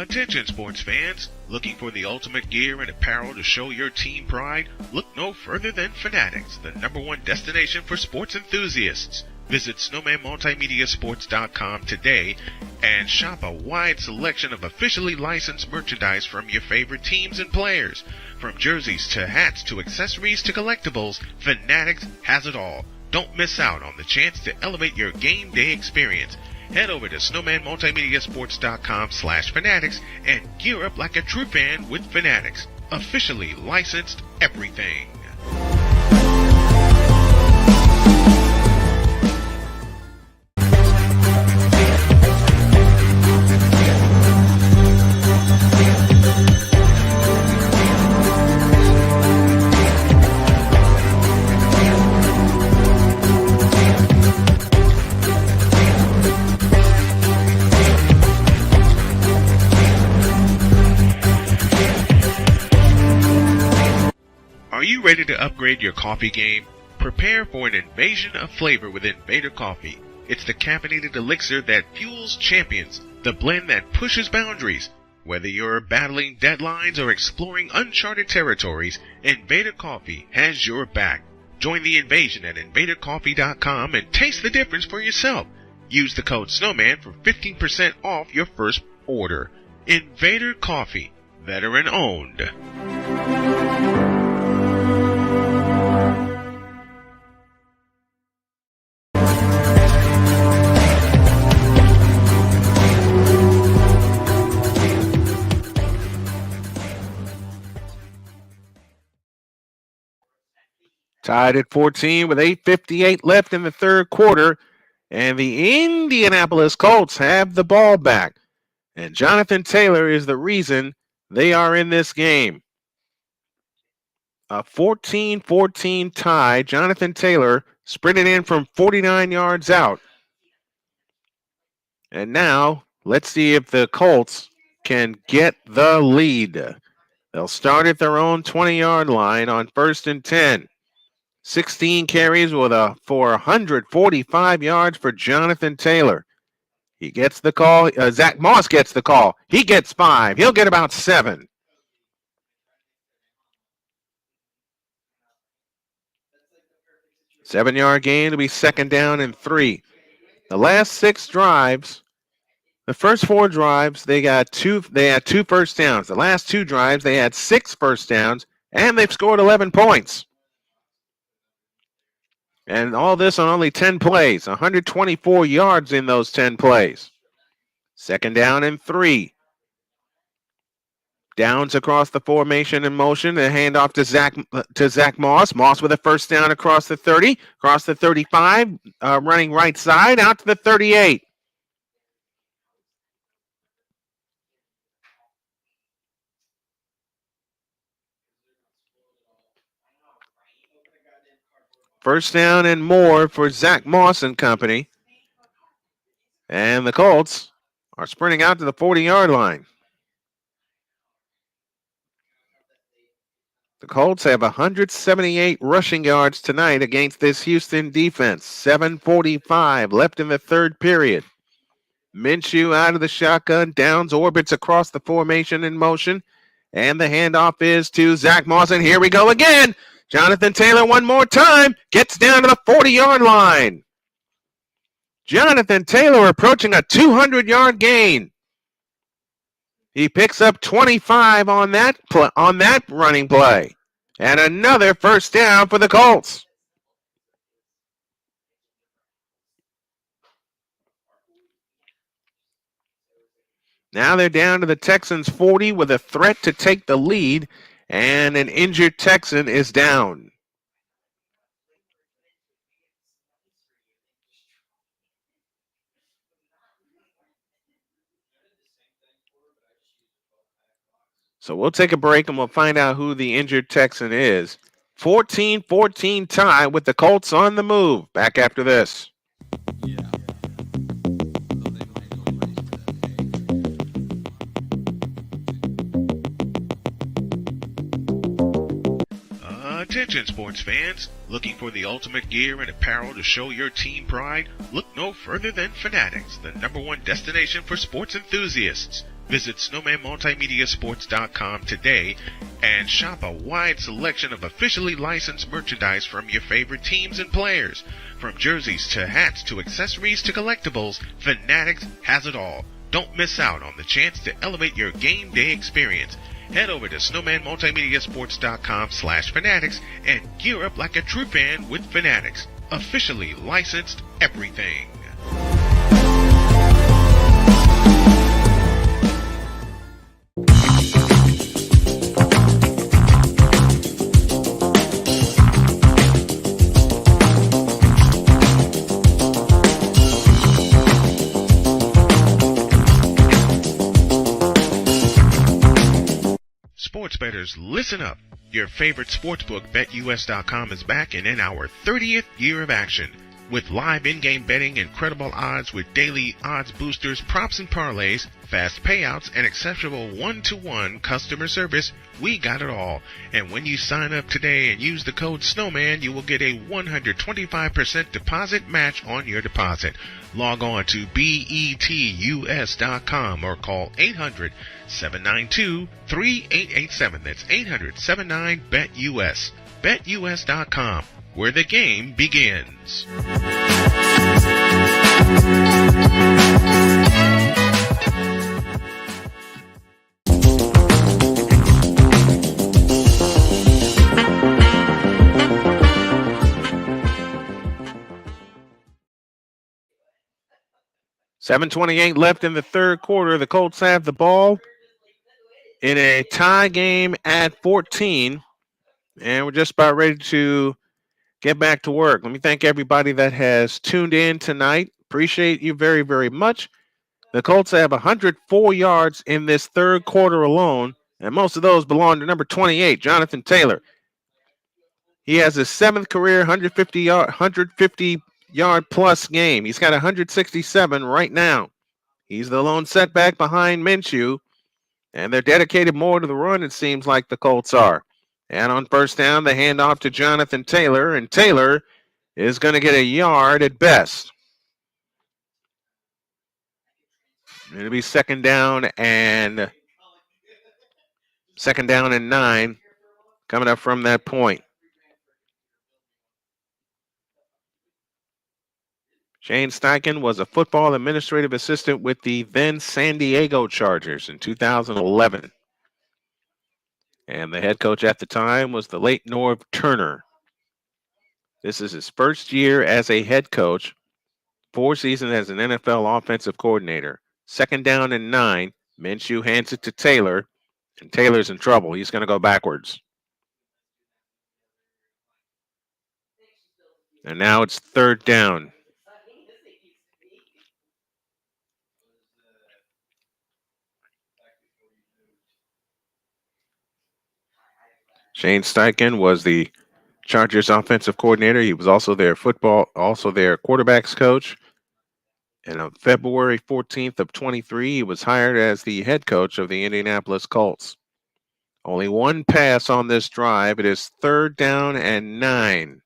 Speaker 3: Attention sports fans, looking for the ultimate gear and apparel to show your team pride? Look no further than Fanatics, the #1 destination for sports enthusiasts. Visit snowmanmultimediasports.com today and shop a wide selection of officially licensed merchandise from your favorite teams and players. From jerseys to hats to accessories to collectibles, Fanatics has it all. Don't miss out on the chance to elevate your game day experience. Head over to snowmanmultimediasports.com/fanatics and gear up like a true fan with Fanatics. Officially licensed everything. Are you ready to upgrade your coffee game? Prepare for an invasion of flavor with Invader Coffee. It's the caffeinated elixir that fuels champions, the blend that pushes boundaries. Whether you're battling deadlines or exploring uncharted territories, Invader Coffee has your back. Join the invasion at invadercoffee.com and taste the difference for yourself. Use the code SNOWMAN for 15% off your first order. Invader Coffee, veteran owned.
Speaker 1: Tied at 14 with 8:58 left in the third quarter, and the Indianapolis Colts have the ball back. And Jonathan Taylor is the reason they are in this game. A 14-14 tie. Jonathan Taylor sprinted in from 49 yards out. And now, let's see if the Colts can get the lead. They'll start at their own 20-yard line on 1st and 10. 16 carries for 145 yards for Jonathan Taylor. He gets the call. Zach Moss gets the call. He gets 5. He'll get about 7. Seven-yard gain to be 2nd down and 3. The last 6 drives, the first 4 drives, they had 2 first downs. The last 2 drives, they had 6 first downs, and they've scored 11 points. And all this on only 10 plays, 124 yards in those 10 plays. 2nd down and 3. Downs across the formation in motion. The handoff to Zach Moss. Moss with a first down across the 30, across the 35, running right side, out to the 38. First down and more for Zach Moss and company. And the Colts are sprinting out to the 40-yard line. The Colts have 178 rushing yards tonight against this Houston defense. 7:45 left in the third period. Minshew out of the shotgun. Downs orbits across the formation in motion. And the handoff is to Zach Moss. And here we go again. Jonathan Taylor one more time. Gets down to the 40-yard line. Jonathan Taylor approaching a 200-yard gain. He picks up 25 on that running play. And another first down for the Colts. Now they're down to the Texans' 40 with a threat to take the lead, and an injured Texan is down. So we'll take a break and we'll find out who the injured Texan is. 14-14 tie with the Colts on the move. Back after this.
Speaker 3: Attention sports fans, looking for the ultimate gear and apparel to show your team pride? Look no further than Fanatics, the #1 destination for sports enthusiasts. Visit snowmanmultimediasports.com today and shop a wide selection of officially licensed merchandise from your favorite teams and players. From jerseys to hats to accessories to collectibles, Fanatics has it all. Don't miss out on the chance to elevate your game day experience. Head over to snowmanmultimediasports.com/fanatics and gear up like a true fan with Fanatics. Officially licensed everything. Sports bettors, listen up. Your favorite sportsbook, BetUS.com, is back and in our 30th year of action. With live in-game betting, incredible odds with daily odds boosters, props and parlays, fast payouts, and exceptional one-to-one customer service, we got it all. And when you sign up today and use the code SNOWMAN, you will get a 125% deposit match on your deposit. Log on to betus.com or call 800-792-3887. That's 800-79-BET-US. BetUS.com, where the game begins.
Speaker 1: $7:28 left in the third quarter. The Colts have the ball in a tie game at 14, and we're just about ready to get back to work. Let me thank everybody that has tuned in tonight. Appreciate you very, very much. The Colts have 104 yards in this third quarter alone, and most of those belong to number 28, Jonathan Taylor. He has his seventh career 150-yard plus game. He's got 167 right now. He's the lone setback behind Minshew, and they're dedicated more to the run, it seems like the Colts are. And on first down, they hand off to Jonathan Taylor, and Taylor is going to get a yard at best. It'll be second down and 9 coming up from that point. Shane Steichen was a football administrative assistant with the then San Diego Chargers in 2011. And the head coach at the time was the late Norv Turner. This is his first year as a head coach, 4 seasons as an NFL offensive coordinator. Second down and 9. Minshew hands it to Taylor, and Taylor's in trouble. He's going to go backwards. And now it's third down. Shane Steichen was the Chargers offensive coordinator. He was also their quarterbacks coach. And on February 14th of 23, he was hired as the head coach of the Indianapolis Colts. Only one pass on this drive. It is third down and 9.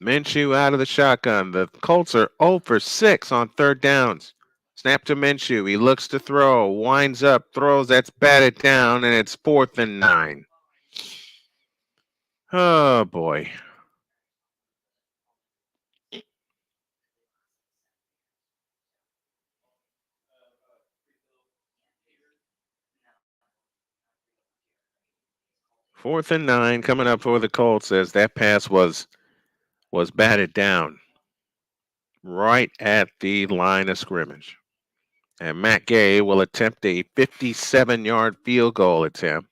Speaker 1: Minshew out of the shotgun. The Colts are 0 for 6 on third downs. Snap to Minshew. He looks to throw. Winds up. Throws. That's batted down. And it's 4th and 9. Oh, boy. Fourth and 9 coming up for the Colts as that pass was batted down right at the line of scrimmage. And Matt Gay will attempt a 57-yard field goal attempt.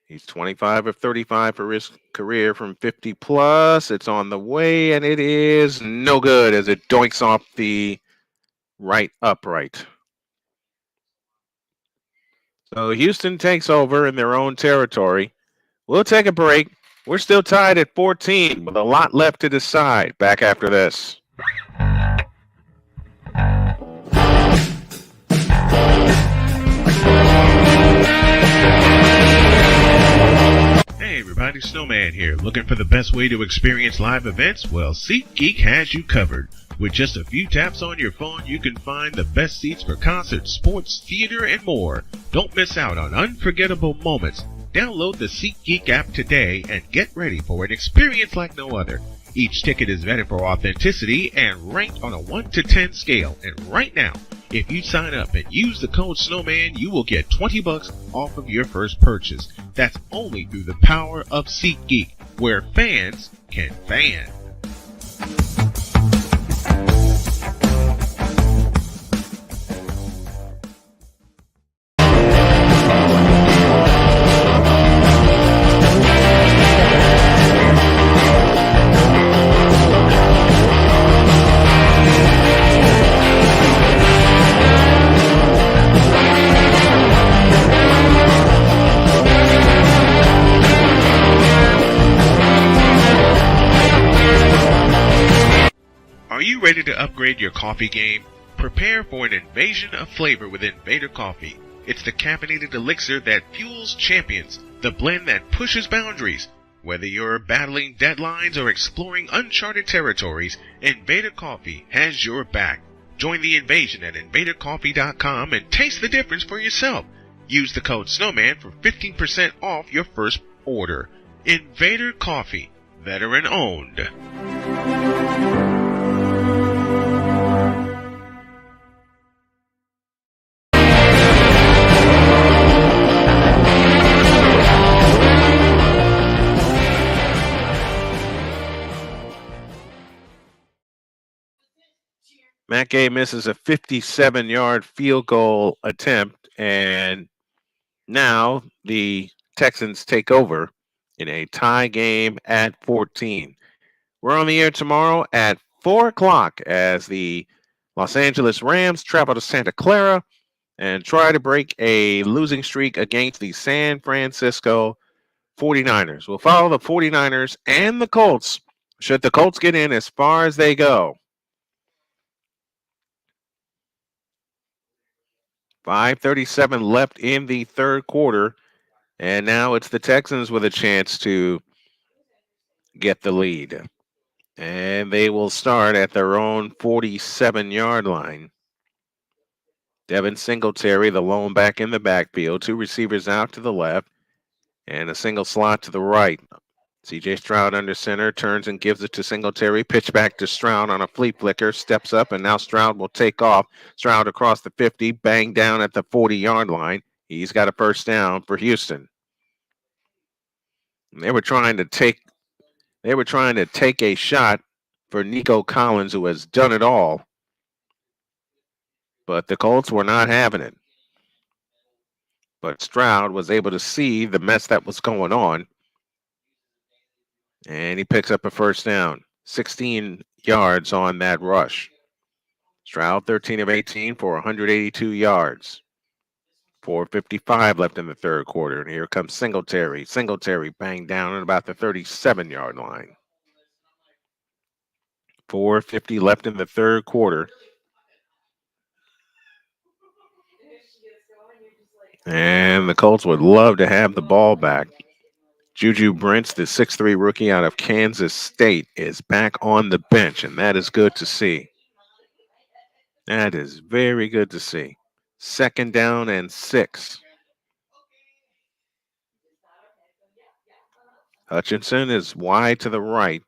Speaker 1: He's 25 of 35 for his career from 50 plus. It's on the way, and it is no good as it doinks off the right upright. So Houston takes over in their own territory. We'll take a break. We're still tied at 14 with a lot left to decide. Back after this.
Speaker 3: Hey, everybody, Snowman here. Looking for the best way to experience live events? Well, SeatGeek has you covered. With just a few taps on your phone, you can find the best seats for concerts, sports, theater, and more. Don't miss out on unforgettable moments. Download the SeatGeek app today and get ready for an experience like no other. Each ticket is vetted for authenticity and ranked on a 1 to 10 scale. And right now, if you sign up and use the code Snowman, you will get $20 off of your first purchase. That's only through the power of SeatGeek, where fans can fan. Are you ready to upgrade your coffee game? Prepare for an invasion of flavor with Invader Coffee. It's the caffeinated elixir that fuels champions, the blend that pushes boundaries. Whether you're battling deadlines or exploring uncharted territories, Invader Coffee has your back. Join the invasion at invadercoffee.com and taste the difference for yourself. Use the code Snowman for 15% off your first order. Invader Coffee, veteran owned.
Speaker 1: Matt Gay misses a 57-yard field goal attempt, and now the Texans take over in a tie game at 14. We're on the air tomorrow at 4 o'clock as the Los Angeles Rams travel to Santa Clara and try to break a losing streak against the San Francisco 49ers. We'll follow the 49ers and the Colts should the Colts get in as far as they go. 5:37 left in the third quarter, and now it's the Texans with a chance to get the lead. And they will start at their own 47-yard line. Devin Singletary, the lone back in the backfield, two receivers out to the left, and a single slot to the right. C.J. Stroud under center, turns and gives it to Singletary. Pitch back to Stroud on a flea flicker, steps up, and now Stroud will take off. Stroud across the 50, bang down at the 40-yard line. He's got a first down for Houston. And they were trying to take a shot for Nico Collins, who has done it all. But the Colts were not having it. But Stroud was able to see the mess that was going on. And he picks up a first down. 16 yards on that rush. Stroud 13 of 18 for 182 yards. 4:55 left in the third quarter. And here comes Singletary. Singletary banged down at about the 37-yard line. 4:50 left in the third quarter. And the Colts would love to have the ball back. Juju Brents, the 6'3 rookie out of Kansas State, is back on the bench, and that is good to see. That is very good to see. 2nd down and 6. Hutchinson is wide to the right.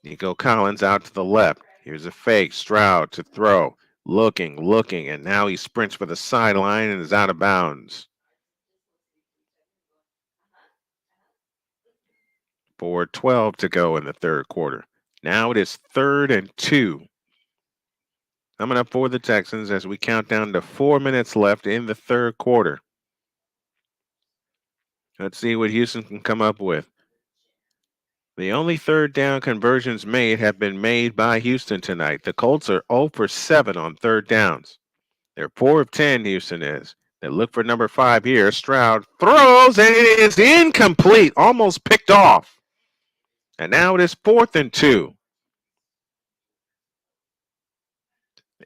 Speaker 1: Nico Collins out to the left. Here's a fake. Stroud to throw. Looking, and now he sprints for the sideline and is out of bounds. 4:12 to go in the third quarter. Now it is 3rd and 2. Coming up for the Texans as we count down to 4 minutes left in the third quarter. Let's see what Houston can come up with. The only third down conversions made have been made by Houston tonight. The Colts are 0 for 7 on third downs. They're 4 of 10, Houston is. They look for number 5 here. Stroud throws, and it is incomplete, almost picked off. And now it is 4th and 2.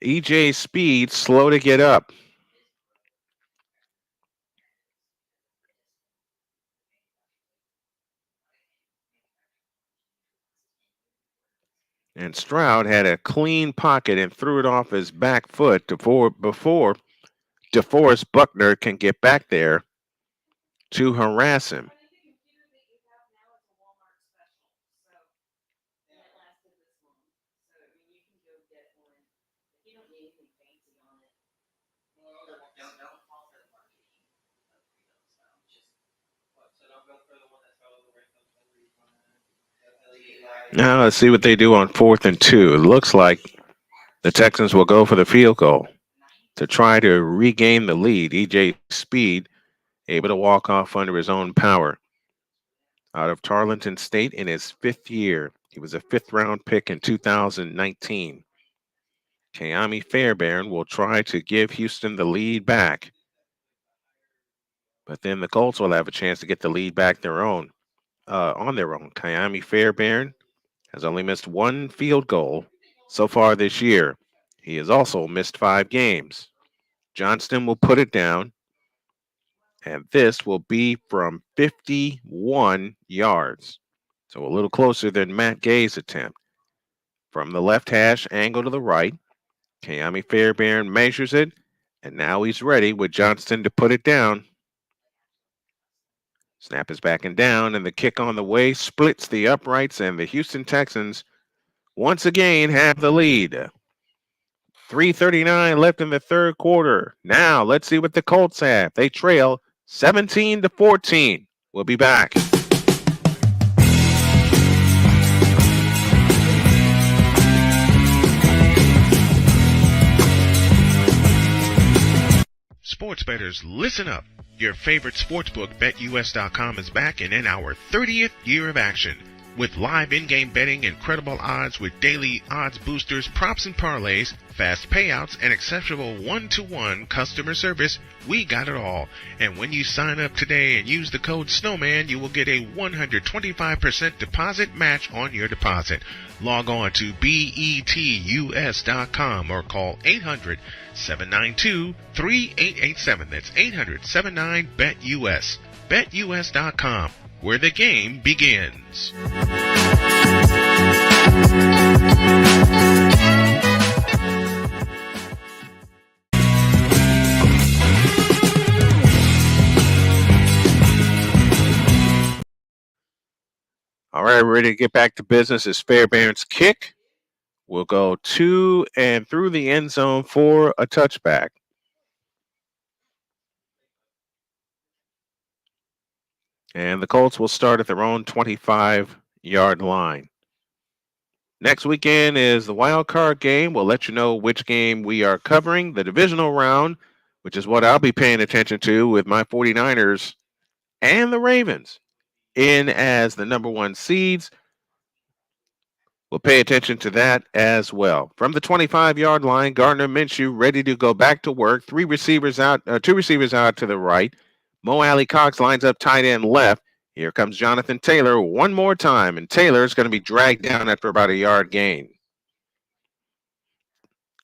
Speaker 1: EJ Speed slow to get up. And Stroud had a clean pocket and threw it off his back foot before DeForest Buckner can get back there to harass him.
Speaker 2: But I think the computer that you have now is a Walmart special, so and it lasted this long. So I mean, you can go get one. You don't need anything fancy on it. Don't fall for the marketing of Freedom. So just so don't go for the one that's got all the right LED lights.
Speaker 1: Now let's see what they do on 4th and 2. It looks like the Texans will go for the field goal to try to regain the lead. EJ Speed able to walk off under his own power. Out of Tarleton State in his 5th year. He was a 5th-round pick in 2019. Kayami Fairbairn will try to give Houston the lead back. But then the Colts will have a chance to get the lead back on their own. Kayami Fairbairn has only missed one field goal so far this year. He has also missed 5 games. Johnston will put it down, and this will be from 51 yards. So a little closer than Matt Gay's attempt. From the left hash, angle to the right. Kayami Fairbairn measures it, and now he's ready with Johnston to put it down. Snap is backing down, and the kick on the way splits the uprights, and the Houston Texans once again have the lead. 3:39 left in the third quarter. Now let's see what the Colts have. They trail 17-14. We'll be back.
Speaker 3: Sports bettors, listen up. Your favorite sportsbook, BetUS.com, is back and in our 30th year of action. With live in-game betting, incredible odds with daily odds boosters, props and parlays, fast payouts, and exceptional one-to-one customer service, we got it all. And when you sign up today and use the code Snowman, you will get a 125% deposit match on your deposit. Log on to betus.com or call 800-792-3887. That's 800-79-BET-US. BetUS.com, where the game begins.
Speaker 1: All right, ready to get back to business. Is Fairbairn's kick will go to and through the end zone for a touchback. And the Colts will start at their own 25-yard line. Next weekend is the wild card game. We'll let you know which game we are covering. The divisional round, which is what I'll be paying attention to with my 49ers and the Ravens in as the number 1 seeds. We'll pay attention to that as well. From the 25-yard line, Gardner Minshew ready to go back to work. 2 receivers out to the right. Mo Alley Cox lines up tight end left. Here comes Jonathan Taylor one more time, and Taylor's going to be dragged down after about a yard gain.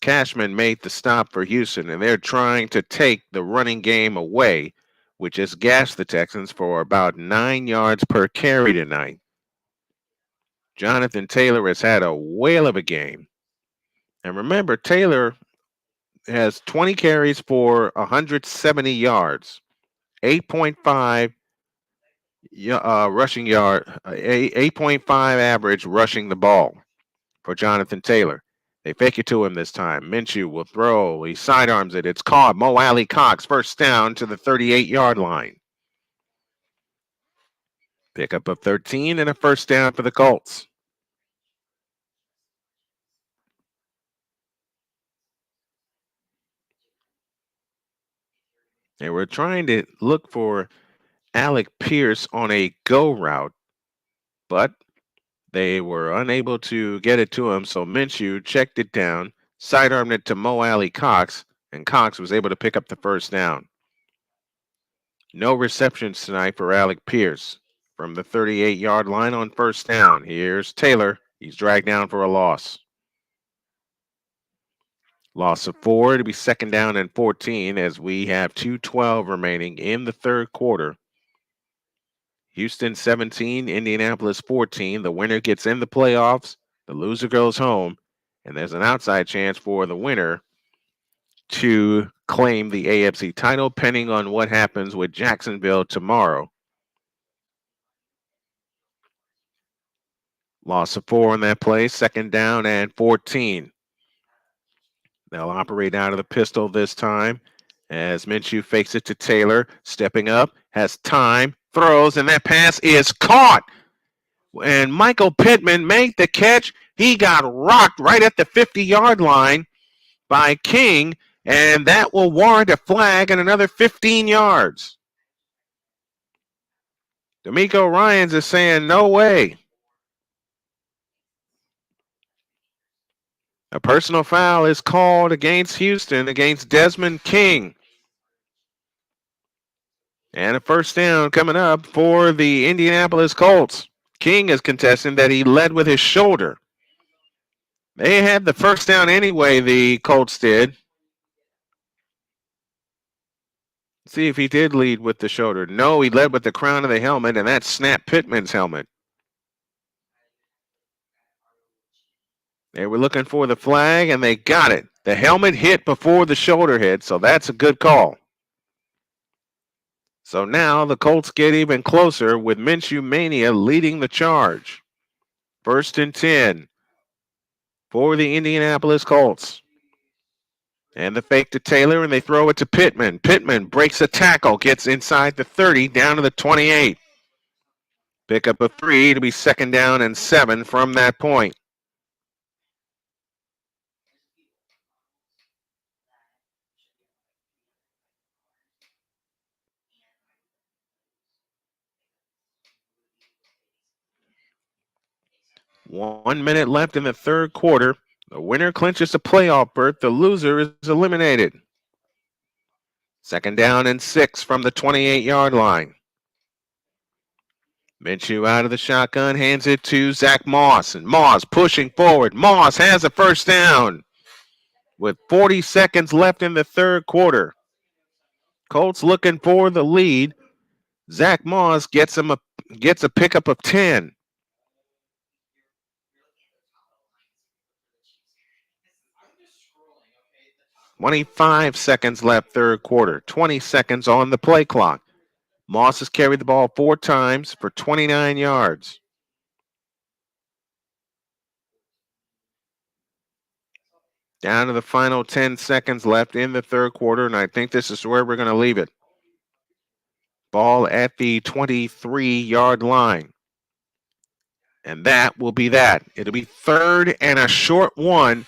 Speaker 1: Cashman made the stop for Houston, and they're trying to take the running game away, which has gashed the Texans for about 9 yards per carry tonight. Jonathan Taylor has had a whale of a game. And remember, Taylor has 20 carries for 170 yards, 8.5 rushing yard, 8.5 average rushing the ball for Jonathan Taylor. They fake it to him this time. Minshew will throw. He sidearms it. It's caught. Mo Alley Cox first down to the 38-yard line. Pickup of 13 and a first down for the Colts. They were trying to look for Alec Pierce on a go route, but they were unable to get it to him, so Minshew checked it down, sidearmed it to Mo Alley Cox, and Cox was able to pick up the first down. No receptions tonight for Alec Pierce. From the 38-yard line on first down, here's Taylor. He's dragged down for a loss. Loss of 4 to be second down and 14 as we have 2:12 remaining in the third quarter. Houston 17, Indianapolis 14. The winner gets in the playoffs. The loser goes home, and there's an outside chance for the winner to claim the AFC title, depending on what happens with Jacksonville tomorrow. Loss of 4 in that play, 2nd down and 14. They'll operate out of the pistol this time as Minshew fakes it to Taylor, stepping up, has time, throws, and that pass is caught. And Michael Pittman made the catch. He got rocked right at the 50-yard line by King, and that will warrant a flag and another 15 yards. D'Amico Ryans is saying, no way. A personal foul is called against Houston, against Desmond King. And a first down coming up for the Indianapolis Colts. King is contesting that he led with his shoulder. They had the first down anyway, the Colts did. See if he did lead with the shoulder. No, he led with the crown of the helmet, and that snapped Pittman's helmet. They were looking for the flag, and they got it. The helmet hit before the shoulder hit, so that's a good call. So now the Colts get even closer with Minshew Mania leading the charge. 1st and 10 for the Indianapolis Colts. And the fake to Taylor, and they throw it to Pittman. Pittman breaks a tackle, gets inside the 30, down to the 28. Pick up a 3 to be 2nd down and 7 from that point. One minute left in the third quarter. The winner clinches a playoff berth. The loser is eliminated. 2nd down and 6 from the 28-yard line. Minshew out of the shotgun, hands it to Zach Moss. And Moss pushing forward. Moss has a first down with 40 seconds left in the third quarter. Colts looking for the lead. Zach Moss gets a pickup of 10. 25 seconds left third quarter. 20 seconds on the play clock. Moss has carried the ball 4 times for 29 yards. Down to the final 10 seconds left in the third quarter, and I think this is where we're going to leave it. Ball at the 23-yard line. And that will be that. It'll be 3rd and a short one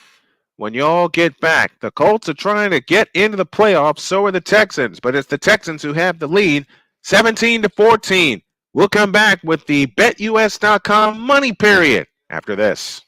Speaker 1: when y'all get back. The Colts are trying to get into the playoffs, so are the Texans, but it's the Texans who have the lead, 17-14. We'll come back with the BetUS.com money period after this.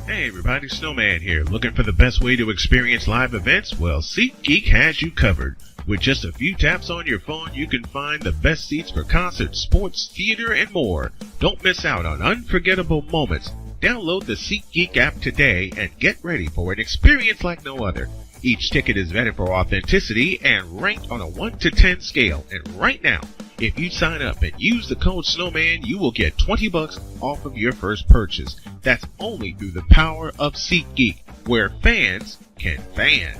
Speaker 3: Hey everybody, Snowman here. Looking for the best way to experience live events? Well, SeatGeek has you covered. With just a few taps on your phone, you can find the best seats for concerts, sports, theater, and more. Don't miss out on unforgettable moments. Download the SeatGeek app today and get ready for an experience like no other. Each ticket is vetted for authenticity and ranked on a 1 to 10 scale. And right now, if you sign up and use the code Snowman, you will get $20 off of your first purchase. That's only through the power of SeatGeek, where fans can fan.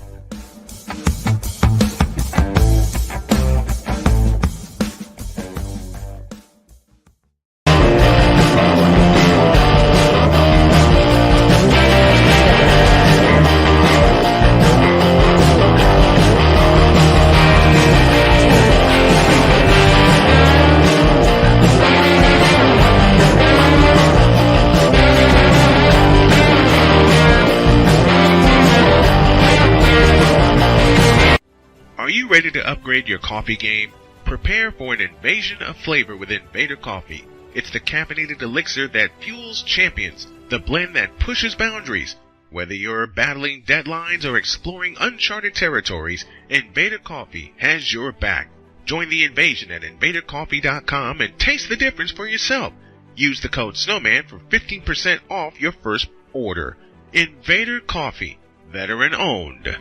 Speaker 3: Are you ready to upgrade your coffee game? Prepare for an invasion of flavor with Invader Coffee. It's the caffeinated elixir that fuels champions, the blend that pushes boundaries. Whether you're battling deadlines or exploring uncharted territories, Invader Coffee has your back. Join the invasion at invadercoffee.com and taste the difference for yourself. Use the code Snowman for 15% off your first order. Invader Coffee, veteran owned.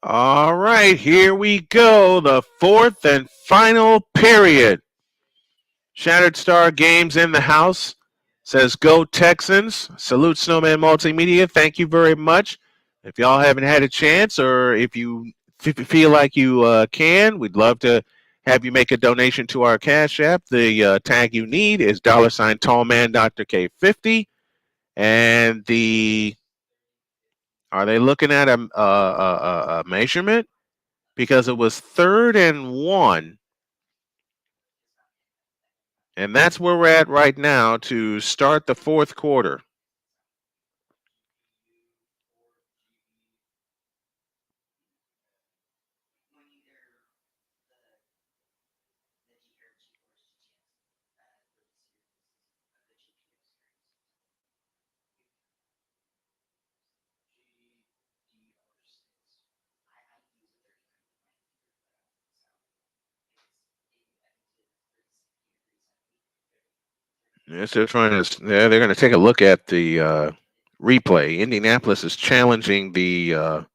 Speaker 1: All right, here we go. The fourth and final period. Shattered Star Games in the house says, "Go Texans." Salute Snowman Multimedia. Thank you very much. If y'all haven't had a chance, or if you feel like you can, we'd love to have you make a donation to our Cash App. The tag you need is $Tallman Dr. K50. And are they looking at a measurement? Because it was 3rd and 1. And that's where we're at right now to start the fourth quarter. Yes, they're trying to. They're going to take a look at the replay. Indianapolis is challenging the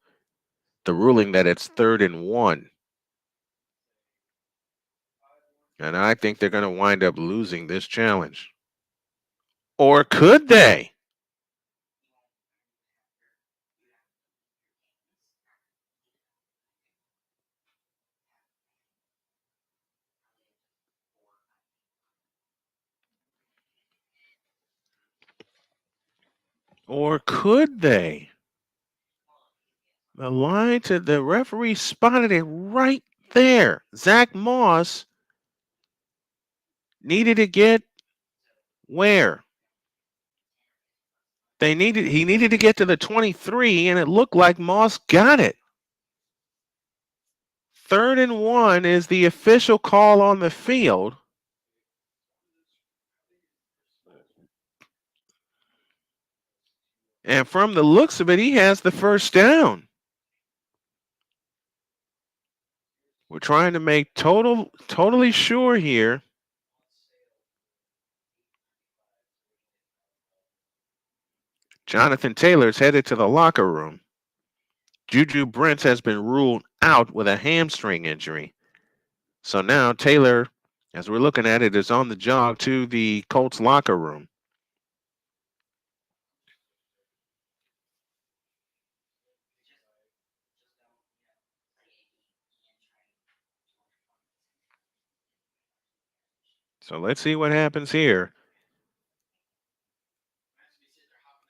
Speaker 1: ruling that it's 3rd and 1, and I think they're going to wind up losing this challenge. Or could they? Or could they? The line to the referee spotted it right there. Zach Moss needed to get where? He needed to get to the 23, and it looked like Moss got it. 3rd and 1 is the official call on the field. And from the looks of it, he has the first down. We're trying to make totally sure here. Jonathan Taylor's headed to the locker room. Juju Brents has been ruled out with a hamstring injury. So now Taylor, as we're looking at it, is on the jog to the Colts locker room. So let's see what happens here.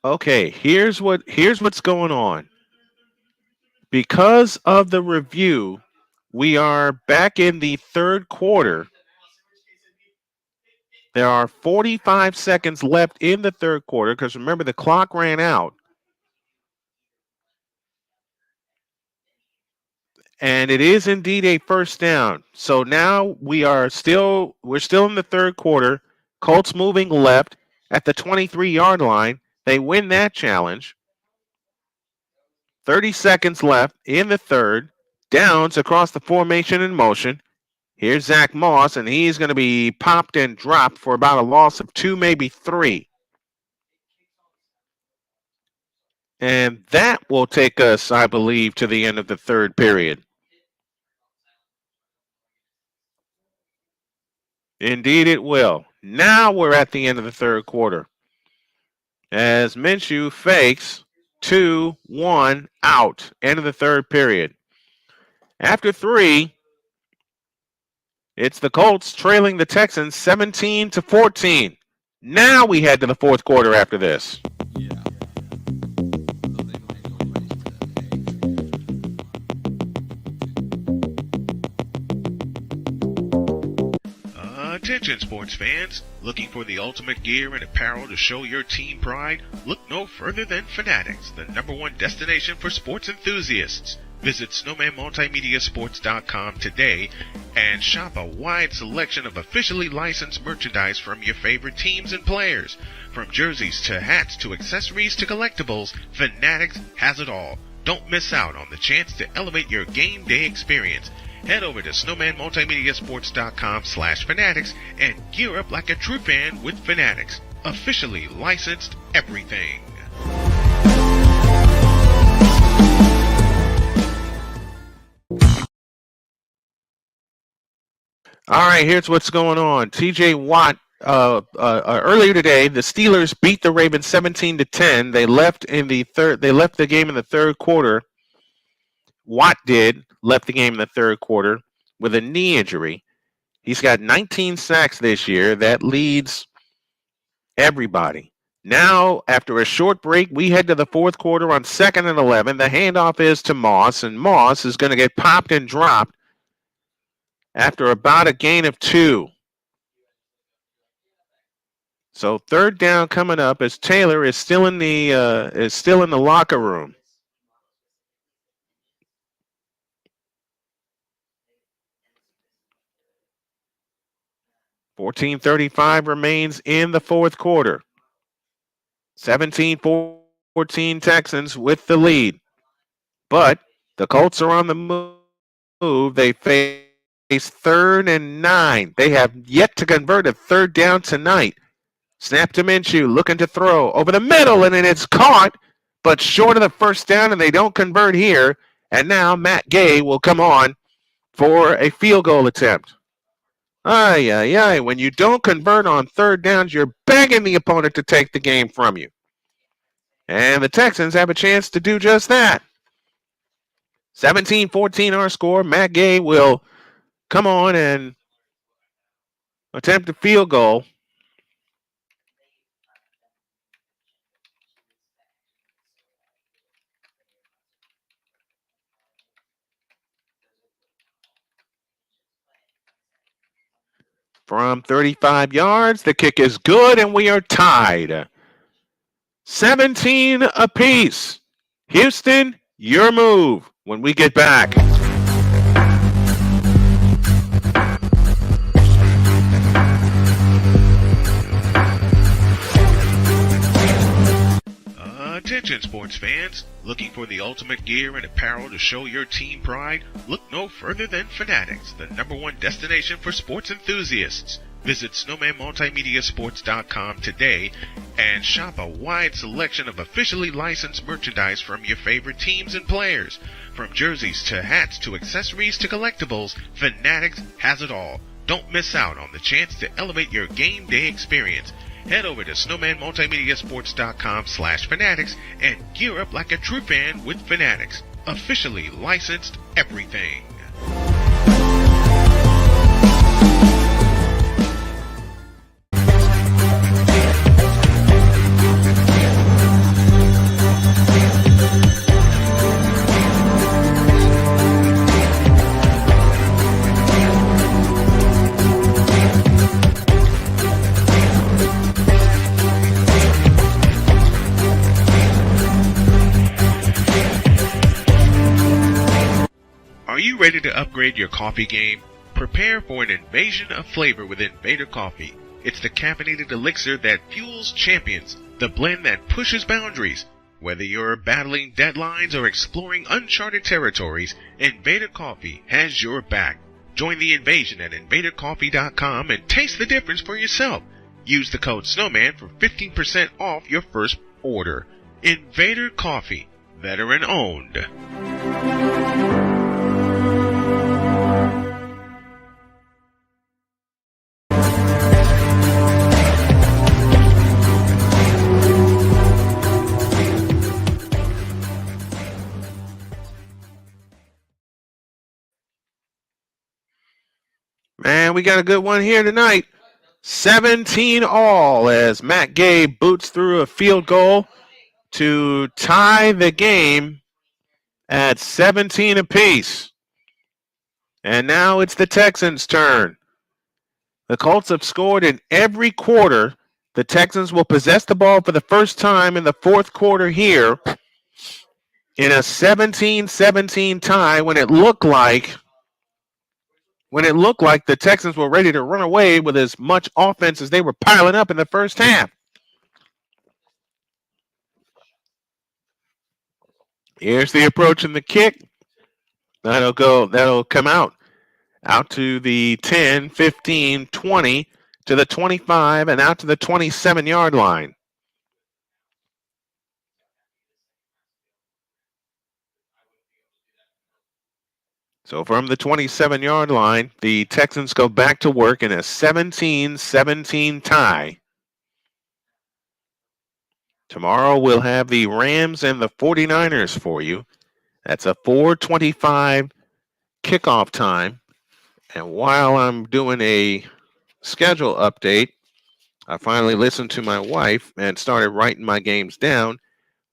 Speaker 1: Okay, here's what's going on. Because of the review, we are back in the third quarter. There are 45 seconds left in the third quarter because remember the clock ran out. And it is indeed a first down. So now we're still in the third quarter. Colts moving left at the 23-yard line. They win that challenge. 30 seconds left in the third. Downs across the formation in motion. Here's Zach Moss, and he's going to be popped and dropped for about a loss of 2, maybe 3. And that will take us, I believe, to the end of the third period. Indeed it will. Now we're at the end of the third quarter. As Minshew fakes 2-1 out. End of the third period. After 3, it's the Colts trailing the Texans 17-14. Now we head to the fourth quarter after this.
Speaker 3: Attention sports fans, looking for the ultimate gear and apparel to show your team pride? Look no further than Fanatics, the #1 destination for sports enthusiasts. Visit snowmanmultimediasports.com today and shop a wide selection of officially licensed merchandise from your favorite teams and players. From jerseys to hats to accessories to collectibles, Fanatics has it all. Don't miss out on the chance to elevate your game day experience. Head over to snowmanmultimediasports.com/fanatics and gear up like a true fan with Fanatics. Officially licensed everything.
Speaker 1: All right, here's what's going on. T.J. Watt. Earlier today, the Steelers beat the Ravens 17-10. They left in the third. They left the game in the third quarter. Watt left the game in the third quarter with a knee injury. He's got 19 sacks this year. That leads everybody. Now, after a short break, we head to the fourth quarter on 2nd and 11. The handoff is to Moss, and Moss is going to get popped and dropped after about a gain of 2. So third down coming up as Taylor is still in the locker room. .35 remains in the fourth quarter. 17-14 Texans with the lead. But the Colts are on the move. They face 3rd and 9. They have yet to convert a third down tonight. Snap to Minshew, looking to throw over the middle, and then it's caught, but short of the first down, and they don't convert here. And now Matt Gay will come on for a field goal attempt. When you don't convert on third downs, you're begging the opponent to take the game from you. And the Texans have a chance to do just that. 17-14 our score. Matt Gay will come on and attempt a field goal. From 35 yards, the kick is good, and we are tied. 17 apiece. Houston, your move when we get back.
Speaker 3: Attention sports fans, looking for the ultimate gear and apparel to show your team pride? Look no further than Fanatics, the #1 destination for sports enthusiasts. Visit snowmanmultimediasports.com today and shop a wide selection of officially licensed merchandise from your favorite teams and players. From jerseys to hats to accessories to collectibles, Fanatics has it all. Don't miss out on the chance to elevate your game day experience. Head over to snowmanmultimediasports.com/fanatics and gear up like a true fan with Fanatics. Officially licensed everything. Are you ready to upgrade your coffee game? Prepare for an invasion of flavor with Invader Coffee. It's the caffeinated elixir that fuels champions, the blend that pushes boundaries. Whether you're battling deadlines or exploring uncharted territories, Invader Coffee has your back. Join the invasion at invadercoffee.com and taste the difference for yourself. Use the code SNOWMAN for 15% off your first order. Invader Coffee, veteran owned.
Speaker 1: Man, we got a good one here tonight. 17 all as Matt Gay boots through a field goal to tie the game at 17 apiece. And now it's the Texans' turn. The Colts have scored in every quarter. The Texans will possess the ball for the first time in the fourth quarter here in a 17-17 tie when it looked like the Texans were ready to run away with as much offense as they were piling up in the first half. Here's the approach and the kick. That'll come out to the 10, 15, 20, to the 25, and out to the 27-yard line. So from the 27-yard line, the Texans go back to work in a 17-17 tie. Tomorrow we'll have the Rams and the 49ers for you. That's a 4:25 kickoff time. And while I'm doing a schedule update, I finally listened to my wife and started writing my games down.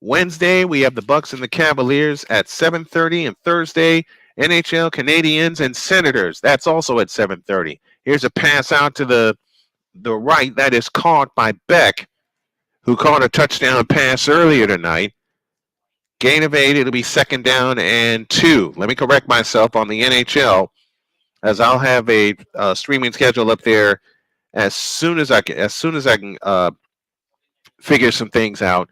Speaker 1: Wednesday, we have the Bucks and the Cavaliers at 7:30, and Thursday, NHL, Canadiens, and Senators. That's also at 7:30. Here's a pass out to the right that is caught by Beck, who caught a touchdown pass earlier tonight. Gain of 8, it'll be 2nd down and 2. Let me correct myself on the NHL, as I'll have a streaming schedule up there as soon as I can figure some things out.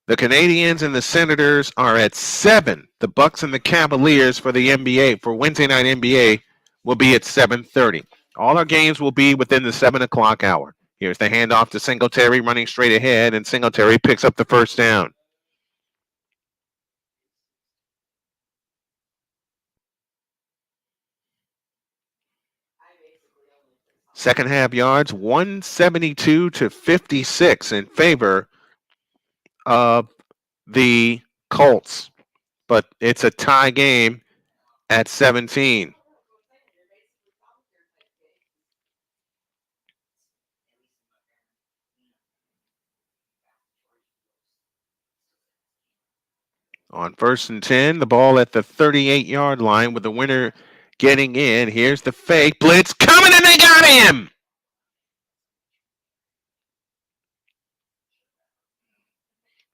Speaker 1: The Canadiens and the Senators are at 7. The Bucks and the Cavaliers for the NBA, for Wednesday night NBA, will be at 7:30. All our games will be within the 7 o'clock hour. Here's the handoff to Singletary running straight ahead, and Singletary picks up the first down. Second half yards, 172 to 56 in favor of the Colts. But it's a tie game at 17. On 1st and 10, the ball at the 38-yard line with the winner getting in. Here's the fake blitz coming, and they got him.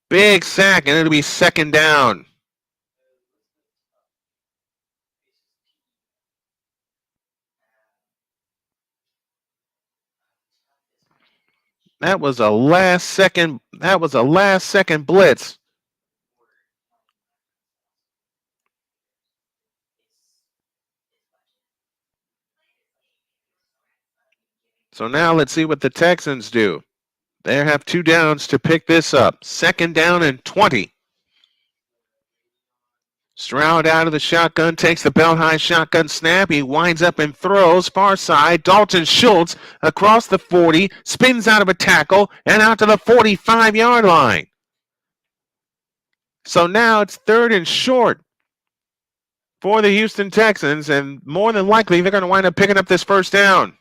Speaker 1: Big sack, and it'll be 2nd down. That was a last second blitz. So now let's see what the Texans do. They have 2 downs to pick this up. 2nd down and 20. Stroud out of the shotgun, takes the belt high shotgun snap. He winds up and throws far side. Dalton Schultz across the 40, spins out of a tackle and out to the 45-yard line. So now it's 3rd and short for the Houston Texans, and more than likely they're going to wind up picking up this first down.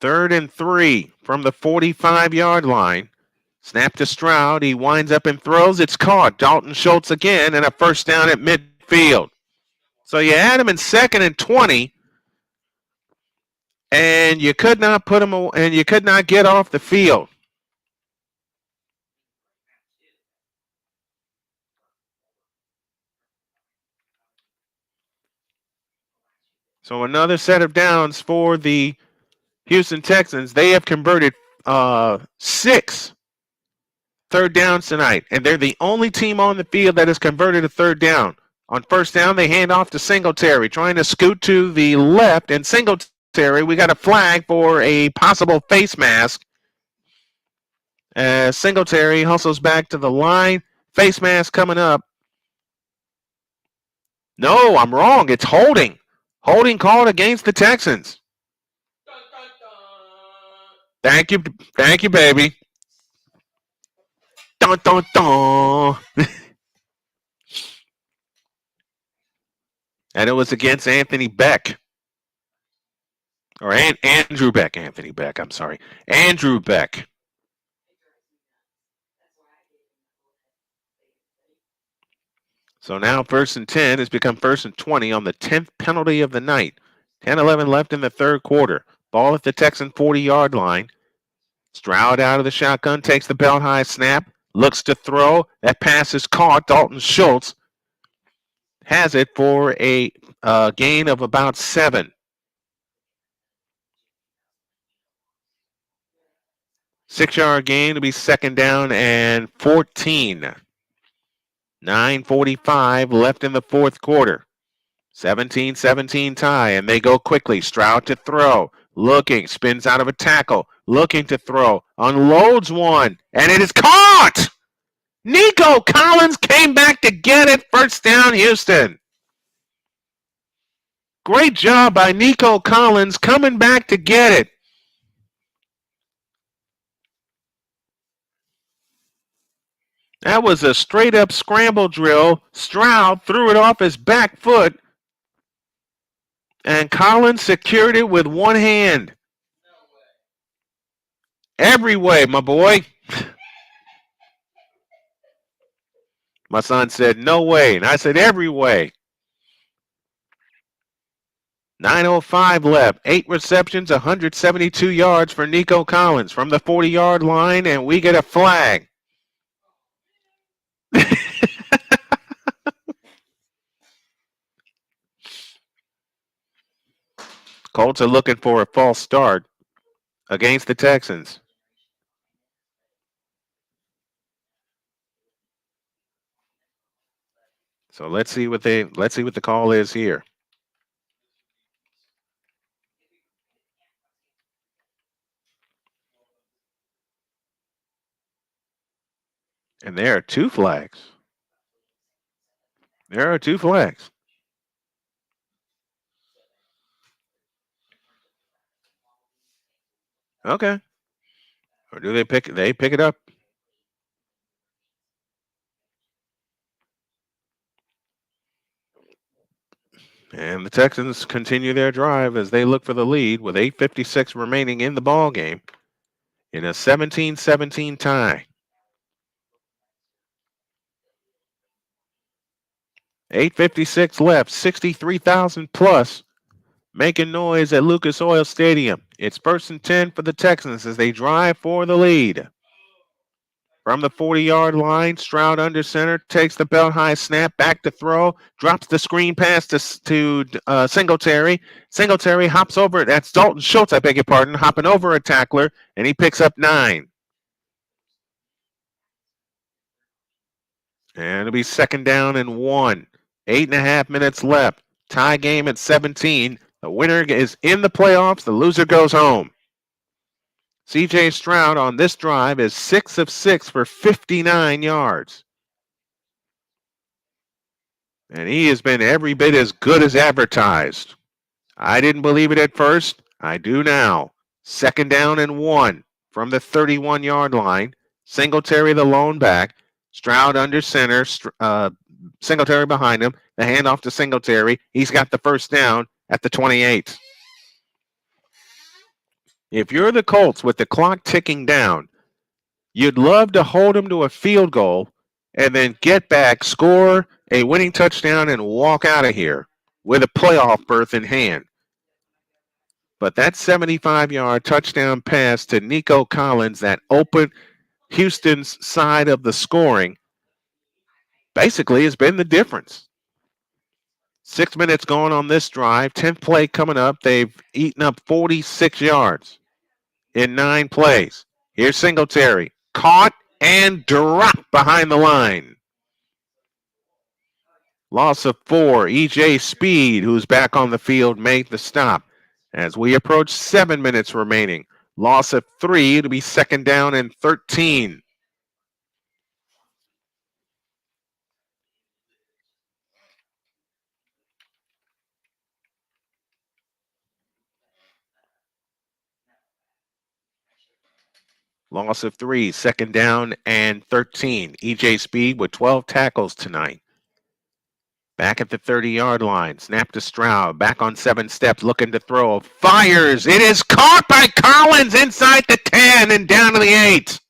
Speaker 1: Third and 3 from the 45-yard line. Snap to Stroud. He winds up and throws. It's caught. Dalton Schultz again, and a first down at midfield. So you had him in 2nd and 20, and you could not put him, and you could not get off the field. So another set of downs for the Houston Texans. They have converted 6 third downs tonight, and they're the only team on the field that has converted a 3rd down. On 1st down, they hand off to Singletary, trying to scoot to the left, and Singletary, we got a flag for a possible face mask. As Singletary hustles back to the line, face mask coming up. No, I'm wrong. It's holding. Holding called against the Texans. Thank you, baby. Dun, dun, dun. And it was against Anthony Beck. Or Andrew Beck. Anthony Beck, I'm sorry. Andrew Beck. So now 1st and 10 has become 1st and 20 on the 10th penalty of the night. 10-11 left in the 3rd quarter. Ball at the Texan 40-yard line. Stroud out of the shotgun, takes the belt high snap, looks to throw. That pass is caught. Dalton Schultz has it for a gain of about 7. 6-yard gain to be 2nd down and 14. 9:45 left in the 4th quarter. 17-17 tie, and they go quickly. Stroud to throw. Looking, spins out of a tackle. Looking to throw. Unloads one, and it is caught! Nico Collins came back to get it. First down, Houston. Great job by Nico Collins coming back to get it. That was a straight-up scramble drill. Stroud threw it off his back foot, and Collins secured it with one hand. Every way, my boy. My son said, no way. And I said, every way. 9:05 left. 8 receptions, 172 yards for Nico Collins from the 40-yard line, and we get a flag. Colts are looking for a false start against the Texans. So let's see what the call is here. And there are two flags. There are two flags. Okay. Or do they pick it up? And the Texans continue their drive as they look for the lead with 8:56 remaining in the ball game in a 17-17 tie. 8:56 left, 63,000 plus making noise at Lucas Oil Stadium. It's 1st and 10 for the Texans as they drive for the lead. From the 40-yard line, Stroud under center, takes the belt high snap, back to throw, drops the screen pass to Singletary. Singletary hops over, that's Dalton Schultz, I beg your pardon, hopping over a tackler, and he picks up 9. And it'll be 2nd down and 1. 8.5 minutes left. Tie game at 17. The winner is in the playoffs. The loser goes home. C.J. Stroud on this drive is 6 of 6 for 59 yards. And he has been every bit as good as advertised. I didn't believe it at first. I do now. 2nd down and 1 from the 31-yard line. Singletary the lone back. Stroud under center. Singletary behind him. The handoff to Singletary. He's got the 1st down at the 28. If you're the Colts with the clock ticking down, you'd love to hold them to a field goal and then get back, score a winning touchdown, and walk out of here with a playoff berth in hand. But that 75-yard touchdown pass to Nico Collins that opened Houston's side of the scoring basically has been the difference. 6 minutes going on this drive. 10th play coming up. They've eaten up 46 yards in 9 plays. Here's Singletary. Caught and dropped behind the line. Loss of 4. E.J. Speed, who's back on the field, made the stop. As we approach 7 minutes remaining. Loss of 3. It'll be 2nd down and 13. Loss of 3, 2nd down and 13. E.J. Speed with 12 tackles tonight. Back at the 30-yard line. Snap to Stroud. Back on 7 steps, looking to throw. Fires. It is caught by Collins inside the 10 and down to the 8.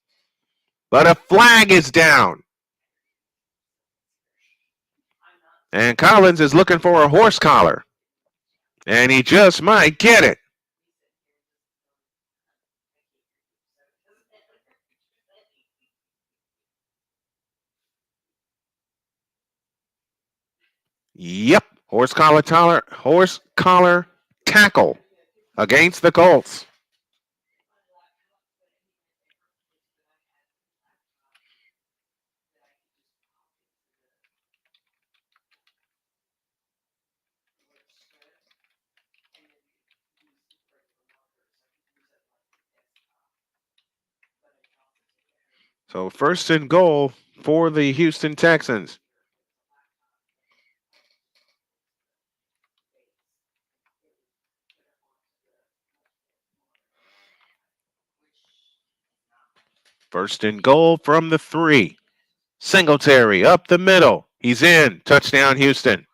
Speaker 1: But a flag is down. And Collins is looking for a horse collar. And he just might get it. Yep, horse collar tackle against the Colts. So first and goal for the Houston Texans. First and goal from the 3. Singletary up the middle. He's in. Touchdown, Houston.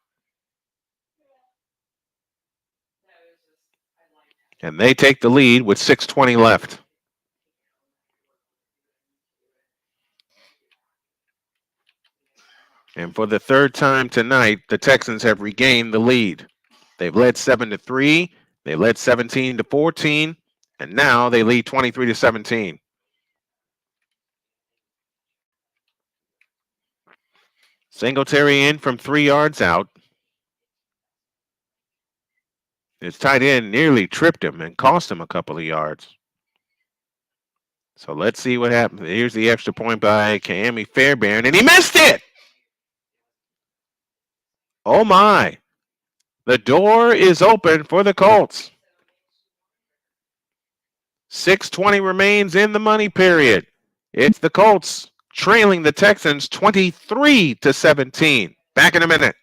Speaker 1: And they take the lead with 6:20 left. And for the third time tonight, the Texans have regained the lead. They've led 7-3. They led 17-14. And now they lead 23-17. Singletary in from 3 yards out. His tight end nearly tripped him and cost him a couple of yards. So let's see what happens. Here's the extra point by Ka'imi Fairbairn, and he missed it! Oh my. The door is open for the Colts. 6:20 remains in the money period. It's the Colts trailing the Texans 23-17. Back in a minute.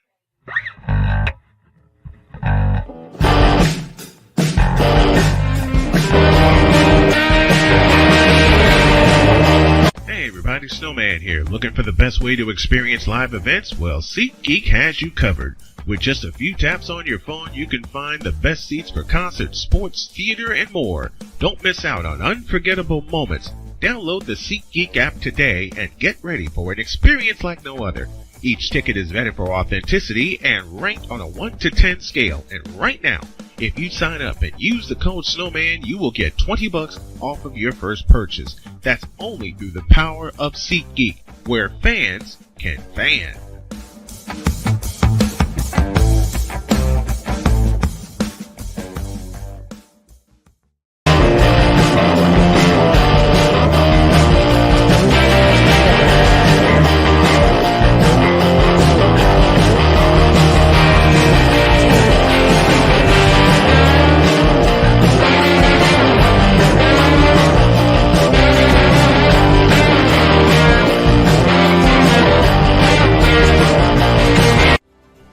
Speaker 3: Hey everybody, Snowman here. Looking for the best way to experience live events? Well, SeatGeek has you covered. With just a few taps on your phone, you can find the best seats for concerts, sports, theater, and more. Don't miss out on unforgettable moments. Download the SeatGeek app today and get ready for an experience like no other. Each ticket is vetted for authenticity and ranked on a 1 to 10 scale. And right now, if you sign up and use the code Snowman, you will get $20 off of your first purchase. That's only through the power of SeatGeek, where fans can fan.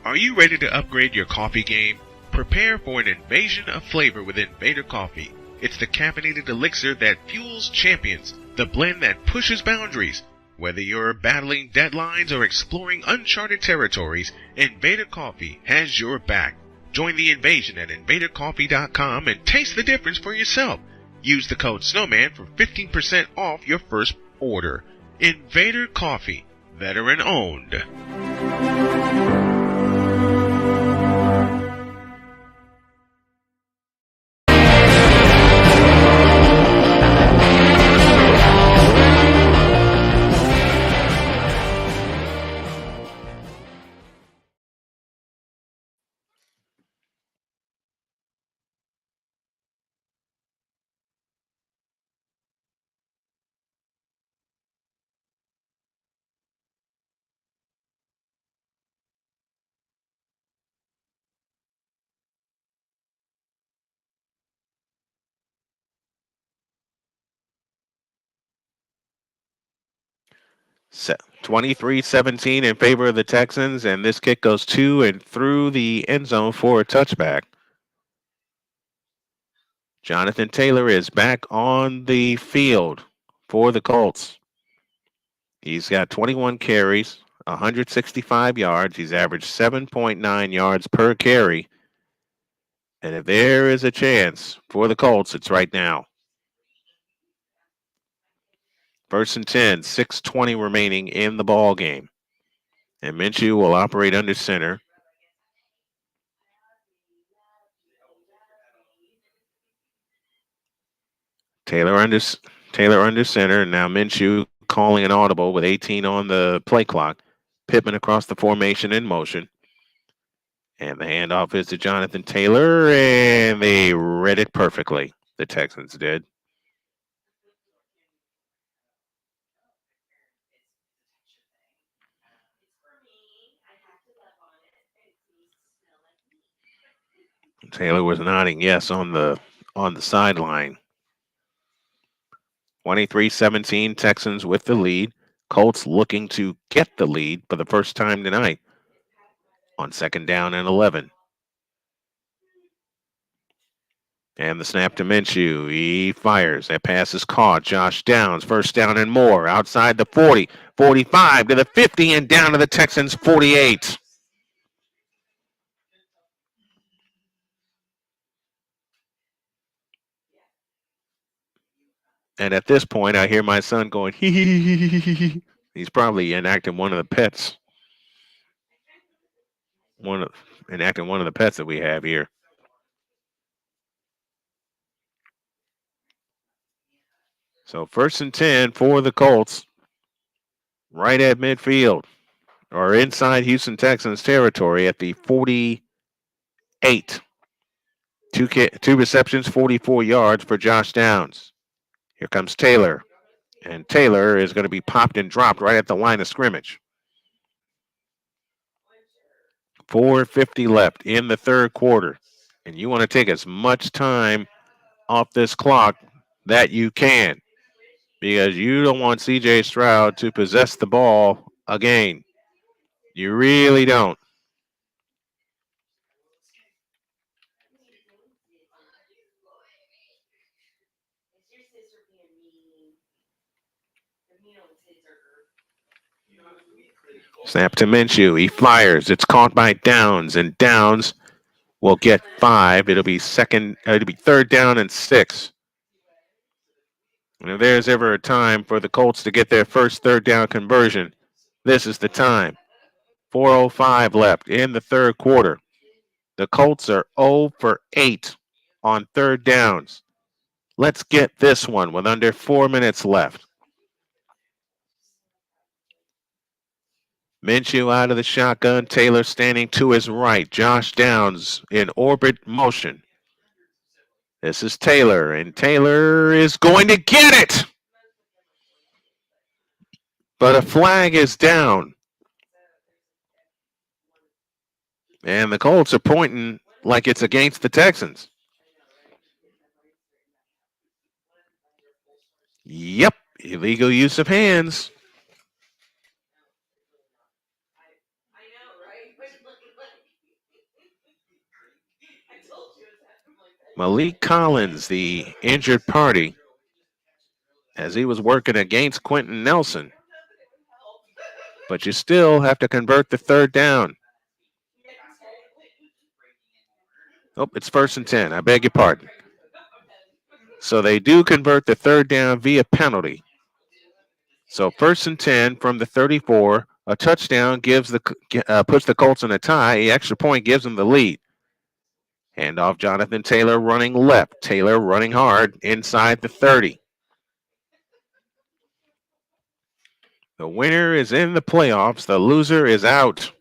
Speaker 3: Are you ready to upgrade your coffee game? Prepare for an invasion of flavor with Invader Coffee. It's the caffeinated elixir that fuels champions, the blend that pushes boundaries. Whether you're battling deadlines or exploring uncharted territories, Invader Coffee has your back. Join the invasion at invadercoffee.com and taste the difference for yourself. Use the code Snowman for 15% off your first order. Invader Coffee, veteran owned.
Speaker 1: Se- 23-17 in favor of the Texans, and this kick goes to and through the end zone for a touchback. Jonathan Taylor is back on the field for the Colts. He's got 21 carries, 165 yards. He's averaged 7.9 yards per carry. And if there is a chance for the Colts, it's right now. First and 10, 6:20 remaining in the ball game. And Minshew will operate under center. Taylor under center. And now Minshew calling an audible with 18 on the play clock. Pittman across the formation in motion. And the handoff is to Jonathan Taylor, and they read it perfectly. The Texans did. Taylor was nodding yes on the sideline. 23-17, Texans with the lead. Colts looking to get the lead for the first time tonight on 2nd down and 11. And the snap to Minshew. He fires. That pass is caught. Josh Downs, 1st down and more. Outside the 40, 45 to the 50, and down to the Texans' 48. And at this point, I hear my son going, hee hee hee hee hee hee. He's probably enacting one of the pets. Enacting one of the pets that we have here. So 1st and 10 for the Colts, right at midfield, or inside Houston Texans territory at the 48. Two receptions, 44 yards for Josh Downs. Here comes Taylor. And Taylor is going to be popped and dropped right at the line of scrimmage. 4:50 left in the 3rd quarter. And you want to take as much time off this clock that you can, because you don't want CJ Stroud to possess the ball again. You really don't. Snap to Minshew. He fires. It's caught by Downs, and Downs will get 5. It'll be 3rd down and 6. And if there's ever a time for the Colts to get their first 3rd down conversion, this is the time. 4:05 left in the 3rd quarter. The Colts are 0 for 8 on 3rd downs. Let's get this one with under 4 minutes left. Minshew out of the shotgun. Taylor standing to his right. Josh Downs in orbit motion. This is Taylor, and Taylor is going to get it! But a flag is down. And the Colts are pointing like it's against the Texans. Yep, illegal use of hands. Malik Collins, the injured party, as he was working against Quentin Nelson. But you still have to convert the 3rd down. Oh, it's 1st and 10. I beg your pardon. So they do convert the 3rd down via penalty. So 1st and 10 from the 34. A touchdown puts the Colts in a tie. The extra point gives them the lead. Hand off Jonathan Taylor running left. Taylor running hard inside the 30. The winner is in the playoffs. The loser is out.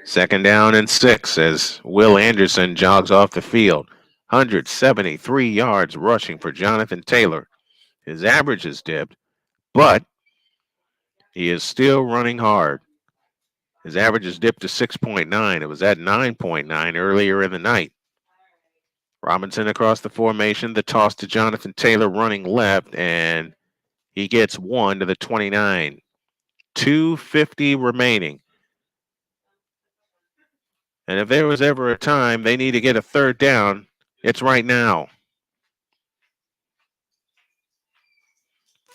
Speaker 1: Second down and 6 as Will Anderson jogs off the field. 173 yards rushing for Jonathan Taylor. His average is dipped, but he is still running hard. His average is dipped to 6.9. It was at 9.9 earlier in the night. Robinson across the formation. The toss to Jonathan Taylor running left, and he gets 1 to the 29. 2:50 remaining. And if there was ever a time they need to get a 3rd down, it's right now.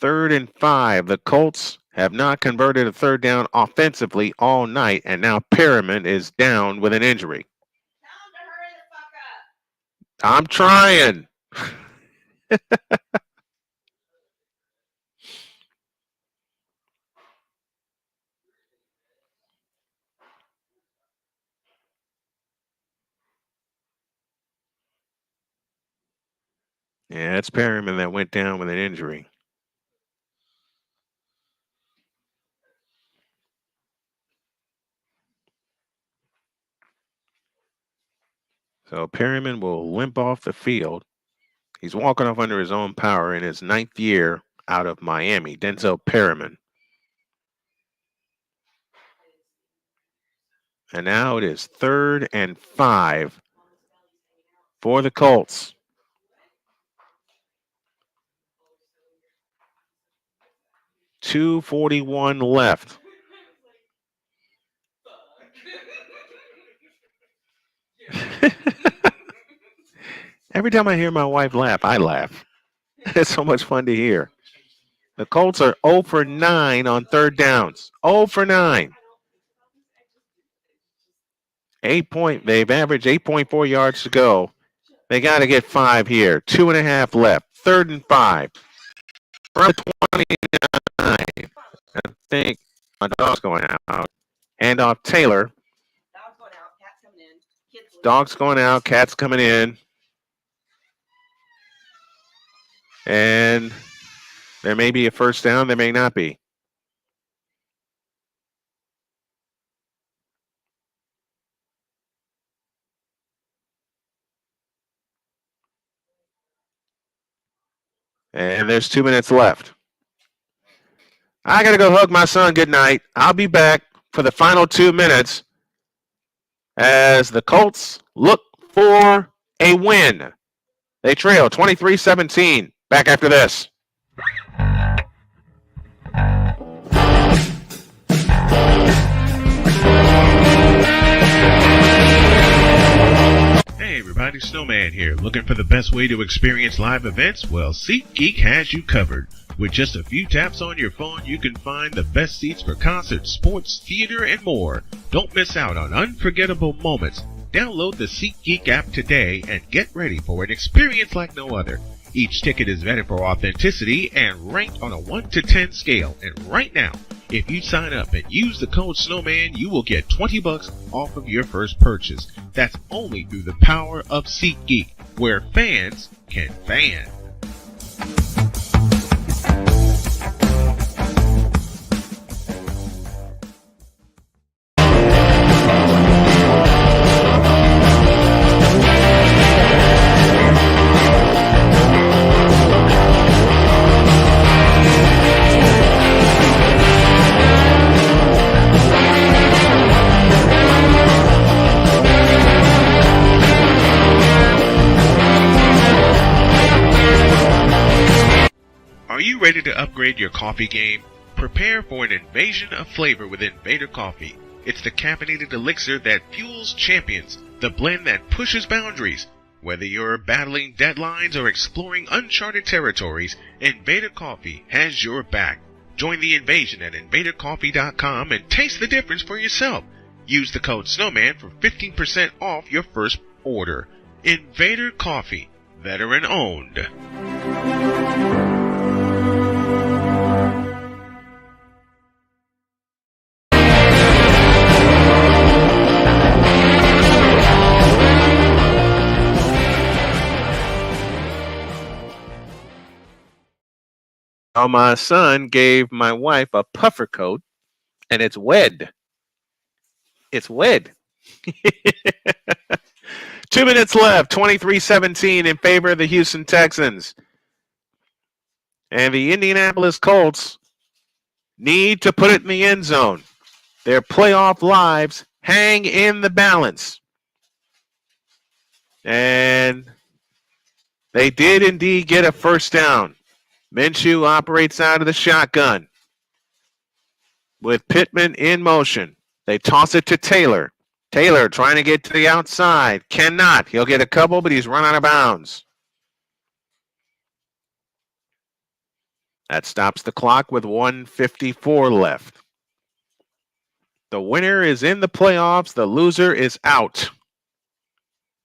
Speaker 1: 3rd and 5. The Colts have not converted a 3rd down offensively all night, and now Perriman is down with an injury. I'm trying. Yeah, it's Perriman that went down with an injury. So Perriman will limp off the field. He's walking off under his own power in his 9th year out of Miami. Denzel Perriman. And now it is 3rd and 5 for the Colts. .241 left. Every time I hear my wife laugh, I laugh. It's so much fun to hear. The Colts are 0 for 9 on 3rd downs. 0 for 9. They've averaged 8.4 yards to go. They got to get 5 here. 2.5 left. 3rd and 5. From 29. I think my dog's going out. Hand off Taylor.
Speaker 2: Dog's going out, cat's coming in. Kids
Speaker 1: Dog's going out. Cat's coming in. And there may be a first down. There may not be. And there's 2 minutes left. I got to go hug my son good night. I'll be back for the final 2 minutes as the Colts look for a win. They trail 23-17. Back after this.
Speaker 3: Hey everybody, Snowman here. Looking for the best way to experience live events? Well, SeatGeek has you covered. With just a few taps on your phone, you can find the best seats for concerts, sports, theater, and more. Don't miss out on unforgettable moments. Download the SeatGeek app today and get ready for an experience like no other. Each ticket is vetted for authenticity and ranked on a 1 to 10 scale. And right now, if you sign up and use the code Snowman, you will get $20 off of your first purchase. That's only through the power of SeatGeek, where fans can fan. Are you ready to upgrade your coffee game? Prepare for an invasion of flavor with Invader Coffee. It's the caffeinated elixir that fuels champions, the blend that pushes boundaries. Whether you're battling deadlines or exploring uncharted territories, Invader Coffee has your back. Join the invasion at invadercoffee.com and taste the difference for yourself. Use the code Snowman for 15% off your first order. Invader Coffee, veteran owned.
Speaker 1: My son gave my wife a puffer coat, and it's wed. It's wed. 2 minutes left, 23-17 in favor of the Houston Texans. And the Indianapolis Colts need to put it in the end zone. Their playoff lives hang in the balance. And they did indeed get a first down. Minshew operates out of the shotgun with Pittman in motion. They toss it to Taylor. Taylor trying to get to the outside. Cannot. He'll get a couple, but he's run out of bounds. That stops the clock with 1:54 left. The winner is in the playoffs. The loser is out.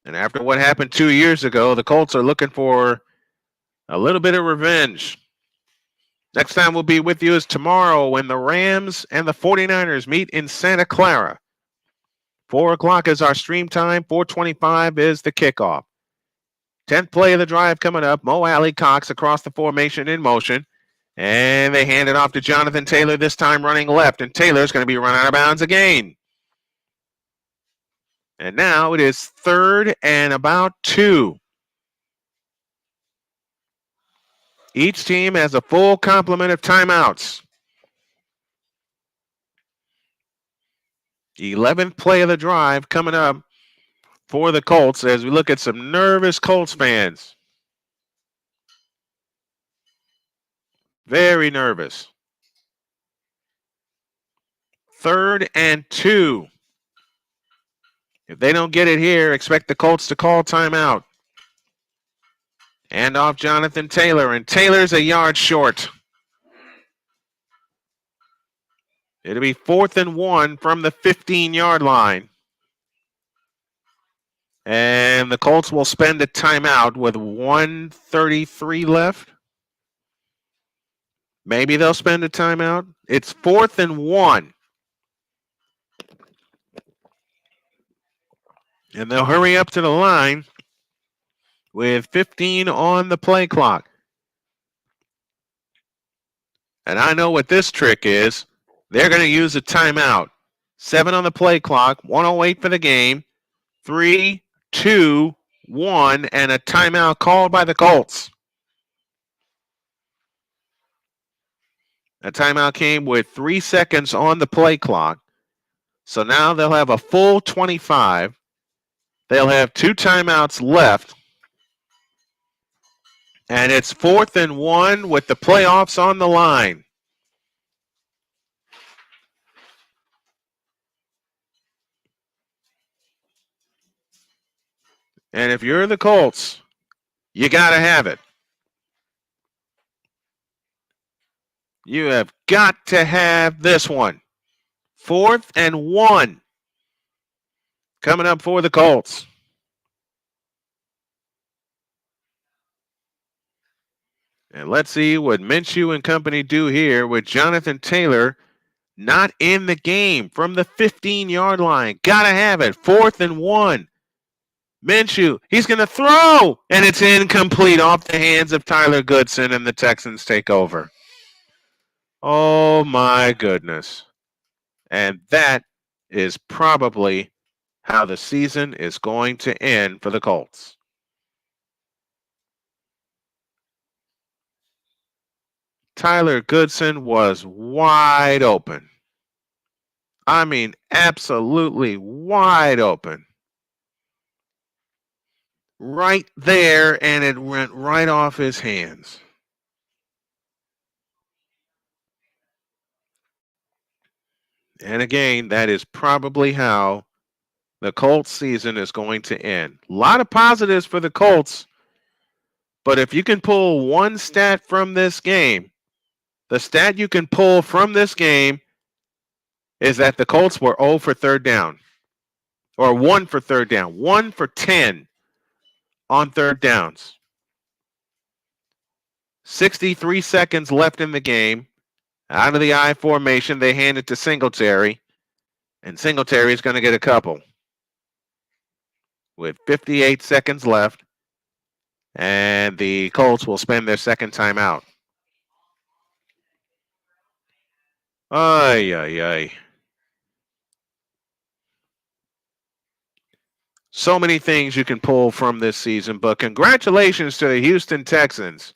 Speaker 1: And after what happened 2 years ago, the Colts are looking for a little bit of revenge. Next time we'll be with you is tomorrow when the Rams and the 49ers meet in Santa Clara. 4 o'clock is our stream time. 4:25 is the kickoff. 10th play of the drive coming up. Mo Alley Cox across the formation in motion. And they hand it off to Jonathan Taylor, this time running left. And Taylor's going to be run out of bounds again. And now it is 3rd and about 2. Each team has a full complement of timeouts. 11th play of the drive coming up for the Colts as we look at some nervous Colts fans. Very nervous. 3rd and 2. If they don't get it here, expect the Colts to call timeout. And off Jonathan Taylor, and Taylor's a yard short. It'll be 4th and 1 from the 15-yard line. And the Colts will spend a timeout with 1:33 left. Maybe they'll spend a timeout. It's 4th and 1. And they'll hurry up to the line with 15 on the play clock. And I know what this trick is. They're going to use a timeout. 7 on the play clock, 1:08 for the game. 3, 2, 1, and a timeout called by the Colts. A timeout came with 3 seconds on the play clock. So now they'll have a full 25. They'll have 2 timeouts left. And it's 4th and 1 with the playoffs on the line. And if you're the Colts, you got to have it. You have got to have this one. 4th and 1 coming up for the Colts. And let's see what Minshew and company do here with Jonathan Taylor not in the game from the 15-yard line. Got to have it. 4th and 1. Minshew, he's going to throw, and it's incomplete off the hands of Tyler Goodson, and the Texans take over. Oh, my goodness. And that is probably how the season is going to end for the Colts. Tyler Goodson was wide open. I mean, absolutely wide open. Right there, and it went right off his hands. And again, that is probably how the Colts season is going to end. A lot of positives for the Colts, but if you can pull one stat from this game, the stat you can pull from this game is that the Colts were 0 for 3rd down, or 1 for 3rd down, 1 for 10 on 3rd downs. 63 seconds left in the game. Out of the I formation, they hand it to Singletary, and Singletary is going to get a couple. With 58 seconds left, and the Colts will spend their second timeout. Ay, ay, ay. So many things you can pull from this season, but congratulations to the Houston Texans.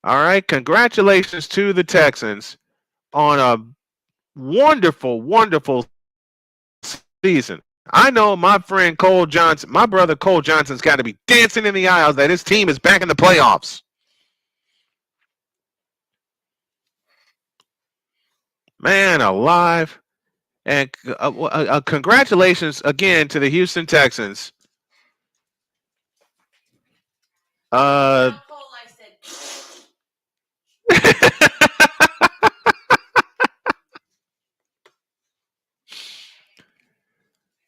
Speaker 1: All right, congratulations to the Texans on a wonderful, wonderful season. I know my friend Cole Johnson, my brother Cole Johnson's got to be dancing in the aisles that his team is back in the playoffs. Man alive. And congratulations again to the Houston Texans.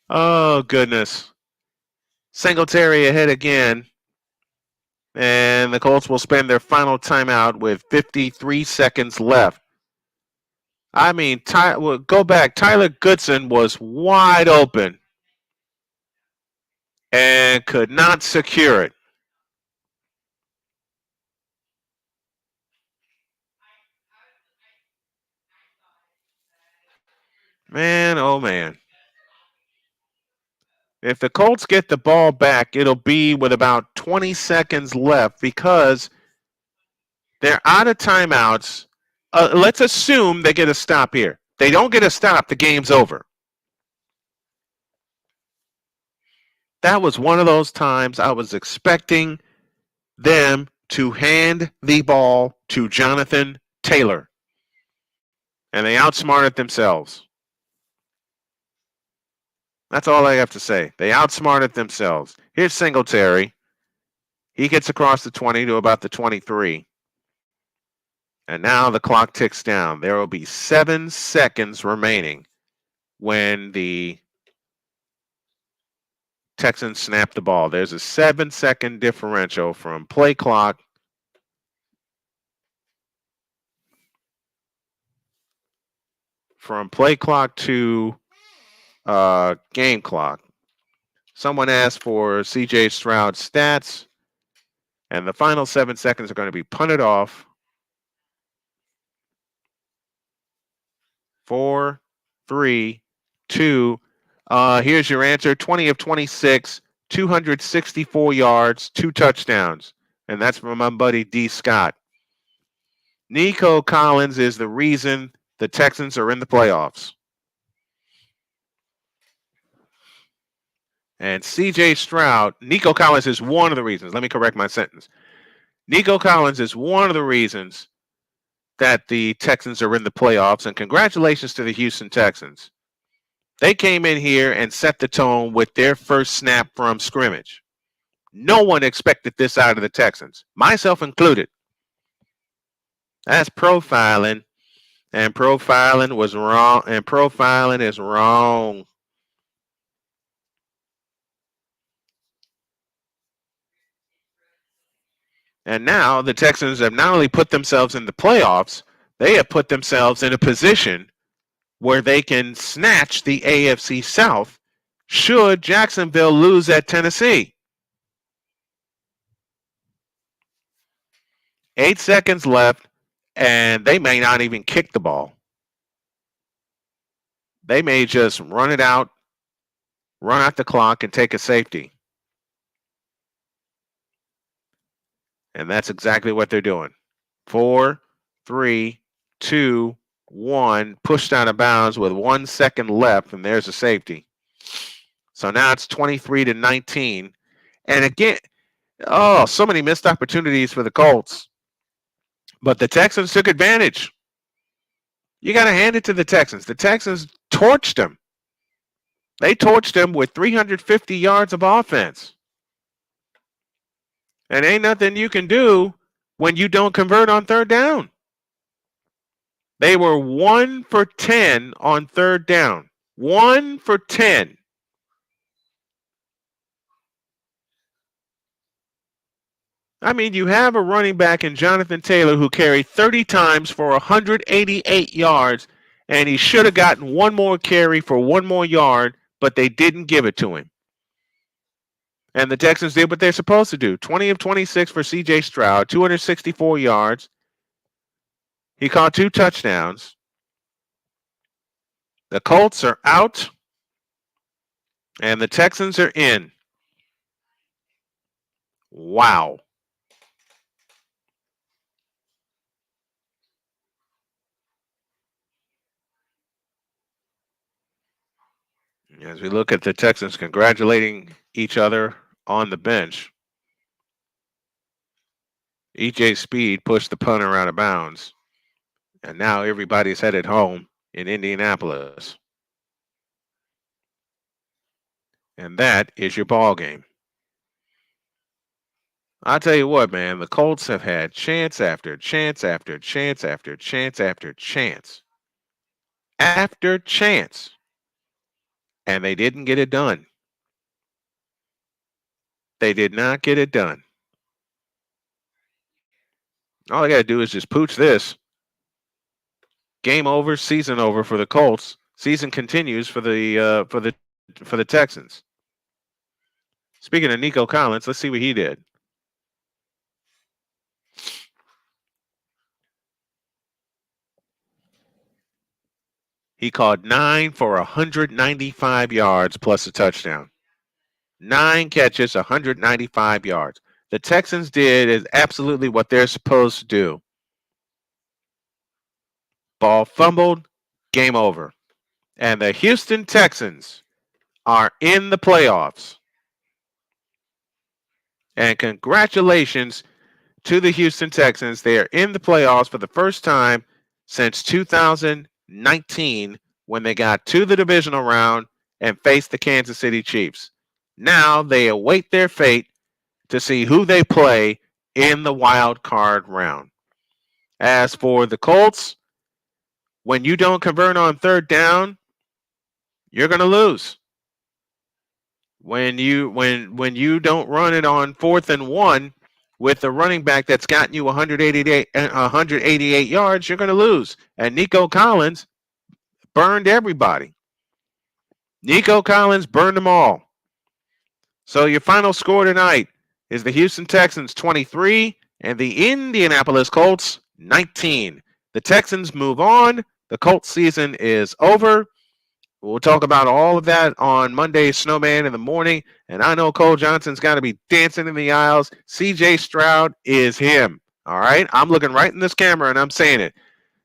Speaker 1: Oh, goodness. Singletary ahead again. And the Colts will spend their final timeout with 53 seconds left. I mean, go back. Tyler Goodson was wide open and could not secure it. Man, oh man. If the Colts get the ball back, it'll be with about 20 seconds left because they're out of timeouts. Let's assume they get a stop here. They don't get a stop, the game's over. That was one of those times I was expecting them to hand the ball to Jonathan Taylor, and they outsmarted themselves. That's all I have to say. They outsmarted themselves. Here's Singletary. He gets across the 20 to about the 23. And now the clock ticks down. There will be 7 seconds remaining when the Texans snap the ball. There's a 7-second differential from play clock to game clock. Someone asked for C.J. Stroud's stats, and the final 7 seconds are going to be punted off. 4, 3, 2. Here's your answer: 20 of 26, 264 yards, 2 touchdowns, and that's from my buddy D. Scott. Nico Collins is the reason the Texans are in the playoffs. And C.J. Stroud, Nico Collins is one of the reasons. Let me correct my sentence. Nico Collins is one of the reasons that the Texans are in the playoffs, and congratulations to the Houston Texans. They came in here and set the tone with their first snap from scrimmage. No one expected this out of the Texans, myself included. That's profiling, and profiling was wrong, and profiling is wrong. And now the Texans have not only put themselves in the playoffs, they have put themselves in a position where they can snatch the AFC South should Jacksonville lose at Tennessee. 8 seconds left, and they may not even kick the ball. They may just run out the clock, and take a safety. And that's exactly what they're doing. 4, 3, 2, 1, pushed out of bounds with 1 second left, and there's a safety. So now it's 23-19. And again, so many missed opportunities for the Colts. But the Texans took advantage. You got to hand it to the Texans. The Texans torched them. They torched them with 350 yards of offense. And ain't nothing you can do when you don't convert on third down. They were 1 for 10 on third down. 1 for 10. I mean, you have a running back in Jonathan Taylor who carried 30 times for 188 yards, and he should have gotten one more carry for 1 more yard, but they didn't give it to him. And the Texans did what they're supposed to do. 20 of 26 for C.J. Stroud, 264 yards. He caught 2 touchdowns. The Colts are out, and the Texans are in. Wow. As we look at the Texans congratulating each other on the bench, E.J. Speed pushed the punter out of bounds, and now everybody's headed home in Indianapolis. And that is your ball game. I'll tell you what, man, the Colts have had chance after chance after chance after chance after chance after chance, and they didn't get it done. They did not get it done. All they got to do is just pooch this. Game over, season over for the Colts. Season continues for the Texans. Speaking of Nico Collins, let's see what he did. He caught 9 for 195 yards plus a touchdown. 9 catches, 195 yards. The Texans did is absolutely what they're supposed to do. Ball fumbled, game over. And the Houston Texans are in the playoffs. And congratulations to the Houston Texans. They are in the playoffs for the first time since 2019 when they got to the divisional round and faced the Kansas City Chiefs. Now they await their fate to see who they play in the wild card round. As for the Colts, when you don't convert on third down, you're going to lose. When you don't run it on 4th and 1 with the running back that's gotten you 188 yards, you're going to lose. And Nico Collins burned everybody. Nico Collins burned them all. So your final score tonight is the Houston Texans 23 and the Indianapolis Colts 19. The Texans move on. The Colts season is over. We'll talk about all of that on Monday's Snowman in the morning. And I know Cole Johnson's got to be dancing in the aisles. CJ Stroud is him. All right? I'm looking right in this camera and I'm saying it.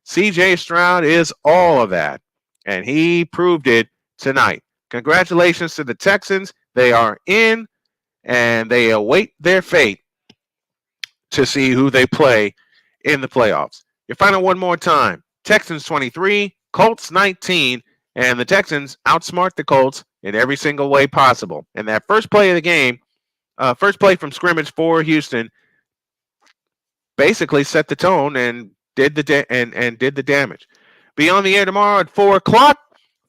Speaker 1: CJ Stroud is all of that. And he proved it tonight. Congratulations to the Texans. They are in and they await their fate to see who they play in the playoffs. Your final one more time. Texans 23, Colts 19. And the Texans outsmart the Colts in every single way possible. And that first play of the game, first play from scrimmage for Houston, basically set the tone and did the damage. Be on the air tomorrow at 4 o'clock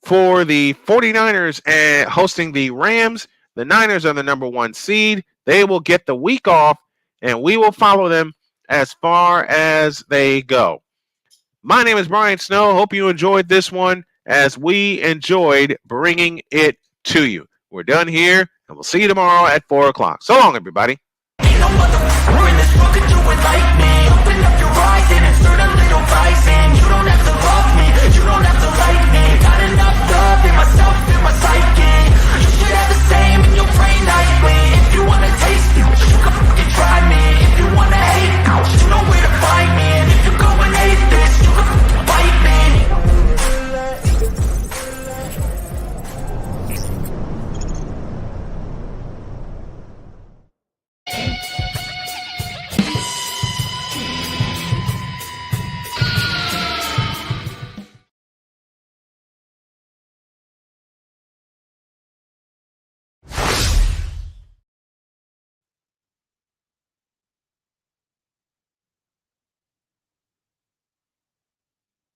Speaker 1: for the 49ers hosting the Rams. The Niners are the number 1 seed. They will get the week off, and we will follow them as far as they go. My name is Brian Snow. Hope you enjoyed this one as we enjoyed bringing it to you. We're done here, and we'll see you tomorrow at 4 o'clock. So long, everybody.
Speaker 6: Ain't no mother in this world could do it like me.